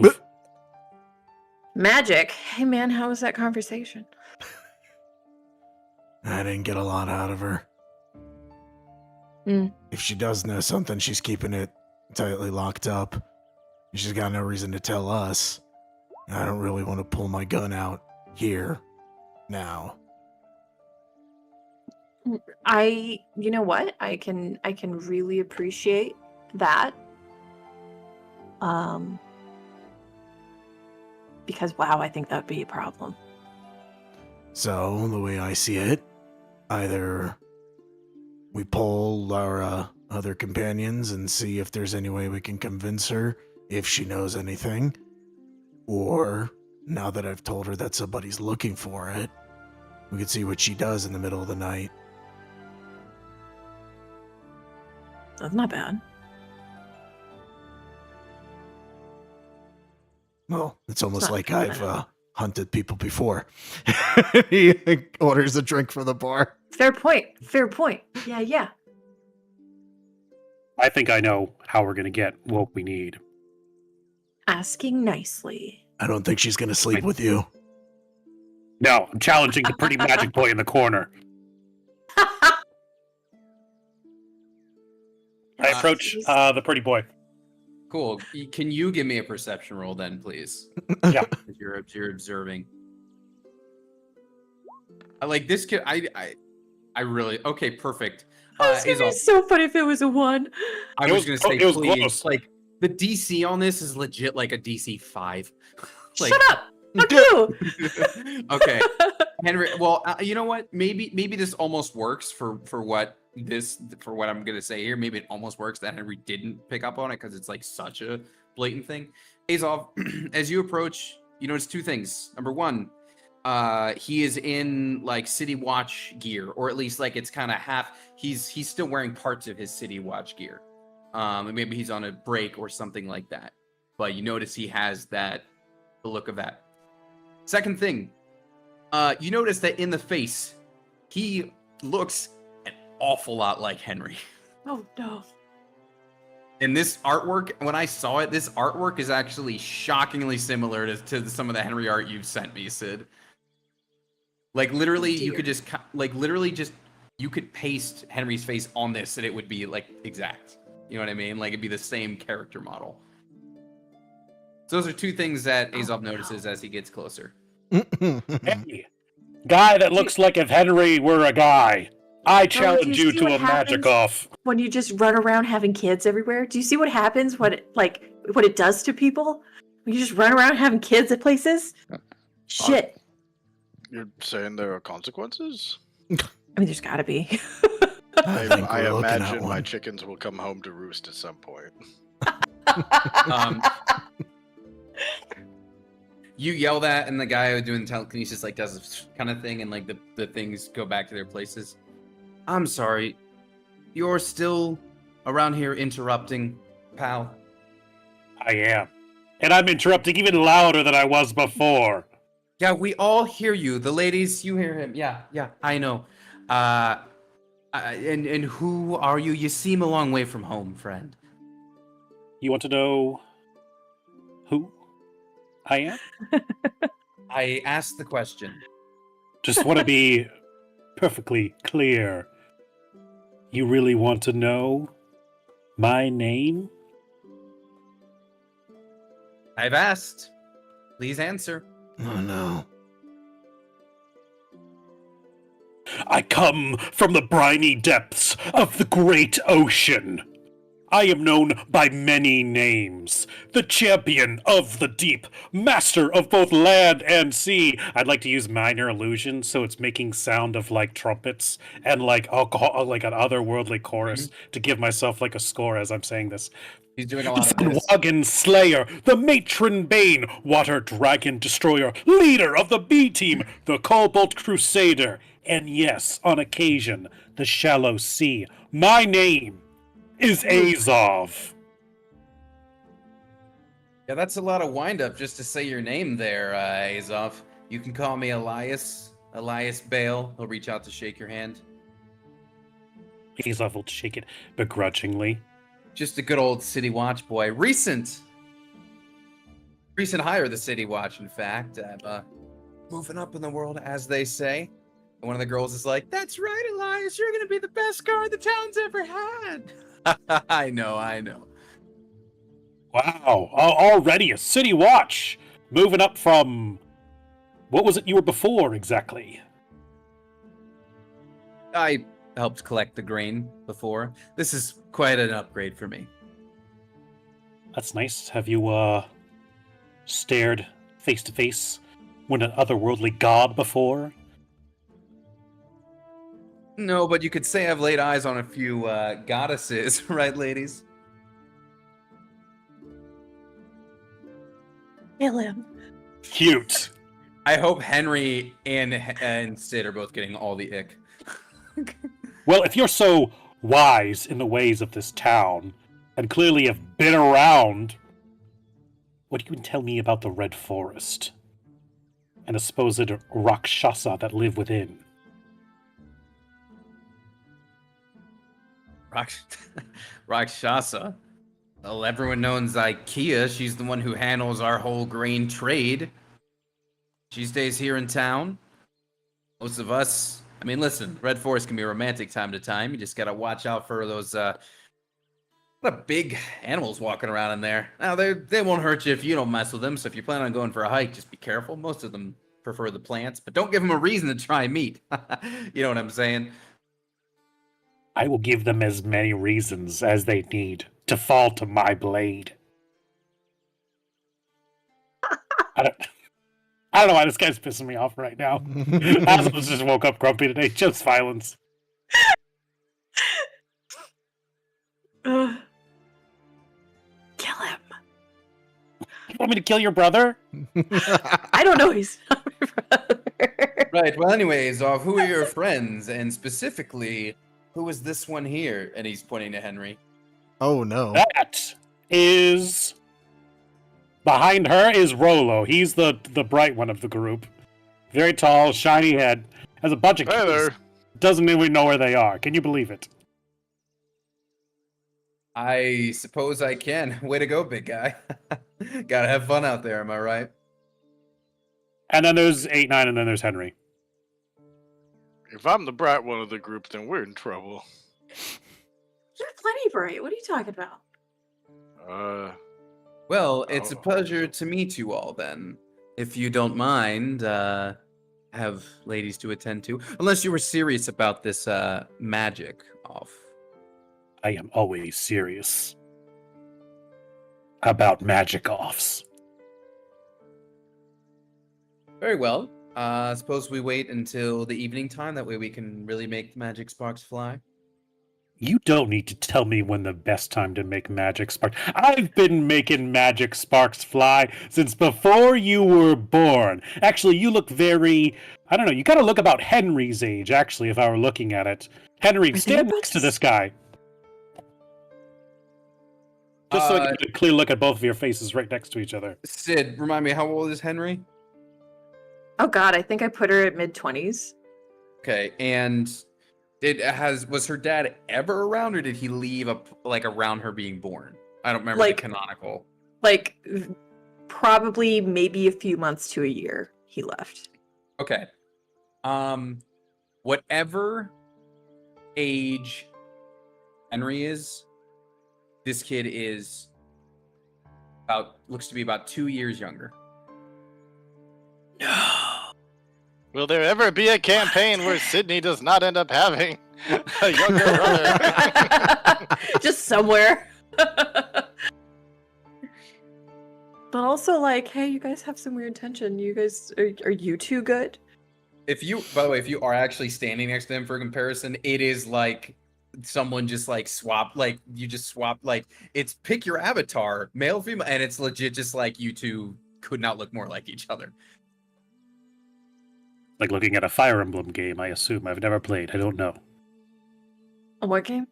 Oof. Magic. Hey man, how was that conversation? I didn't get a lot out of her. Mm. If she does know something, she's keeping it tightly locked up. She's got no reason to tell us. I don't really want to pull my gun out here now. You know what? I can really appreciate that. Because wow, I think that'd be a problem. So, the way I see it, either we poll our other companions and see if there's any way we can convince her if she knows anything. Or, now that I've told her that somebody's looking for it, we could see what she does in the middle of the night. That's not bad. Well, it's almost not like bad. I've hunted people before. He orders a drink from the bar. Fair point. Fair point. Yeah, yeah. I think I know how we're gonna get what we need. Asking nicely. I don't think she's gonna sleep with you. No, I'm challenging the pretty magic boy in the corner. I approach the pretty boy. Cool. Can you give me a perception roll then, please? Yeah. If you're observing. I like this kid. I really okay. Perfect. It's gonna be Azov, so funny if it was a 1. I It was was gonna say clo- it was please. close. Like the DC on this is legit like a DC 5. Like, Shut up! Fuck you! okay, Henry. Well, you know what? Maybe this almost works for what I'm gonna say here. Maybe it almost works that Henry didn't pick up on it because it's like such a blatant thing. Azov, as you approach, you notice two things. Number one, he is in like City Watch gear, or at least like it's kind of half. He's still wearing parts of his City Watch gear. And maybe he's on a break or something like that. But you notice he has the look of that. Second thing, you notice that in the face, he looks an awful lot like Henry. Oh no. And this artwork, when I saw it, this artwork is actually shockingly similar to some of the Henry art you've sent me, Sid. Like literally, you could just you could paste Henry's face on this and it would be like exact. You know what I mean? Like it'd be the same character model. So those are two things that Azov notices as he gets closer. Hey, guy that looks like if Henry were a guy. I challenge you you see to what a magic happens? off. When you just run around having kids everywhere, do you see what happens? What it does to people? When you just run around having kids at places? Shit. You're saying there are consequences? I mean, there's gotta be. I think I we're looking at imagine my one. chickens will come home to roost at some point. Um, you yell that, and the guy doing the telekinesis like does this kind of thing, and like the things go back to their places. I'm sorry, you're still around here interrupting, pal. I am. And I'm interrupting even louder than I was before. Yeah, we all hear you. The ladies, you hear him. Yeah, I know. And who are you? You seem a long way from home, friend. You want to know who I am? I asked the question. Just want to be perfectly clear. You really want to know my name? I've asked. Please answer. Oh no. I come from the briny depths of the great ocean. I am known by many names. The champion of the deep, master of both land and sea. I'd like to use minor illusions, so it's making sound of like trumpets and like alcohol, like an otherworldly chorus to give myself like a score as I'm saying this. He's doing a The lot of this. Sunwagon Slayer, the Matron Bane, Water Dragon Destroyer, leader of the B-Team, the Cobalt Crusader, and yes, on occasion, the Shallow Sea. My name is Azov. Yeah, that's a lot of wind-up just to say your name there, Azov. You can call me Elias Bale. He'll reach out to shake your hand. Azov will shake it begrudgingly. Just a good old City Watch boy. Recent hire of the City Watch, in fact. I'm moving up in the world, as they say. And one of the girls is like, "That's right, Elias. You're going to be the best guard the town's ever had." I know. Wow, already a City Watch. Moving up from... What was it you were before, exactly? I helped collect the grain before. This is quite an upgrade for me. That's nice. Have you, stared face to face with an otherworldly god before? No, but you could say I've laid eyes on a few goddesses, right, ladies? Kill him. Cute. I hope Henry and Sid are both getting all the ick. Well, if you're so wise in the ways of this town, and clearly have been around, what can you tell me about the Red Forest? And a supposed Rakshasa that live within? Rakshasa. Well, everyone knows IKEA. She's the one who handles our whole grain trade. She stays here in town. Most of us, I mean, listen, Red Forest can be romantic time to time. You just gotta watch out for those, what big animals walking around in there. Now, they won't hurt you if you don't mess with them, so if you plan on going for a hike, just be careful. Most of them prefer the plants, but don't give them a reason to try meat. You know what I'm saying? I will give them as many reasons as they need to fall to my blade. I don't know why this guy's pissing me off right now. Asmus just woke up grumpy today. Just violence. Kill him. You want me to kill your brother? I don't know. He's not my brother. Right. Well, anyways, who are your friends, and specifically, who is this one here? And he's pointing to Henry. Oh no. That is... Behind her is Rolo. He's the bright one of the group. Very tall, shiny head. Has a bunch of Hey kids. there. Doesn't even know where they are. Can you believe it? I suppose I can. Way to go, big guy. Gotta have fun out there, am I right? And then there's 8-9, and then there's Henry. If I'm the bright one of the group, then we're in trouble. You're plenty bright. What are you talking about? Well, it's a Oh. pleasure to meet you all then. If you don't mind, have ladies to attend to. Unless you were serious about this magic off. I am always serious about magic offs. Very well. Suppose we wait until the evening time. That way we can really make the magic sparks fly. You don't need to tell me when the best time to make magic sparks. I've been making magic sparks fly since before you were born. Actually, you look very... I don't know, you gotta look about Henry's age, actually, if I were looking at it. Henry, Are stand they next to this guy. Just so I can get a clear look at both of your faces right next to each other. Sid, remind me, how old is Henry? Oh God, I think I put her at mid-20s. Okay, and was her dad ever around, or did he leave around her being born? I don't remember the canonical. Like, probably maybe a few months to a year he left. Okay. Whatever age Henry is, this kid is looks to be about 2 years younger. Will there ever be a campaign where Sydney does not end up having a younger brother? Just somewhere. But also, like, hey, you guys have some weird tension. You guys, are you two good? By the way, if you are actually standing next to him for comparison, it is like someone just it's pick your avatar, male, female, and it's legit just like you two could not look more like each other. Like looking at a Fire Emblem game, I assume. I've never played. I don't know. A what game?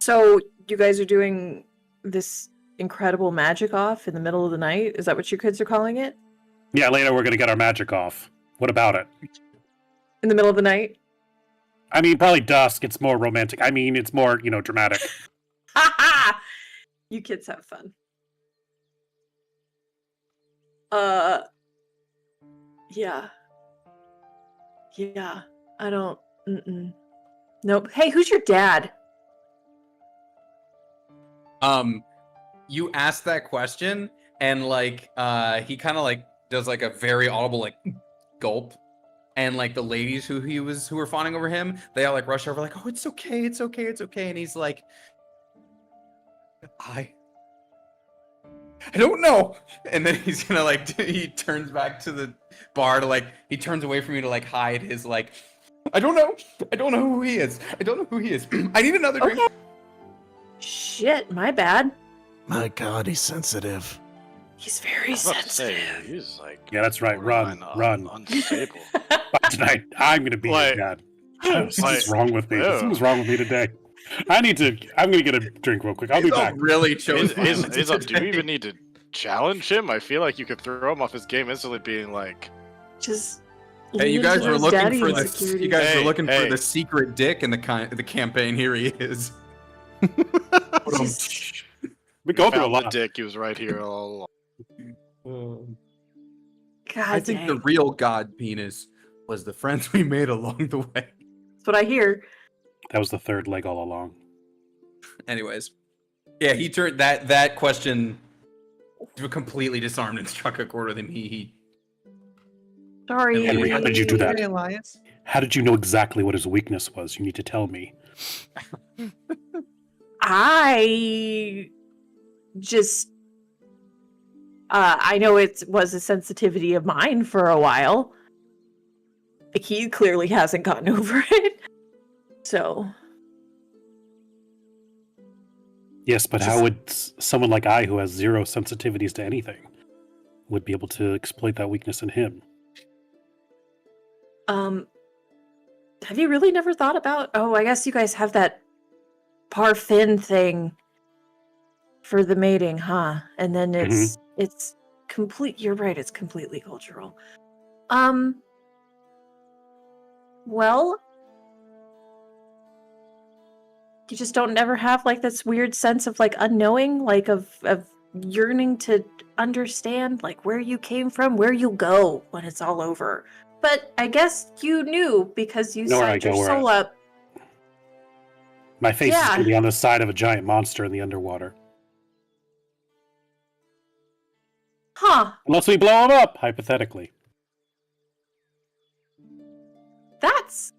So, you guys are doing this incredible magic off in the middle of the night? Is that what your kids are calling it? Yeah, later we're gonna get our magic off. What about it? In the middle of the night? I mean, probably dusk. It's more romantic. I mean, it's more, dramatic. Ha ha! You kids have fun. Yeah. Yeah. I don't... Nope. Hey, who's your dad? You asked that question, and he kind of does a very audible gulp, and the ladies who were fawning over him, they all rush over oh, it's okay, and he's I don't know. And then he's gonna like he turns back to the bar to like he turns away from you to like hide his like I don't know who he is. I don't know who he is. I need another drink. Okay. Shit, my bad. My God, he's sensitive. He's very I was about to say, sensitive. he's like, Yeah, that's right. Run, borderline run. unstable. But tonight, I'm gonna be Like- your dad. What's like- wrong with me? Ew. Something's wrong with me today. I'm gonna get a drink real quick. I'll be He's all back. really chose Is, violence do you today. even need to challenge him? I feel like you could throw him off his game instantly, being like, Just. Hey, you lean guys into were his looking daddy for the insecurities. you guys were Hey, looking for hey. the secret dick in the campaign. Here he is. Just- We go through a found the lot. dick. He was right here all along. God I think the dang. real god penis was the friends we made along the way. That's what I hear. That was the third leg all along. Anyways, yeah, he turned that question completely disarmed and struck a chord with him. He Sorry. Henry, how did you do that? Hey, Elias. How did you know exactly what his weakness was? You need to tell me. I just I know it was a sensitivity of mine for a while. Like, he clearly hasn't gotten over it. So Yes, but how would someone like I, who has zero sensitivities to anything, would be able to exploit that weakness in him? have you really never thought about, oh, I guess you guys have that parfin thing for the mating, huh? And then it's complete, you're right, it's completely cultural. Well, you just don't ever have like this weird sense of like unknowing, like of yearning to understand like where you came from, where you'll go when it's all over. But I guess you knew because you Know where I signed your go, where soul up. My face is Yeah. going to be on the side of a giant monster in the underwater. Huh. Unless we blow him up, hypothetically. That's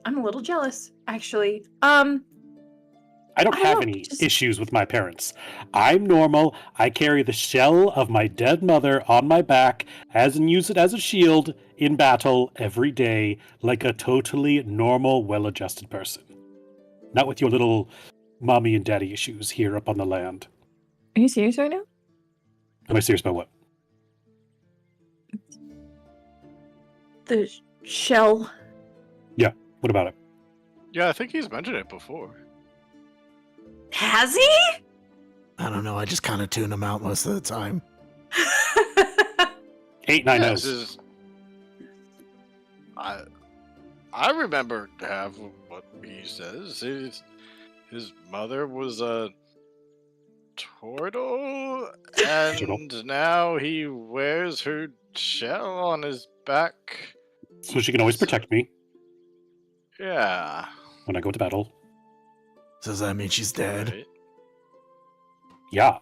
I'm a little jealous, actually. I don't I don't have know, any just- issues with my parents. I'm normal. I carry the shell of my dead mother on my back and use it as a shield in battle every day like a totally normal, well-adjusted person. Not with your little mommy and daddy issues here up on the land. Are you serious right now? Am I serious about what? The shell. What about it? Yeah, I think he's mentioned it before. Has he? I don't know. I just kind of tune him out most of the time. 8, 9 Yeah, knows. this is- I remember half of what he says. His mother was a turtle, and now he wears her shell on his back. So she can always protect me Yeah. when I go to battle. Does that mean she's dead? Right. Yeah.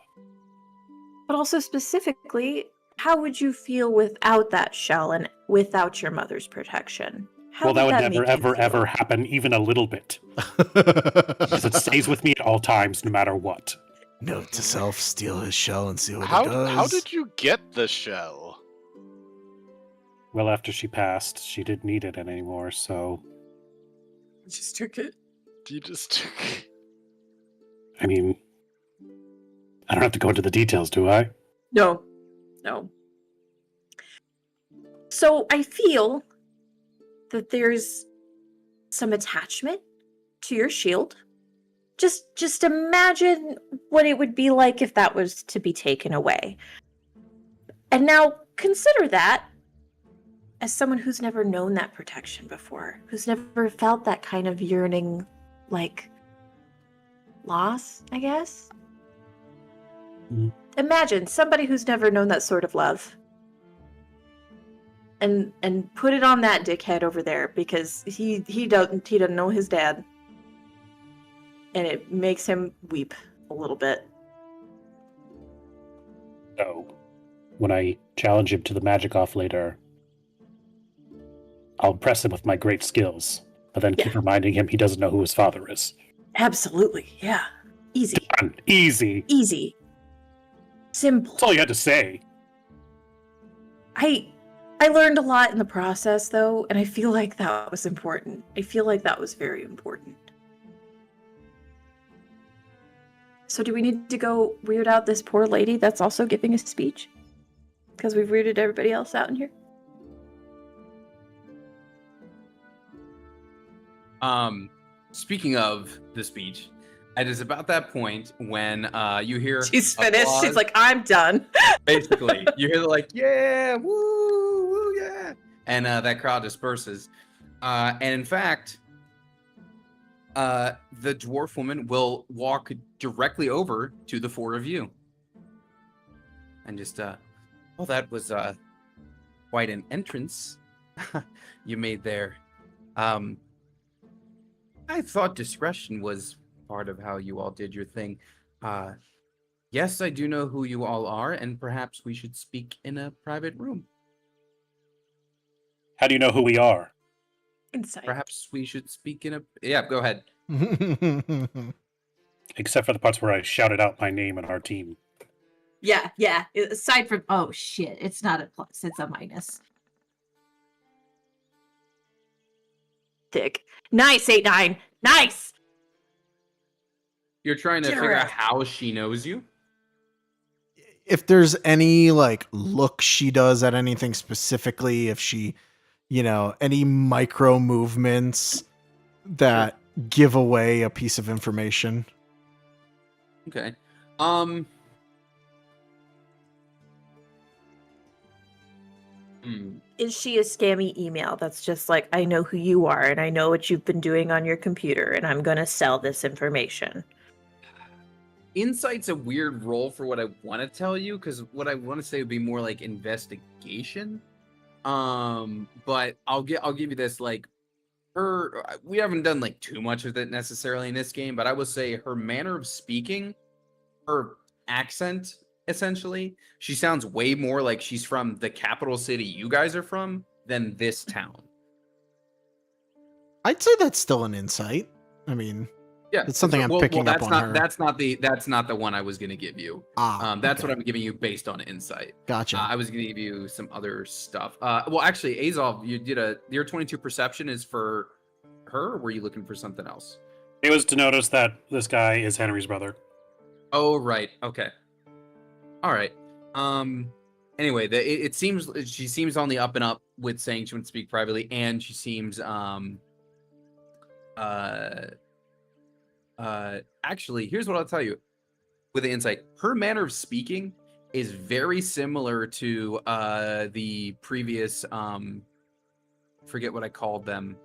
But also specifically, how would you feel without that shell and without your mother's protection? How Well, that would make never, you ever, feel? ever happen, even a little bit. Because it stays with me at all times, no matter what. Note to self: steal his shell and see what How it does. how did you get the shell? Well, after she passed, she didn't need it anymore, so... Just took it. You just I mean... I don't have to go into the details, do I? No. So I feel that there's some attachment to your shield. Just imagine what it would be like if that was to be taken away. And now consider that as someone who's never known that protection before, who's never felt that kind of yearning, like loss, I guess. Mhm. Imagine somebody who's never known that sort of love. And put it on that dickhead over there because he doesn't know his dad. And it makes him weep a little bit. So, when I challenge him to the magic off later, I'll impress him with my great skills, but then keep reminding him he doesn't know who his father is. Absolutely, yeah. Easy. Done. Easy. Easy. simple. That's all you had to say. I learned a lot in the process, though, and I feel like that was important. I feel like that was very important. So do we need to go weird out this poor lady that's also giving a speech? Because we've weirded everybody else out in here? Speaking of the speech, it is about that point when you hear She's finished. applause. She's like, I'm done. Basically, you hear like, yeah, woo, woo, yeah, and that crowd disperses. And in fact, the dwarf woman will walk directly over to the four of you, and just, well, that was quite an entrance you made there. I thought discretion was part of how you all did your thing. Yes, I do know who you all are, and perhaps we should speak in a private room. How do you know who we are? Insight. Perhaps we should speak in a... Yeah, go ahead. Except for the parts where I shouted out my name and our team. Yeah. Aside from, oh shit, it's not a plus, it's a minus. Dick. Nice, 8-9. Nice! You're trying to figure out how she knows you? If there's any like look she does at anything specifically, if she, any micro movements that give away a piece of information. Okay. Is she a scammy email that's just like, I know who you are and I know what you've been doing on your computer and I'm going to sell this information? Insight's a weird role for what I want to tell you, because what I want to say would be more like investigation. But I'll give you this, like, we haven't done like too much of it necessarily in this game, but I would say her manner of speaking, her accent, essentially, she sounds way more like she's from the capital city you guys are from than this town. I'd say that's still an insight. I mean, Yeah, it's something I'm picking up on her. That's not the one I was going to give you. That's what I'm giving you based on insight. Gotcha. I was going to give you some other stuff. Well, actually, Azov, your 22 perception is for her, or were you looking for something else? It was to notice that this guy is Henry's brother. Oh, right. Okay. All right. Anyway, it seems she seems on the up and up with saying she wants to speak privately, and she seems actually, here's what I'll tell you with the insight. Her manner of speaking is very similar to the previous forget what I called them.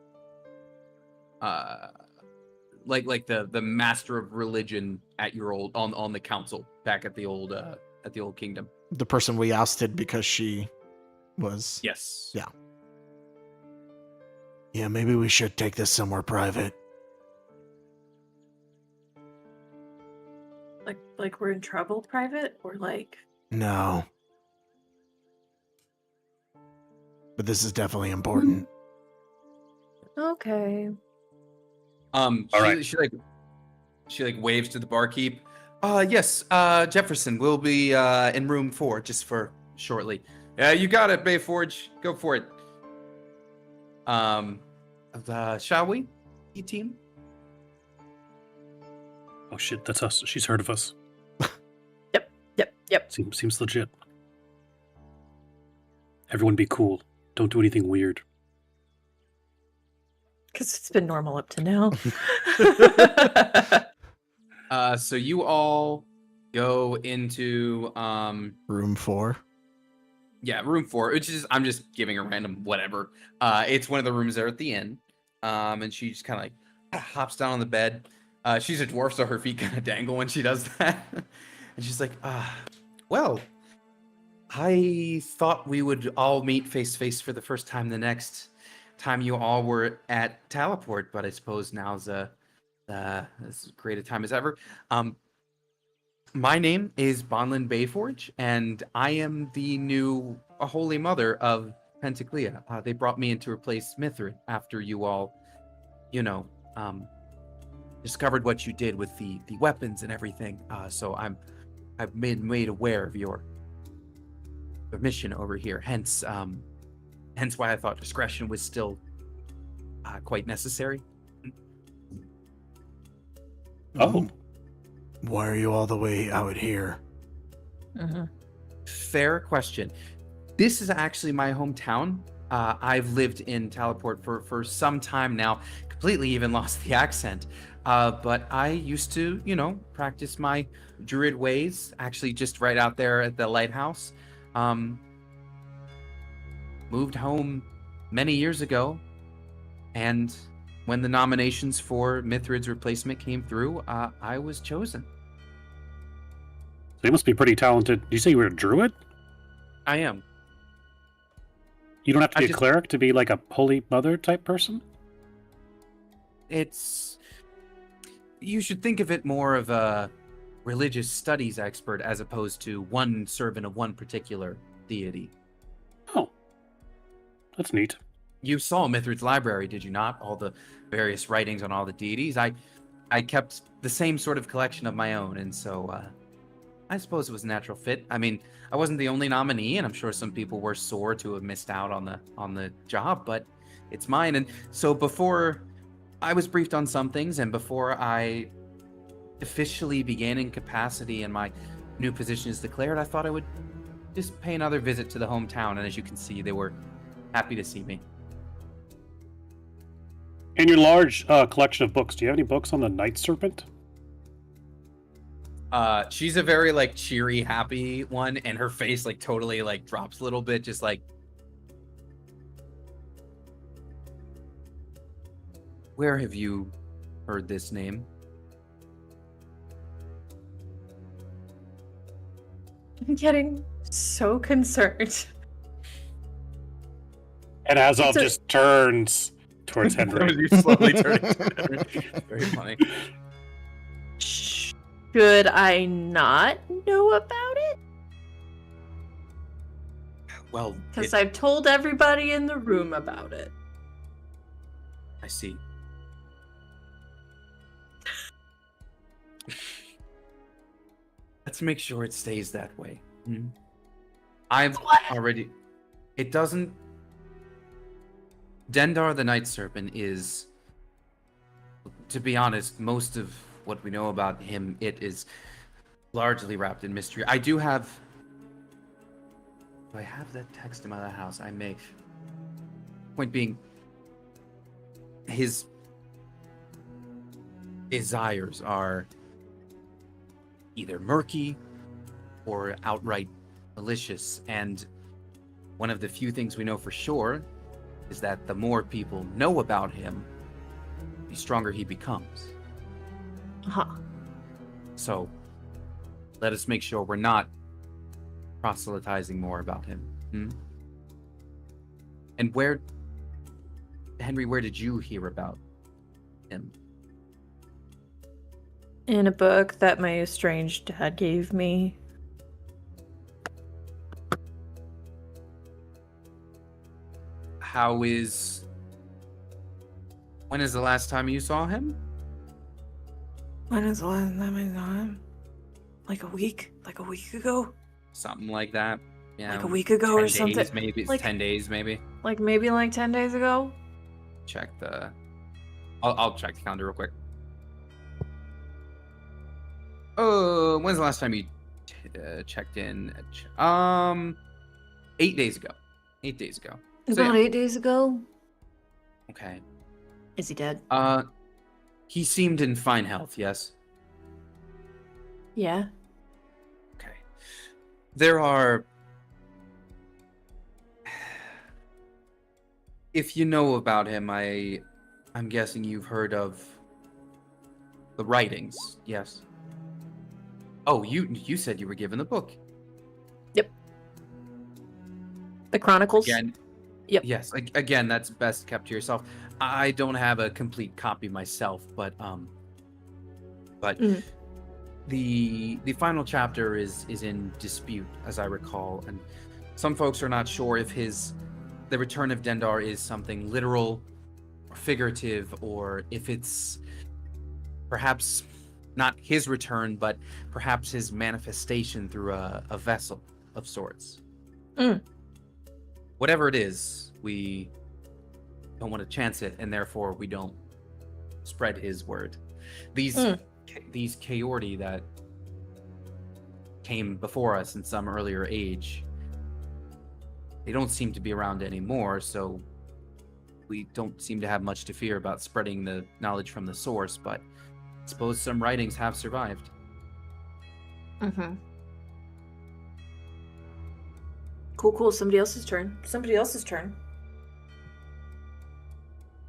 Like the master of religion at your old on the council back at the old kingdom. The person we ousted because she was... Yes. Yeah. Yeah, maybe we should take this somewhere private. Like we're in trouble, private, or like... No. But this is definitely important. Okay. All right. She waves to the barkeep. Yes, Jefferson will be in room 4 just for shortly. Yeah, you got it, Bayforge. Go for it. Shall we, E-team? Oh shit, that's us. She's heard of us. Yep. Seems legit. Everyone be cool. Don't do anything weird. Because it's been normal up to now. So you all go into Room 4. Yeah, room 4, which is, I'm just giving a random whatever. It's one of the rooms there at the inn. And she just kind of like hops down on the bed. She's a dwarf, so her feet kind of dangle when she does that. And she's like, well, I thought we would all meet face to face for the first time the next time you all were at Talaport, but I suppose now's as great a time as ever. My name is Bonlin Bayforge, and I am the new Holy Mother of Pentaclea. They brought me in to replace Mithrid after you all, discovered what you did with the weapons and everything. So I'm I've been made aware of your mission over here. Hence why I thought discretion was still quite necessary. Oh, Why are you all the way out here? Fair question. This is actually my hometown. I've lived in Teleport for some time now. Completely even lost the accent. But I used to, practice my druid ways. Actually, just right out there at the lighthouse. Moved home many years ago, and when the nominations for Mithrid's replacement came through, I was chosen. they must be pretty talented. Did you say you were a druid? I am. You don't have to I be a just- cleric to be like a holy mother type person? You should think of it more of a religious studies expert as opposed to one servant of one particular deity. Oh, that's neat. You saw Mithrid's library, did you not? All the various writings on all the deities. I kept the same sort of collection of my own, and so I suppose it was a natural fit. I mean, I wasn't the only nominee, and I'm sure some people were sore to have missed out on the job, but it's mine. And so before I was briefed on some things, and before I officially began in capacity and my new position is declared, I thought I would just pay another visit to the hometown. And as you can see, they were happy to see me. In your large collection of books, do you have any books on the Night Serpent? She's a very like cheery, happy one, and her face like totally like drops a little bit, just like. Where have you heard this name? I'm getting so concerned. And Azov It's a- just turns towards Henry. You slowly turning. Very funny. Should I not know about it? Well, Because I've told everybody in the room about it. I see. Let's make sure it stays that way. I've already. It doesn't. Dendar the Night Serpent is, to be honest, most of what we know about him, it is largely wrapped in mystery. I do have. Do I have that text in my house? I may. Point being, his desires are either murky or outright malicious, and one of the few things we know for sure is that the more people know about him, the stronger he becomes. Huh. So let us make sure we're not proselytizing more about him. And Henry, where did you hear about him? In a book that my estranged dad gave me. When is the last time you saw him? When was the last time I saw him? Like a week? Like a week ago? Something like that. Yeah. Like a week ago or 10 something? days, maybe. It's Like- 10 days, maybe. Like maybe like 10 days ago? Check the. I'll check the calendar real quick. Oh, when's the last time you checked in? 8 days ago. 8 days ago. So, About yeah. 8 days ago? Okay. Is he dead? He seemed in fine health. Yes. Yeah. Okay. There are. If you know about him, I'm guessing you've heard of the writings. Yes. Oh, you said you were given the book. The Chronicles? Again. Yep. Yes. Again, that's best kept to yourself. I don't have a complete copy myself, but Mhm. the final chapter is in dispute, as I recall, and some folks are not sure if the return of Dendar is something literal or figurative, or if it's perhaps not his return, but perhaps his manifestation through a vessel of sorts. Whatever it is, we don't want to chance it, and therefore we don't spread his word. These Kaordi that came before us in some earlier age, they don't seem to be around anymore, so we don't seem to have much to fear about spreading the knowledge from the source, but I suppose some writings have survived. Mm-hmm. Cool. Somebody else's turn.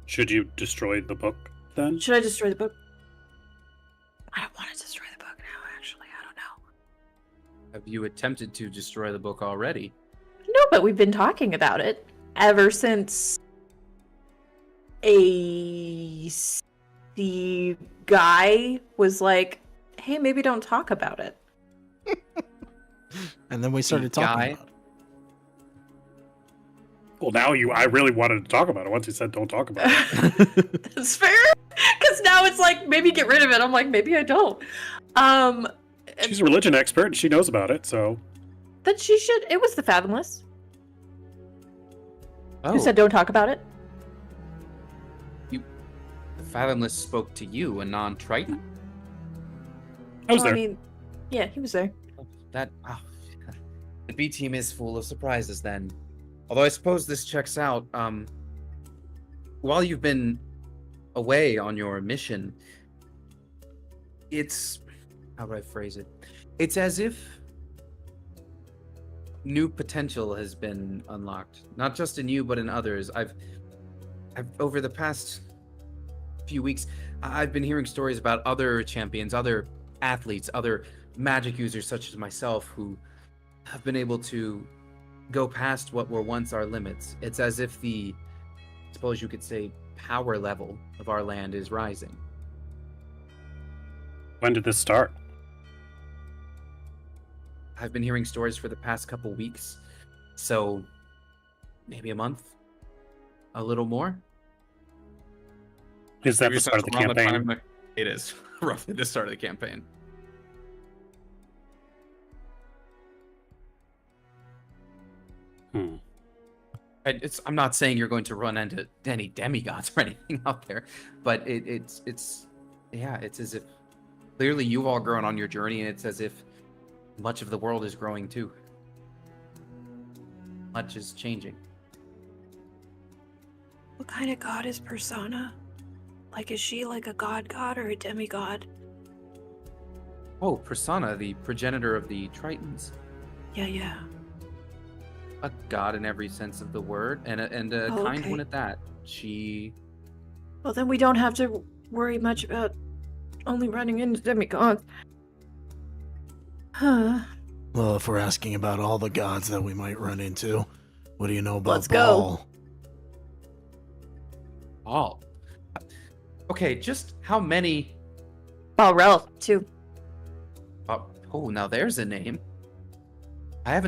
Should you destroy the book then? Should I destroy the book? I don't want to destroy the book now, actually. I don't know. Have you attempted to destroy the book already? No, but we've been talking about it ever since the guy was like, hey, maybe don't talk about it. And then we started The guy? talking about it. Well, now I really wanted to talk about it once you said don't talk about it. That's fair. Because now it's like, maybe get rid of it. I'm like, maybe I don't. She's a religion expert and she knows about it, so. Then she should. It was the Fathomless Oh, who said don't talk about it. the Fathomless spoke to you, a non-Triton? I was Well, there. I mean, yeah, he was there. The B team is full of surprises then. Although I suppose this checks out. While you've been away on your mission, it's, how do I phrase it? It's as if new potential has been unlocked, not just in you but in others. I've over the past few weeks, I've been hearing stories about other champions, other athletes, other magic users such as myself who have been able to go past what were once our limits. It's as if the, I suppose you could say, power level of our land is rising. When did this start? I've been hearing stories for the past couple weeks, so maybe a month, a little more. Is that the start of the Around campaign? time it is roughly the start of the campaign. I'm not saying you're going to run into any demigods or anything out there, but it's as if clearly you've all grown on your journey, and it's as if much of the world is growing too. Much is changing. What kind of god is Persona? Like, is she like a god or a demigod? Oh, Persona, the progenitor of the Tritons. Yeah. A god in every sense of the word, and a Oh, kind okay. one at that. She Well, then we don't have to worry much about only running into demigods. Huh. Well, if we're asking about all the gods that we might run into, what do you know about Let's go. Baal? all. Okay, just how many? Balrel, too. Oh, now there's a name. I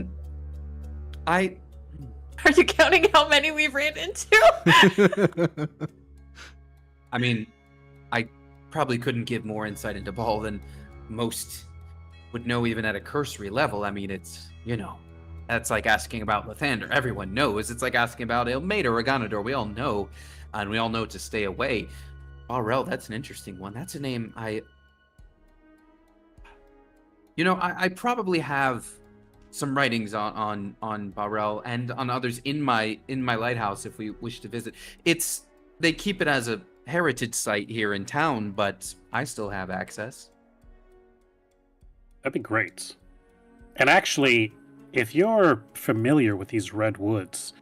Are you counting how many we've ran into? I mean, I probably couldn't give more insight into Baal than most would know, even at a cursory level. I mean, it's, that's like asking about Lathander. Everyone knows. It's like asking about Ilmater or Ganador. We all know, and we all know to stay away. Balrel, that's an interesting one. That's a name I probably have some writings on Balrel and on others in my lighthouse if we wish to visit. They keep it as a heritage site here in town, but I still have access. That'd be great. And actually, if you're familiar with these red woods,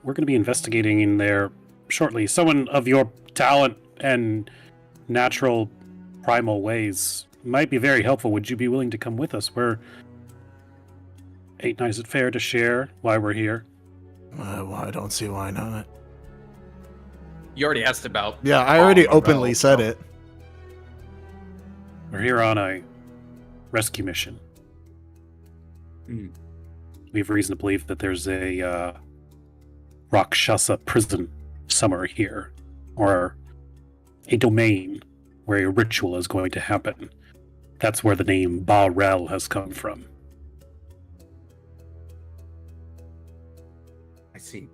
we're going to be investigating in there shortly. Someone of your talent and natural primal ways might be very helpful. Would you be willing to come with us? Is it fair to share why we're here? Well, I don't see why not. You already asked about. Yeah, I already Balrel, openly said so- it. We're here on a rescue mission. We have reason to believe that there's a Rakshasa prison somewhere here, or a domain where a ritual is going to happen. That's where the name Ba-Rel has come from. I see.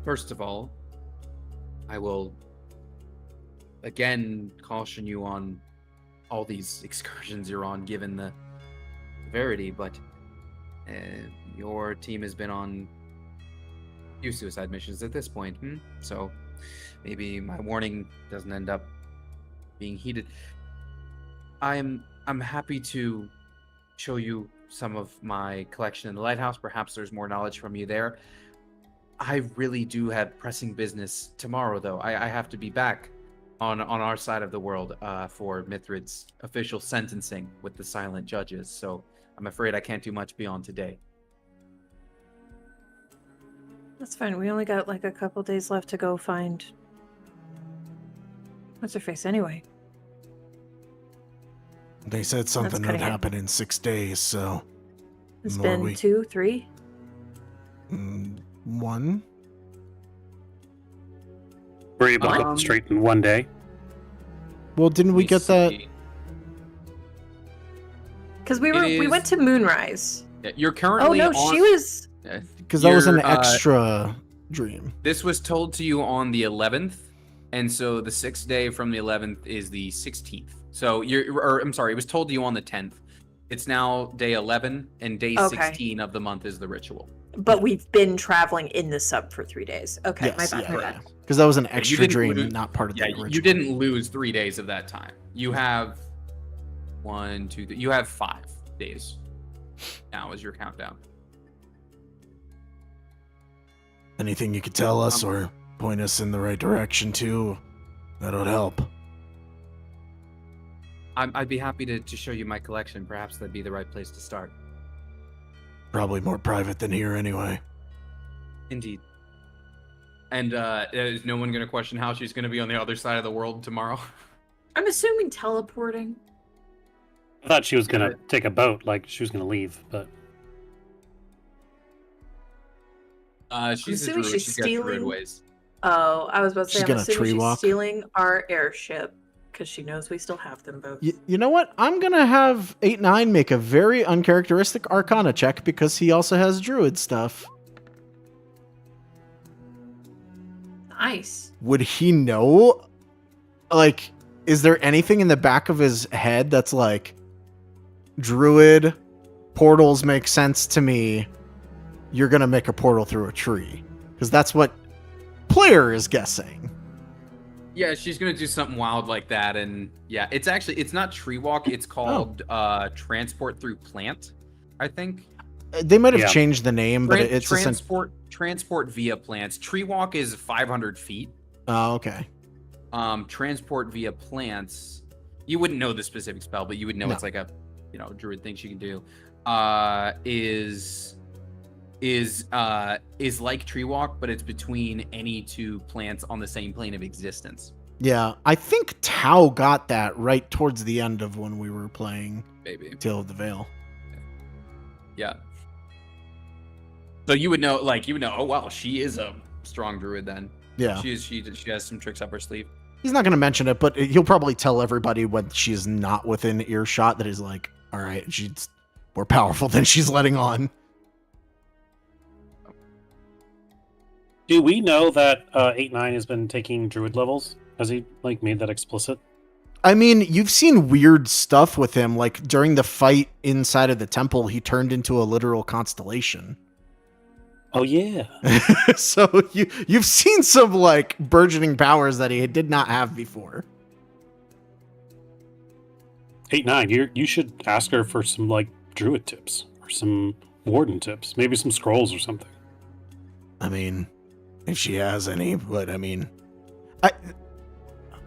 First of all, I will again caution you on all these excursions you're on, given the severity, but your team has been on a few suicide missions at this point, so maybe my warning doesn't end up being heeded. I'm happy to show you some of my collection in the lighthouse. Perhaps there's more knowledge from you there. I really do have pressing business tomorrow, though. I have to be back on our side of the world for Mithrid's official sentencing with the silent judges, so I'm afraid I can't do much beyond today. That's fine. We only got like a couple days left to go find... What's her face anyway? They said something would cutting it. happen in 6 days, so... It's More been we- 2, 3? 1? Were you able to get Um, it straight in one day? Well, didn't we Let me get that? see. Because we It went is- to Moonrise. Yeah, you're currently Oh no, on... she was... Because that was an You're, extra dream. This was told to you on the 11th, and so the 6th day from the 11th is the 16th. So it was told to you on the 10th. It's now day 11, and day Okay. 16 of the month is the ritual. But we've been traveling in the sub for 3 days. Okay, Yes, my bad, yeah, my yeah. bad. Because that was an you extra didn't dream, lose- not part of Yeah, the original. you didn't lose 3 days of that time. You have 1, 2, 3. You have 5 days now as your countdown. Anything you could tell us or point us in the right direction too, that would help. I'd be happy to show you my collection. Perhaps that'd be the right place to start. Probably more private than here anyway. Indeed. And is no one going to question how she's going to be on the other side of the world tomorrow? I'm assuming teleporting. I thought she was going to take a boat, like she was going to leave, but... She's a assuming druid. she's She's got druid stealing- ways. Oh, I was about to say, She's I'm gonna assuming tree she's walk. stealing our airship because she knows we still have them both. You know what? I'm gonna have 8-9 make a very uncharacteristic Arcana check because he also has Druid stuff. Nice. Would he know? Like, is there anything in the back of his head that's like, Druid, portals make sense to me. You're gonna make a portal through a tree. Because that's what player is guessing. Yeah, she's gonna do something wild like that, and yeah, it's not tree walk. It's called transport through plant, I think. They might have Yeah. changed the name, but it's transport via plants. Tree walk is 500 feet. Oh, okay. Transport via plants. You wouldn't know the specific spell, but you would know No. it's like a druid thing she can do. Is like tree walk, but it's between any 2 plants on the same plane of existence. Yeah, I think Tau got that right towards the end of when we were playing Maybe. Tale of the Veil. Yeah. So you would know, oh wow, she is a strong druid then. Yeah. She has some tricks up her sleeve. He's not going to mention it, but he'll probably tell everybody when she's not within earshot that he's like, all right, she's more powerful than she's letting on. Do we know that 8-9 has been taking druid levels? Has he made that explicit? I mean, you've seen weird stuff with him. Like during the fight inside of the temple, he turned into a literal constellation. Oh yeah. So you've seen some burgeoning powers that he did not have before. 8-9, you should ask her for some druid tips or some warden tips, maybe some scrolls or something. I mean, if she has any, but I mean,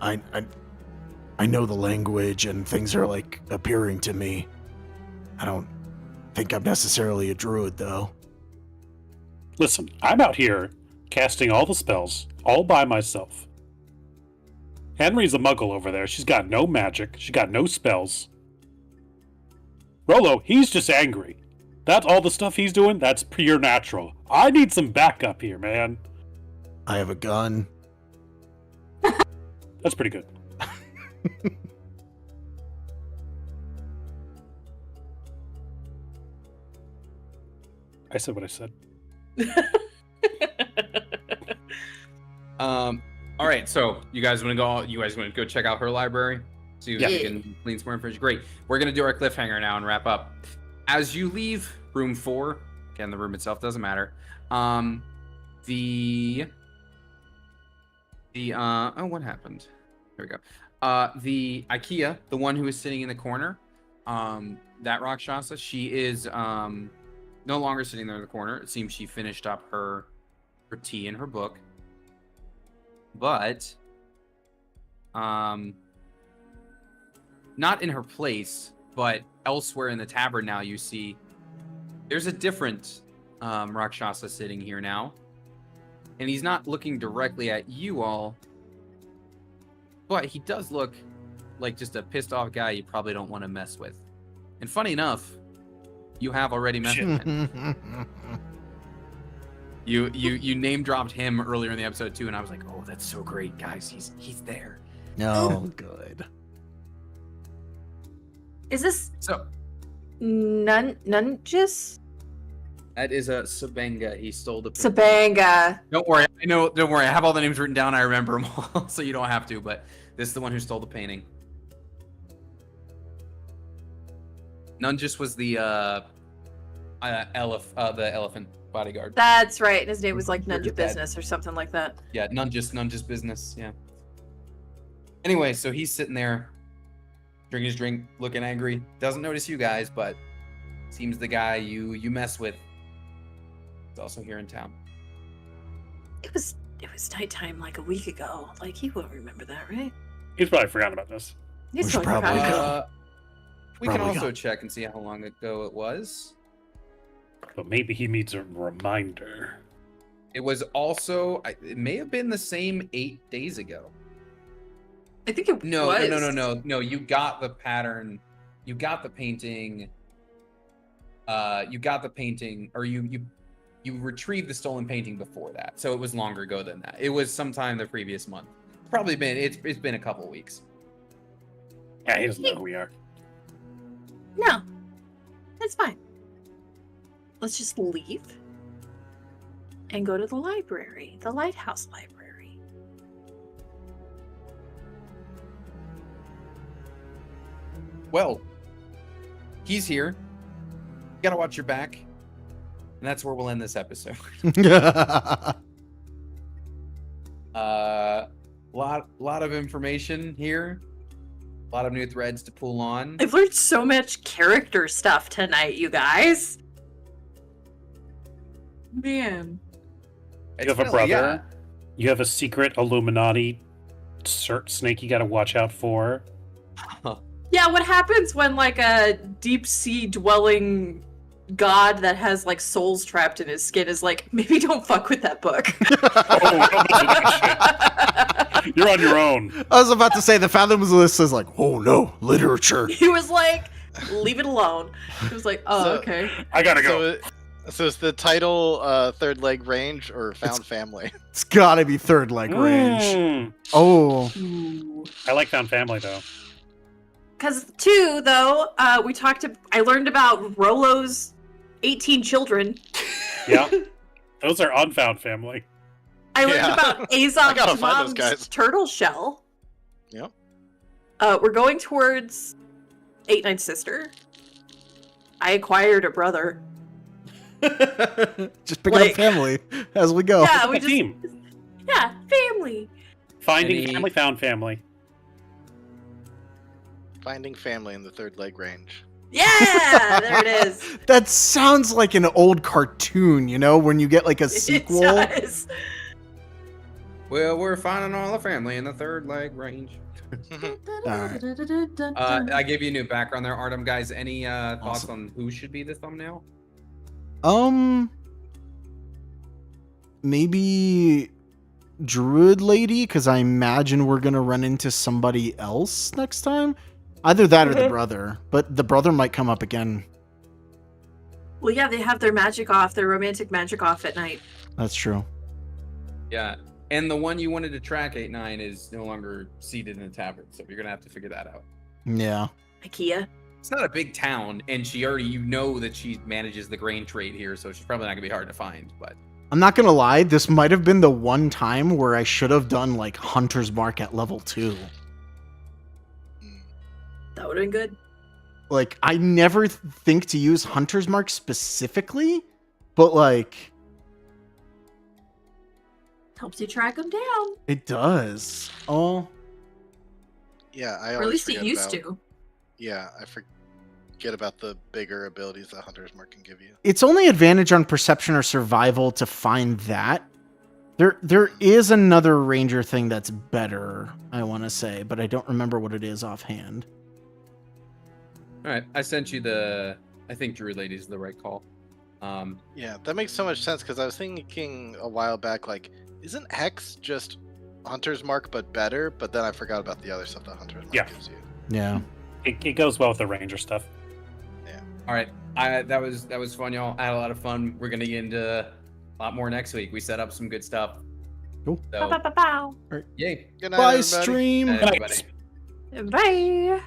I know the language and things are appearing to me. I don't think I'm necessarily a druid though. Listen, I'm out here casting all the spells all by myself. Henry's a muggle over there. She's got no magic. She got no spells. Rolo, he's just angry. That's all the stuff he's doing. That's pure natural. I need some backup here, man. I have a gun. That's pretty good. I said what I said. All right, so you guys want to go? You guys want to go check out her library? See if Yeah. you can glean some more information. Great. We're gonna do our cliffhanger now and wrap up. As you leave room 4, again, the room itself doesn't matter. The oh, what happened? Here we go. The IKEA, the one who is sitting in the corner, that Rakshasa, she is no longer sitting there in the corner. It seems she finished up her tea and her book. But not in her place, but elsewhere in the tavern now you see there's a different Rakshasa sitting here now. And he's not looking directly at you all, but he does look like just a pissed off guy you probably don't want to mess with. And funny enough, you have already messed with him. You name dropped him earlier in the episode too, and I was like, oh, that's so great, guys. He's there. No, good. Is this So Nungus? that is a Sabenga. He stole the. Sabanga. Don't worry. I know. Don't worry. I have all the names written down. I remember them all, so you don't have to. But this is the one who stole the painting. Nungus was the elephant bodyguard. That's right. And his name was like You're Nunja dead. Business or something like that. Yeah, Nungus business. Yeah. Anyway, so he's sitting there, drinking his drink, looking angry. Doesn't notice you guys, but seems the guy you mess with is also here in town. It was nighttime like a week ago. Like he won't remember that, right? He's probably forgotten about this. He's We should totally probably forgot. go. We can Probably also go. check and see how long ago it was. But maybe he needs a reminder. It was also, it may have been the same 8 days ago. I think it No, was. no. You got the pattern. You got the painting. You got the painting, or you retrieved the stolen painting before that. So it was longer ago than that. It was sometime the previous month. Probably been. It's been a couple weeks. Yeah, he doesn't know who we are. No, that's fine. Let's just leave and go to the library, the Lighthouse Library. Well, he's here. You gotta watch your back, and that's where we'll end this episode. Lot of information here. A lot of new threads to pull on. I've learned so much character stuff tonight, you guys. Man. You have a brother. You have a secret Illuminati snake you gotta watch out for. Yeah, what happens when like a deep sea dwelling god that has like souls trapped in his skin is like, maybe don't fuck with that book. Oh, don't mention that shit. You're on your own. I was about to say the Fathoms list says like, oh no, literature. He was like, leave it alone. He was like, oh, So- okay. I gotta go. So is the title Third Leg Range or Found Family? It's gotta be third leg range. Mm. Oh, I like Found Family though. Because too, though, I learned about Rolo's 18 children. Yeah. Those are unfound family. I learned Yeah. about I gotta Azov's find those mom's guys. turtle shell. Yep. We're going towards 8-9 sister. I acquired a brother. just picking Like- up family as we go. Yeah, we A just team. yeah, family. Finding Any- family, found family. Finding Family in the Third Leg Range. Yeah, there it is. That sounds like an old cartoon, you know, when you get like a sequel. It does. Well, we're finding all the family in the third leg range. Alright. I gave you a new background there, Artem. Guys, any thoughts Awesome. on who should be the thumbnail? Maybe Druid Lady, because I imagine we're gonna run into somebody else next time. Either that or the Mhm. brother, but the brother might come up again. Well, yeah, they have their magic off, their romantic magic off at night. That's true. Yeah. And the one you wanted to track 8-9 is no longer seated in the tavern, so you're gonna have to figure that out. Yeah. IKEA. It's not a big town, and she already, you know, that she manages the grain trade here, so she's probably not gonna be hard to find. But I'm not gonna lie, this might have been the one time where I should have done like Hunter's Mark at level 2. That would have been good. Like, I never think to use Hunter's Mark specifically, but like, Helps you track them down. it does. Oh, Yeah, I Or at always least it forget used about, to. Yeah, I forget about the bigger abilities that Hunter's Mark can give you. it's only advantage on perception or survival to find that. There is another ranger thing that's better, I want to say, but I don't remember what it is offhand. all right, I sent you the. I think Druid Lady is the right call. Yeah, that makes so much sense because I was thinking a while back, like, isn't Hex just Hunter's Mark but better? But then I forgot about the other stuff that Hunter's Mark Yeah. gives you. Yeah. It goes well with the ranger stuff. All right, that was fun, y'all. I had a lot of fun. We're gonna get into a lot more next week. We set up some good stuff. Cool. So, Bow, bow, bow, yay. Good night, Bye, everybody. stream. Good night, everybody. bow. Bye.